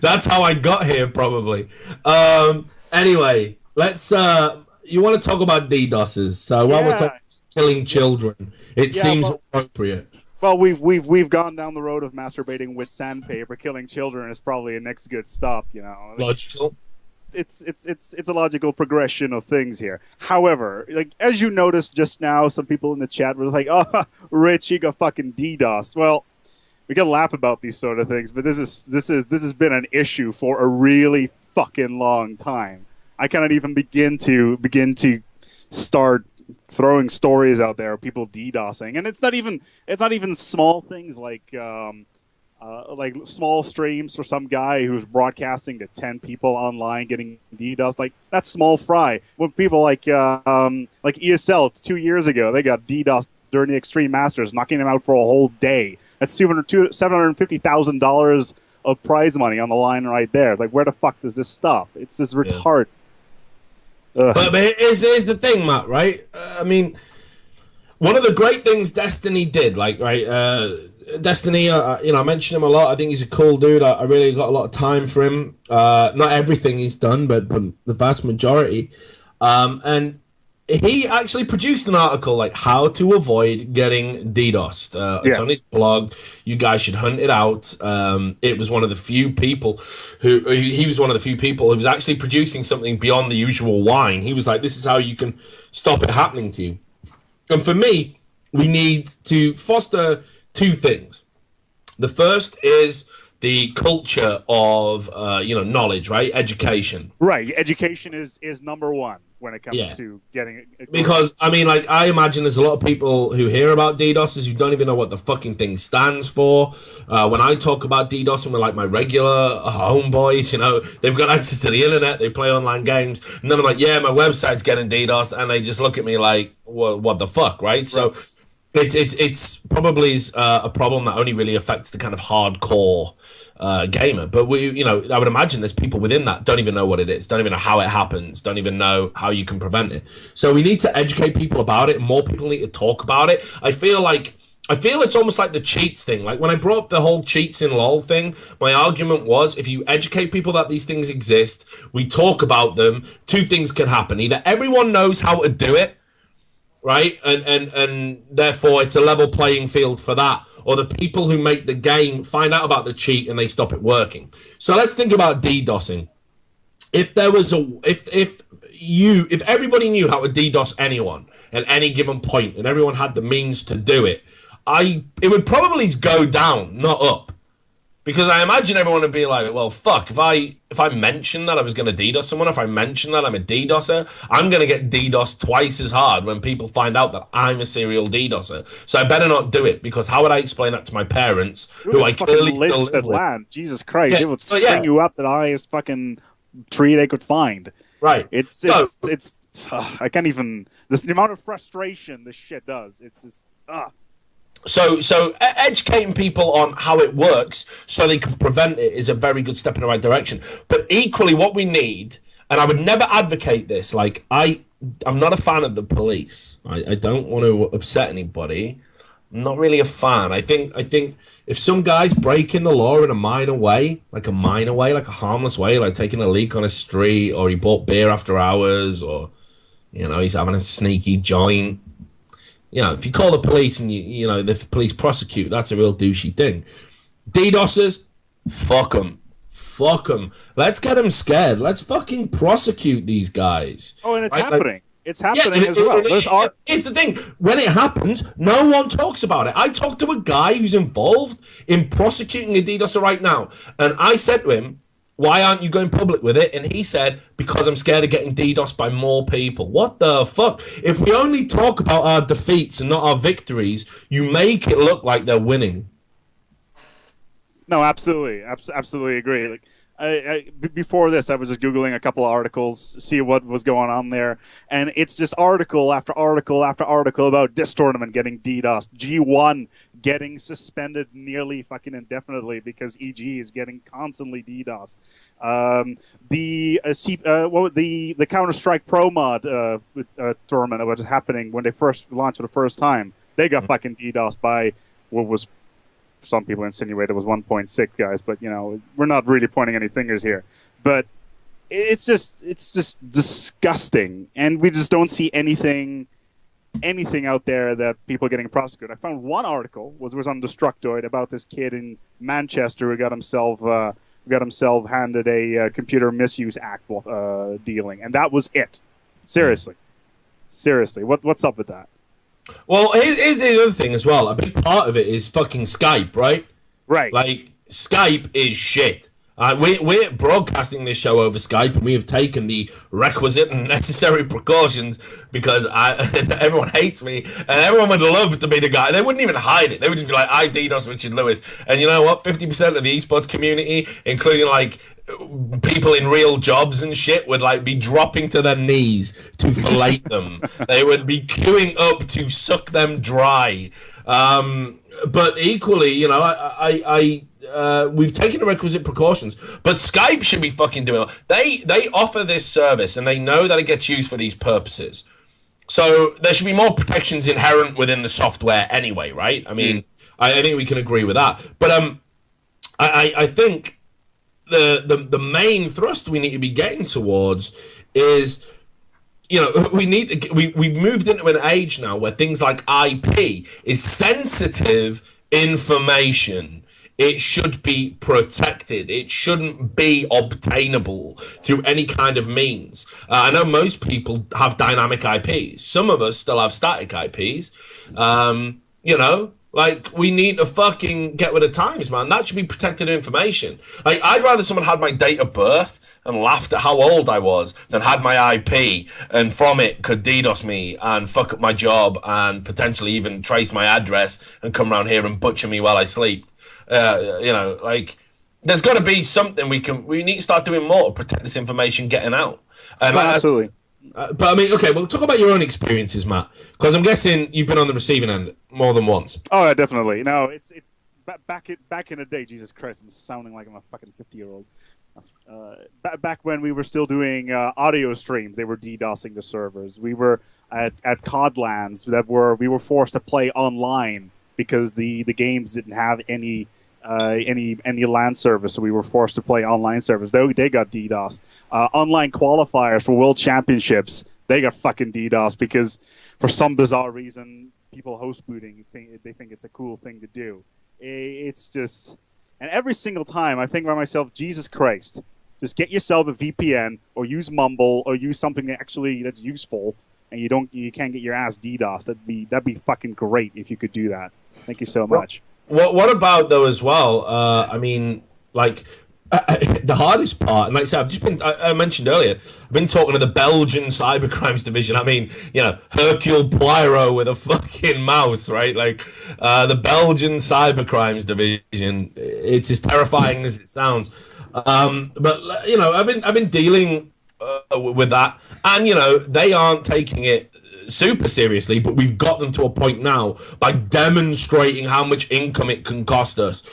Speaker 1: that's how I got here, probably. Anyway, let's. You want to talk about DDoSes? So while we're talking killing children, it seems appropriate.
Speaker 21: Well, we've gone down the road of masturbating with sandpaper. Killing children is probably a next good stop. You know,
Speaker 1: logical.
Speaker 21: It's a logical progression of things here. However, like as you noticed just now, some people in the chat were like, "Oh, Rich, you got fucking DDoSed." Well, we can laugh about these sort of things, but this has been an issue for a really fucking long time. I cannot even begin to start throwing stories out there of people DDoSing, and it's not even small things like small streams for some guy who's broadcasting to 10 people online getting DDoSed. Like that's small fry. When people like ESL 2 years ago, they got DDoSed during the Extreme Masters, knocking them out for a whole day. That's $750,000 of prize money on the line right there. Like where the fuck does this stop? It's this retard.
Speaker 1: But here's the thing, Matt, right? I mean, one of the great things Destiny did, Destiny, I mention him a lot. I think he's a cool dude. I really got a lot of time for him. Not everything he's done, but the vast majority. And he actually produced an article like how to avoid getting DDoSed. It's on his blog. You guys should hunt it out. It was one of the few people he was one of the few people who was actually producing something beyond the usual whine. He was like, this is how you can stop it happening to you. And for me, we need to foster two things. The first is the culture of knowledge, right? Education.
Speaker 21: Right. Education is number one when it comes to getting it.
Speaker 1: Because, I mean, like, I imagine there's a lot of people who hear about DDoSes who don't even know what the fucking thing stands for. When I talk about DDoS and with, like, my regular homeboys, they've got access to the internet, they play online games, and then I'm like, yeah, my website's getting DDoSed, and they just look at me like, what the fuck, right? So it's probably a problem that only really affects the kind of hardcore gamer. But I would imagine there's people within that don't even know what it is, don't even know how it happens, don't even know how you can prevent it. So we need to educate people about it, and more people need to talk about it. I feel it's almost like the cheats thing. Like when I brought up the whole cheats in LoL thing, my argument was if you educate people that these things exist, we talk about them, two things can happen. Either everyone knows how to do it, right? And therefore it's a level playing field for that. Or the people who make the game find out about the cheat and they stop it working. So let's think about DDoSing. If there was if everybody knew how to DDoS anyone at any given point and everyone had the means to do it, it would probably go down, not up. Because I imagine everyone would be like, well, fuck, if I mention that I was going to DDoS someone, if I mention that I'm a DDoSer, I'm going to get DDoSed twice as hard when people find out that I'm a serial DDoSer. So I better not do it, because how would I explain that to my parents, who I clearly still live with?
Speaker 21: Land. Jesus Christ, it would string you up the highest fucking tree they could find.
Speaker 1: Right.
Speaker 21: It's I can't even, the amount of frustration this shit does, it's just,
Speaker 1: So educating people on how it works so they can prevent it is a very good step in the right direction. But equally what we need, and I would never advocate this, like I'm not a fan of the police. I don't want to upset anybody. I'm not really a fan. I think if some guy's breaking the law in a minor way, like a harmless way, like taking a leak on a street, or he bought beer after hours, or he's having a sneaky joint. If you call the police and the police prosecute, that's a real douchey thing. DDoSers, fuck them. Let's get them scared. Let's fucking prosecute these guys.
Speaker 21: Oh, and it's happening. It's happening as well.
Speaker 1: It's the thing. When it happens, no one talks about it. I talked to a guy who's involved in prosecuting Adidas right now, and I said to him, why aren't you going public with it? And he said, because I'm scared of getting DDoS by more people. What the fuck? If we only talk about our defeats and not our victories, you make it look like they're winning.
Speaker 21: No, absolutely. Absolutely agree. Like, before this, I was just Googling a couple of articles, see what was going on there, and it's just article after article after article about this tournament getting DDoS, G1 getting suspended nearly fucking indefinitely because EG is getting constantly DDoS. The Counter-Strike Pro Mod tournament that was happening when they first launched for the first time, they got fucking DDoS by what was... Some people insinuate it was 1.6 guys, but we're not really pointing any fingers here. But it's just disgusting, and we just don't see anything out there that people are getting prosecuted. I found one article was on Destructoid about this kid in Manchester who got himself handed a Computer Misuse Act dealing, and that was it. Seriously, what's up with that?
Speaker 1: Well, here's the other thing as well. A big part of it is fucking Skype, right?
Speaker 21: Right.
Speaker 1: Like, Skype is shit. We're broadcasting this show over Skype, and we have taken the requisite and necessary precautions because everyone hates me, and everyone would love to be the guy. They wouldn't even hide it. They would just be like, I DDoS Richard Lewis. And you know what? 50% of the esports community, including like people in real jobs and shit, would like be dropping to their knees to fillet them. They would be queuing up to suck them dry. But equally, we've taken the requisite precautions, but Skype should be fucking doing it. They offer this service, and they know that it gets used for these purposes. So there should be more protections inherent within the software anyway, right? I mean, I think we can agree with that. But I think the main thrust we need to be getting towards is, we've moved into an age now where things like IP is sensitive information. It should be protected. It shouldn't be obtainable through any kind of means. I know most people have dynamic IPs. Some of us still have static IPs. Like, we need to fucking get with the times, man. That should be protected information. Like, I'd rather someone had my date of birth and laughed at how old I was than had my IP and from it could DDoS me and fuck up my job and potentially even trace my address and come around here and butcher me while I sleep. Like, there's got to be something we need to start doing more to protect this information getting out.
Speaker 21: Absolutely.
Speaker 1: But I mean, okay, well, talk about your own experiences, Matt, because I'm guessing you've been on the receiving end more than once.
Speaker 21: Oh, yeah, definitely. No, it's back in the day. Jesus Christ, I'm sounding like I'm a fucking 50-year-old. Back when we were still doing audio streams, they were DDoSing the servers. We were at COD-LANs we were forced to play online because the games didn't have any LAN service, so we were forced to play online servers. They got DDoSed. Online qualifiers for World Championships, they got fucking DDoSed because for some bizarre reason, people host booting, they think it's a cool thing to do. It's just... And every single time I think by myself, Jesus Christ, just get yourself a VPN or use Mumble or use something that's useful, and you can't get your ass DDoSed. That'd be fucking great if you could do that. Thank you so much.
Speaker 1: What about though as well? I mean, like the hardest part, and like I said, I mentioned earlier, I've been talking to the Belgian cybercrimes division. I mean, Hercule Poirot with a fucking mouse, right? Like the Belgian cybercrimes division. It's as terrifying as it sounds. But I've been dealing with that, and they aren't taking it super seriously, but we've got them to a point now by demonstrating how much income it can cost us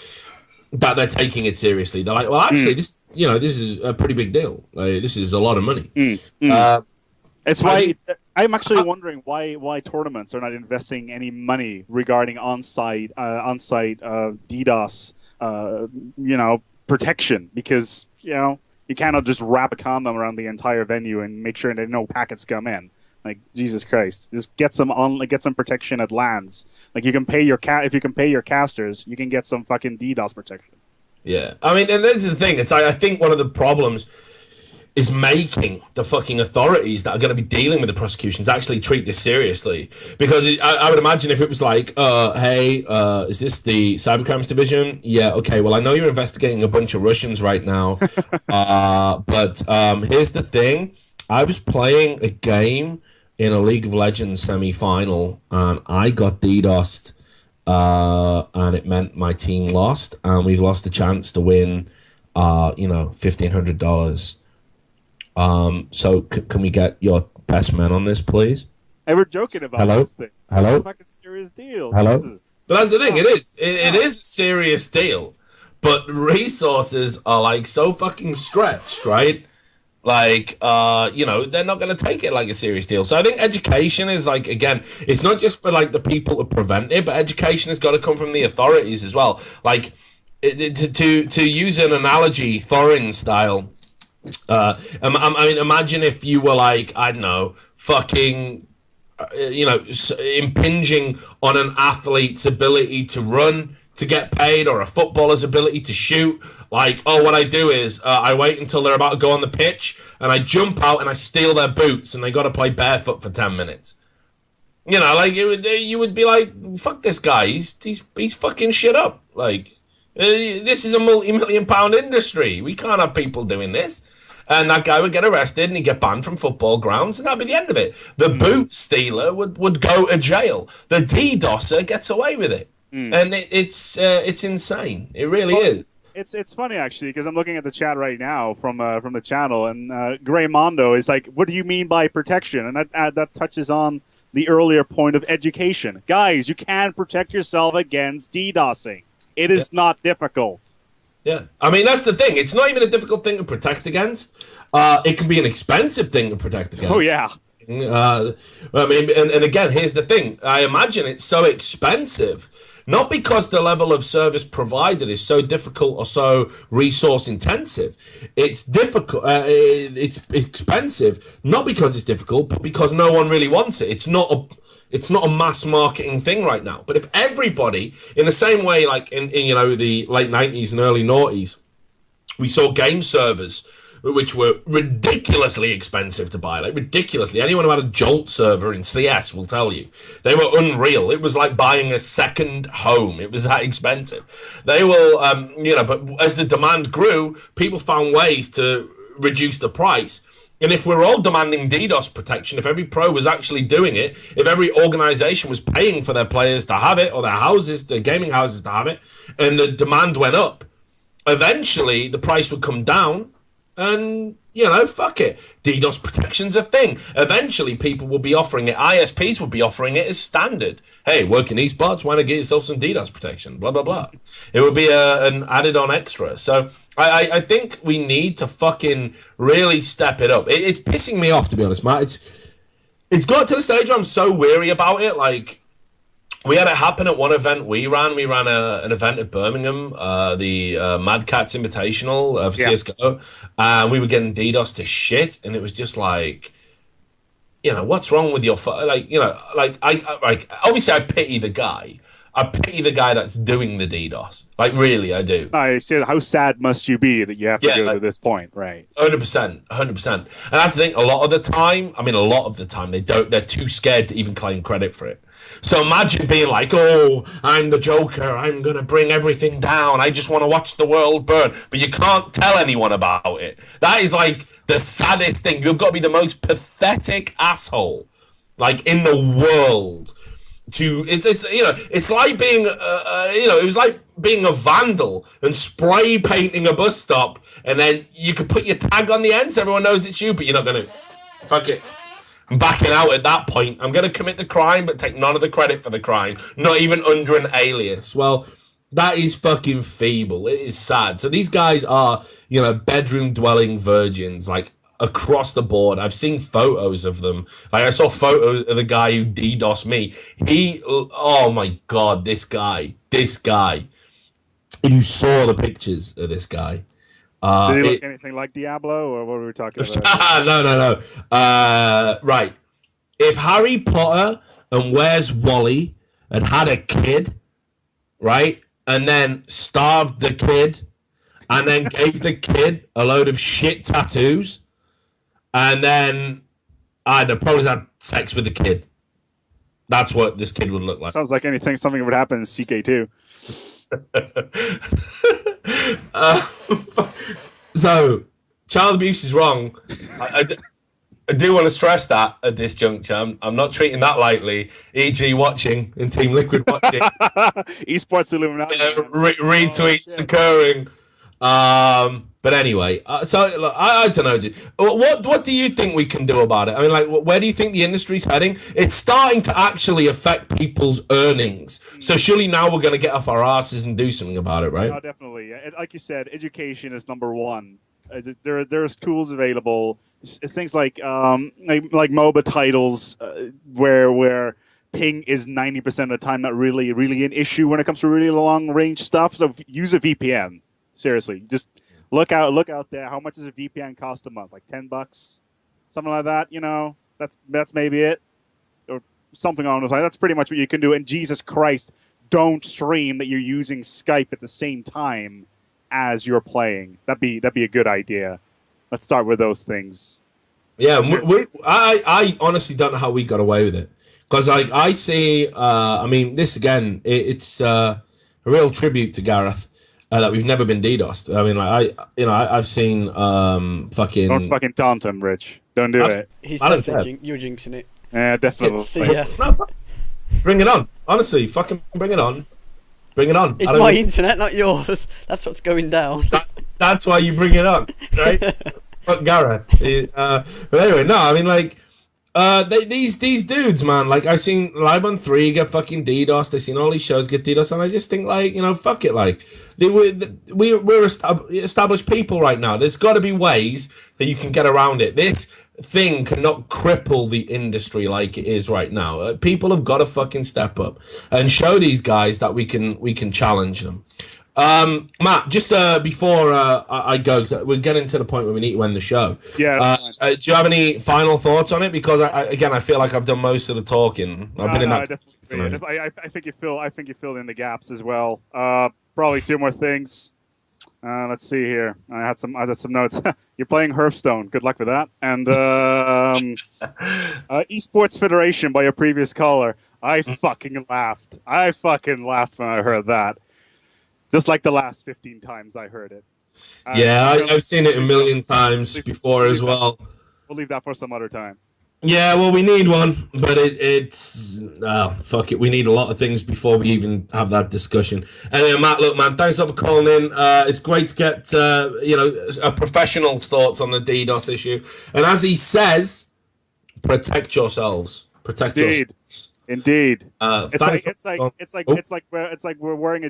Speaker 1: that they're taking it seriously. They're like, well, actually, this is a pretty big deal. Like, this is a lot of money.
Speaker 21: It's why I'm actually wondering why tournaments are not investing any money regarding on-site DDoS, protection, because you cannot just wrap a condom around the entire venue and make sure that no packets come in. Like, Jesus Christ, just get some protection at LANs. Like, you can pay if you can pay your casters, you can get some fucking DDoS protection.
Speaker 1: Yeah, I mean, and this is the thing. It's like, I think one of the problems is making the fucking authorities that are going to be dealing with the prosecutions actually treat this seriously. Because I would imagine if it was like, hey, is this the cybercrimes division? Yeah, okay, well, I know you're investigating a bunch of Russians right now, but here's the thing. I was playing a game in a League of Legends semi-final, and I got DDoSed, and it meant my team lost, and we've lost the chance to win, $1,500. So can we get your best man on this, please?
Speaker 21: Hey, we're joking about this thing.
Speaker 1: Hello?
Speaker 21: It's a fucking serious deal.
Speaker 1: Hello?
Speaker 21: Jesus.
Speaker 1: But that's the thing. It is. It is a serious deal. But resources are like so fucking stretched, right? Like, they're not going to take it like a serious deal. So I think education is like, again, it's not just for like the people to prevent it, but education has got to come from the authorities as well. Like, to use an analogy, Thorin style. I mean, imagine if you were like, I don't know, fucking, impinging on an athlete's ability to run to get paid, or a footballer's ability to shoot. Like, what I do is I wait until they're about to go on the pitch, and I jump out and I steal their boots, and they got to play barefoot for 10 minutes. Like you would be like, fuck this guy, he's fucking shit up. Like, this is a multi-million-pound industry. We can't have people doing this. And that guy would get arrested and he'd get banned from football grounds, and that'd be the end of it. The boot stealer would go to jail. The DDoSer gets away with it. And it's insane. It really is.
Speaker 21: It's funny, actually, because I'm looking at the chat right now from the channel, and Grey Mondo is like, what do you mean by protection? And that touches on the earlier point of education. Guys, you can protect yourself against DDoSing. It is not difficult.
Speaker 1: Yeah, I mean, that's the thing. It's not even a difficult thing to protect against. It can be an expensive thing to protect against.
Speaker 21: Oh, yeah.
Speaker 1: I mean, and again, here's the thing. I imagine it's so expensive, not because the level of service provided is so difficult or so resource intensive. It's difficult. It's expensive, not because it's difficult, but because no one really wants it. It's not a mass marketing thing right now. But if everybody, in the same way, like in the late 90s and early noughties, we saw game servers which were ridiculously expensive to buy, like ridiculously. Anyone who had a Jolt server in CS will tell you they were unreal. It was like buying a second home. It was that expensive. They will, but as the demand grew, people found ways to reduce the price. And if we're all demanding DDoS protection, if every pro was actually doing it, if every organization was paying for their players to have it, or their houses, their gaming houses to have it, and the demand went up, eventually the price would come down, and, fuck it. DDoS protection's a thing. Eventually people will be offering it. ISPs will be offering it as standard. Hey, work in esports, why not get yourself some DDoS protection? Blah, blah, blah. It would be an added on extra. So I think we need to fucking really step it up. It's pissing me off, to be honest, Matt. It's got to the stage where I'm so weary about it. Like, we had it happen at one event we ran. We ran an event at Birmingham, the Mad Cats Invitational for CSGO. And we were getting DDoS to shit. And it was just like, what's wrong with your... obviously I pity the guy. I pity the guy that's doing the DDoS. Like, really, I do.
Speaker 21: I see. How sad must you be that you have to go to this point, right?
Speaker 1: 100%, 100%. And that's the thing. A lot of the time, they're too scared to even claim credit for it. So imagine being like, oh, I'm the Joker. I'm going to bring everything down. I just want to watch the world burn. But you can't tell anyone about it. That is like the saddest thing. You've got to be the most pathetic asshole, like, in the world. It's like being it was like being a vandal and spray painting a bus stop, and then you could put your tag on the end so everyone knows it's you, but you're not gonna. Fuck it. I'm backing out at that point. I'm gonna commit the crime but take none of the credit for the crime, not even under an alias. Well, that is fucking feeble. It is sad. So these guys are, bedroom dwelling virgins, like, across the board. I've seen photos of them. Like, I saw photos of the guy who DDoSed me. Oh my god, this guy. If you saw the pictures of this guy.
Speaker 21: Did he look anything like Diablo, or what were we talking about?
Speaker 1: No. Right. If Harry Potter and Where's Wally had a kid, right, and then starved the kid, and then gave the kid a load of shit tattoos, and then I'd have probably had sex with the kid. That's what this kid would look like.
Speaker 21: Sounds like something would happen in CK2.
Speaker 1: So, child abuse is wrong. I do want to stress that at this juncture. I'm not treating that lightly. E.g. watching and Team Liquid watching.
Speaker 21: Esports Illuminati.
Speaker 1: Retweets occurring. But anyway, so look, I don't know. What do you think we can do about it? I mean, like, where do you think the industry's heading? It's starting to actually affect people's earnings. So surely now we're going to get off our asses and do something about it, right?
Speaker 21: No, definitely. Like you said, education is number one. There's tools available. It's things like MOBA titles where ping is 90% of the time not really an issue when it comes to really long range stuff. So use a VPN. Seriously, just look out there. How much does a VPN cost a month? Like $10, something like that. You know, that's maybe it, or something along those lines. That's pretty much what you can do. And Jesus Christ, don't stream that you're using Skype at the same time as you're playing. That'd be a good idea. Let's start with those things.
Speaker 1: Yeah, I honestly don't know how we got away with it, because I see. I mean, this again, it's a real tribute to Gareth. That we've never been DDoSed. I mean, like I've seen fucking.
Speaker 21: Don't fucking taunt him, Rich. Don't do it.
Speaker 2: He's definitely you're jinxing it.
Speaker 21: Yeah, definitely.
Speaker 2: See ya.
Speaker 1: Bring it on. Honestly, fucking bring it on. Bring it on.
Speaker 2: It's my internet, not yours. That's what's going down.
Speaker 1: That's why you bring it on, right? Fuck Gareth. But anyway, no, I mean, like. These dudes, man, like I seen Live on 3 get fucking DDoSed. I seen all these shows get DDoSed, and I just think, like, you know, fuck it, like we're established people right now. There's got to be ways that you can get around it. This thing cannot cripple the industry like it is right now. People have got to fucking step up and show these guys that we can challenge them. Matt, just before I go, because we're getting to the point where we need to end the show.
Speaker 21: Yeah.
Speaker 1: Do you have any final thoughts on it? Because I feel like I've done most of the talking. I've been in that.
Speaker 21: I think you filled in the gaps as well. Probably two more things. Let's see here. I had some notes. You're playing Hearthstone. Good luck with that. And Esports Federation by your previous caller. I fucking laughed. When I heard that. Just like the last 15 times I heard it.
Speaker 1: I've seen it a million times before as well.
Speaker 21: We'll leave that for some other time.
Speaker 1: Yeah, well, we need one, but it's fuck it. We need a lot of things before we even have that discussion. Anyway, Matt, look, man, thanks for calling in. It's great to get a professional's thoughts on the DDoS issue. And as he says, protect yourselves. Protect yourselves.
Speaker 21: Indeed. It's like we're bring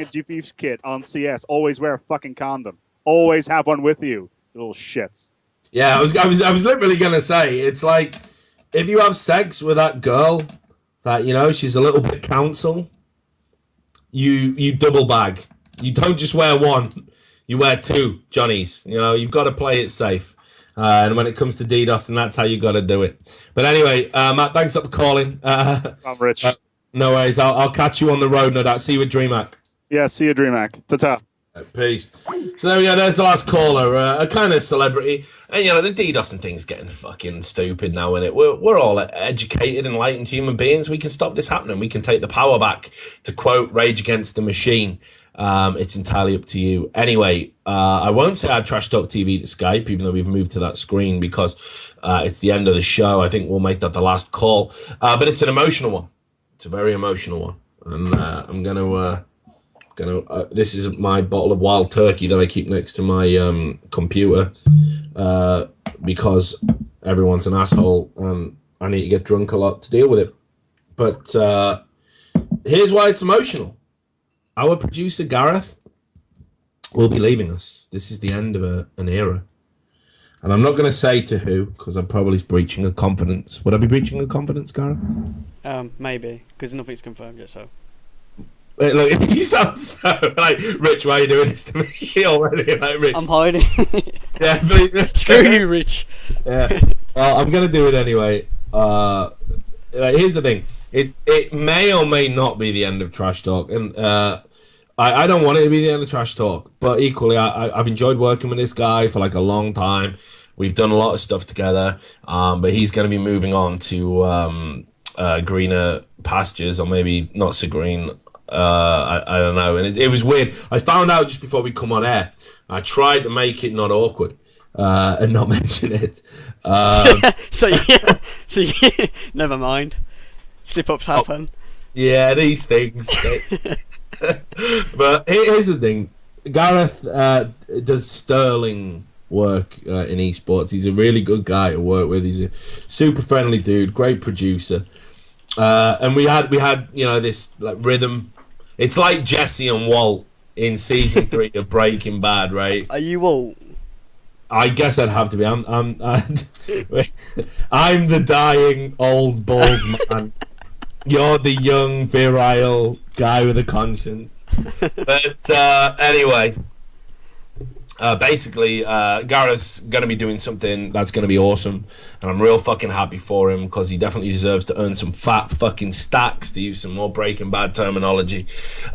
Speaker 21: a GP's kit on CS. Always wear a fucking condom. Always have one with you, little shits.
Speaker 1: Yeah, I was literally gonna say, it's like if you have sex with that girl that, you know, she's a little bit counsel, you double bag. You don't just wear one, you wear two Johnnies. You know, you've got to play it safe. And when it comes to DDoS, and that's how you got to do it. But anyway, Matt, thanks for calling.
Speaker 21: I'm Rich.
Speaker 1: No worries. I'll catch you on the road, no doubt. See you with DreamHack.
Speaker 21: Yeah, see you, DreamHack. Ta-ta.
Speaker 1: Peace. So there we go. There's the last caller, a kind of celebrity. And, you know, the DDoS and thing's getting fucking stupid now, innit? We're all educated, enlightened human beings. We can stop this happening. We can take the power back. To quote Rage Against the Machine. It's entirely up to you. Anyway, I won't say add Trash Talk TV to Skype, even though we've moved to that screen, because it's the end of the show. I think we'll make that the last call. But it's an emotional one. It's a very emotional one. And I'm gonna this is my bottle of Wild Turkey that I keep next to my computer because everyone's an asshole and I need to get drunk a lot to deal with it. But here's why it's emotional. Our producer, Gareth, will be leaving us. This is the end of an era. And I'm not going to say to who, because I'm probably breaching a confidence. Would I be breaching a confidence, Gareth?
Speaker 2: Maybe, because nothing's confirmed yet, so.
Speaker 1: Wait, look, he sounds so like, Rich, why are you doing this to me already? Like, Rich.
Speaker 2: I'm hiding.
Speaker 1: Yeah, but,
Speaker 2: screw you, Rich.
Speaker 1: Yeah. Well, I'm going to do it anyway. Here's the thing. It may or may not be the end of Trash Talk. And I don't want it to be the end of Trash Talk. But equally, I've enjoyed working with this guy for like a long time. We've done a lot of stuff together, but he's going to be moving on to greener pastures, or maybe not so green. I don't know. And it was weird. I found out just before we come on air. I tried to make it not awkward and not mention it.
Speaker 2: So never mind. Slip-ups happen.
Speaker 1: Yeah, these things. But here's the thing. Gareth does sterling work in esports. He's a really good guy to work with. He's a super friendly dude, great producer. And we had this like rhythm. It's like Jesse and Walt in season 3 of Breaking Bad, right?
Speaker 2: Are you Walt?
Speaker 1: I guess I'd have to be. I'm the dying old bald man. You're the young virile guy with a conscience. But anyway, basically, Gareth's going to be doing something that's going to be awesome, and I'm real fucking happy for him because he definitely deserves to earn some fat fucking stacks, to use some more Breaking Bad terminology.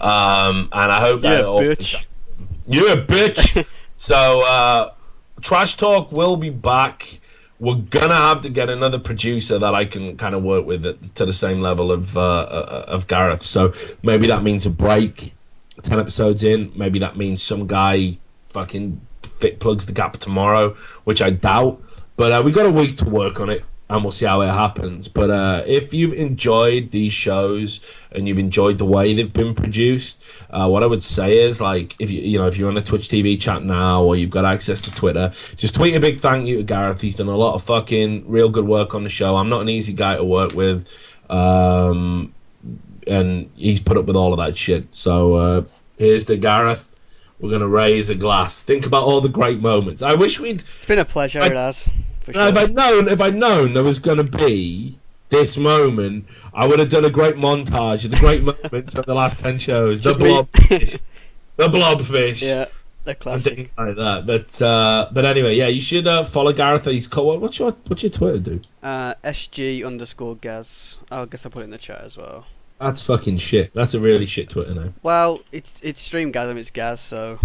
Speaker 1: And I hope that you're a bitch. So Trash Talk will be back. We're gonna have to get another producer that I can kind of work with to the same level of Gareth. So maybe that means a break, 10 episodes in. Maybe that means some guy fucking plugs the gap tomorrow, which I doubt. But we got a week to work on it, and we'll see how it happens. But if you've enjoyed these shows and you've enjoyed the way they've been produced, what I would say is, like, if you're on a Twitch TV chat now, or you've got access to Twitter, just tweet a big thank you to Gareth. He's done a lot of fucking real good work on the show. I'm not an easy guy to work with, and he's put up with all of that shit. So here's to Gareth. We're gonna raise a glass. Think about all the great moments. I wish we'd.
Speaker 2: It's been a pleasure, it has. For sure.
Speaker 1: If I'd known there was gonna be this moment, I would have done a great montage of the great moments of the last 10 shows. The blobfish,
Speaker 2: yeah, the classic,
Speaker 1: and things like that. But anyway, yeah, you should follow Gareth. He's called. What's your Twitter, dude?
Speaker 2: SG_Gaz. I guess I'll put it in the chat as well.
Speaker 1: That's fucking shit. That's a really shit Twitter name.
Speaker 2: Well, it's Streamgasm, it's Gaz, so.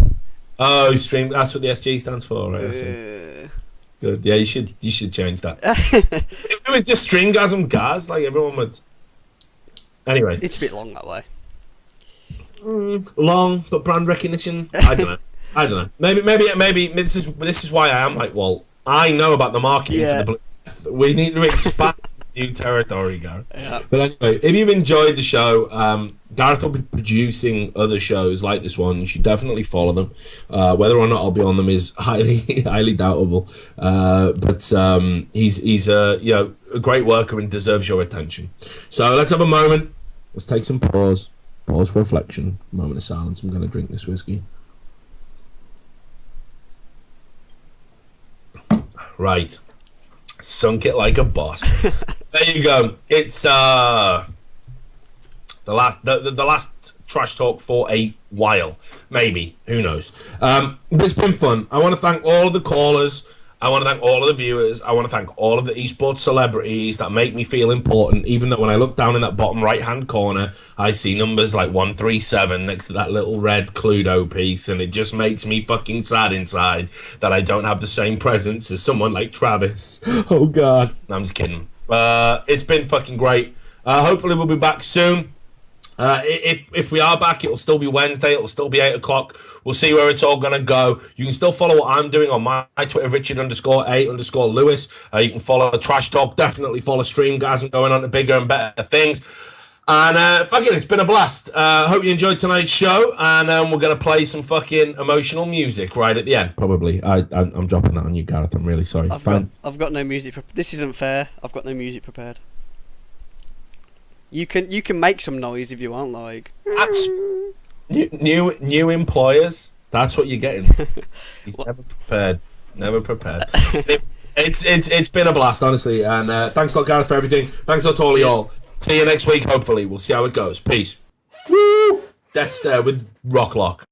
Speaker 1: Oh, stream. That's what the SG stands for, right? I see. Good. Yeah, you should change that. If it was just Streamgasm Gaz, like everyone would. Anyway,
Speaker 2: it's a bit long that way.
Speaker 1: Long, but brand recognition. I don't know. Maybe this is why I am like, well, I know about the marketing for the Blue. We need to expand new territory, Gareth. Yeah. But anyway, if you've enjoyed the show, Gareth will be producing other shows like this one. You should definitely follow them. Whether or not I'll be on them is highly doubtable. But he's a great worker and deserves your attention. So let's have a moment. Let's take some pause for reflection. Moment of silence. I'm going to drink this whiskey. Right. Sunk it like a boss. There you go. It's the last Trash Talk for a while, maybe. Who knows? But it's been fun. I want to thank all of the callers. I want to thank all of the viewers. I want to thank all of the esports celebrities that make me feel important, even though when I look down in that bottom right-hand corner, I see numbers like 137 next to that little red Cluedo piece, and it just makes me fucking sad inside that I don't have the same presence as someone like Travis. Oh, God. No, I'm just kidding. It's been fucking great. Hopefully we'll be back soon. If we are back, it'll still be Wednesday. It'll still be 8 o'clock. We'll see where it's all gonna go. You can still follow what I'm doing on my Twitter, Richard_A_Lewis. You can follow Trash Talk. Definitely follow Streamgasm, going on to bigger and better things. And fucking, it's been a blast. Hope you enjoyed tonight's show. And we're gonna play some fucking emotional music right at the end. Probably. I'm dropping that on you, Gareth. I'm really sorry.
Speaker 2: I've got no music. This isn't fair. I've got no music prepared. You can make some noise if you want, like.
Speaker 1: That's new employers. That's what you're getting. He's never prepared. Never prepared. It's been a blast, honestly. And thanks a lot, Gareth, for everything. Thanks a lot to all of y'all. See you next week. Hopefully, we'll see how it goes. Peace. Woo! Death Stare with Rocklock.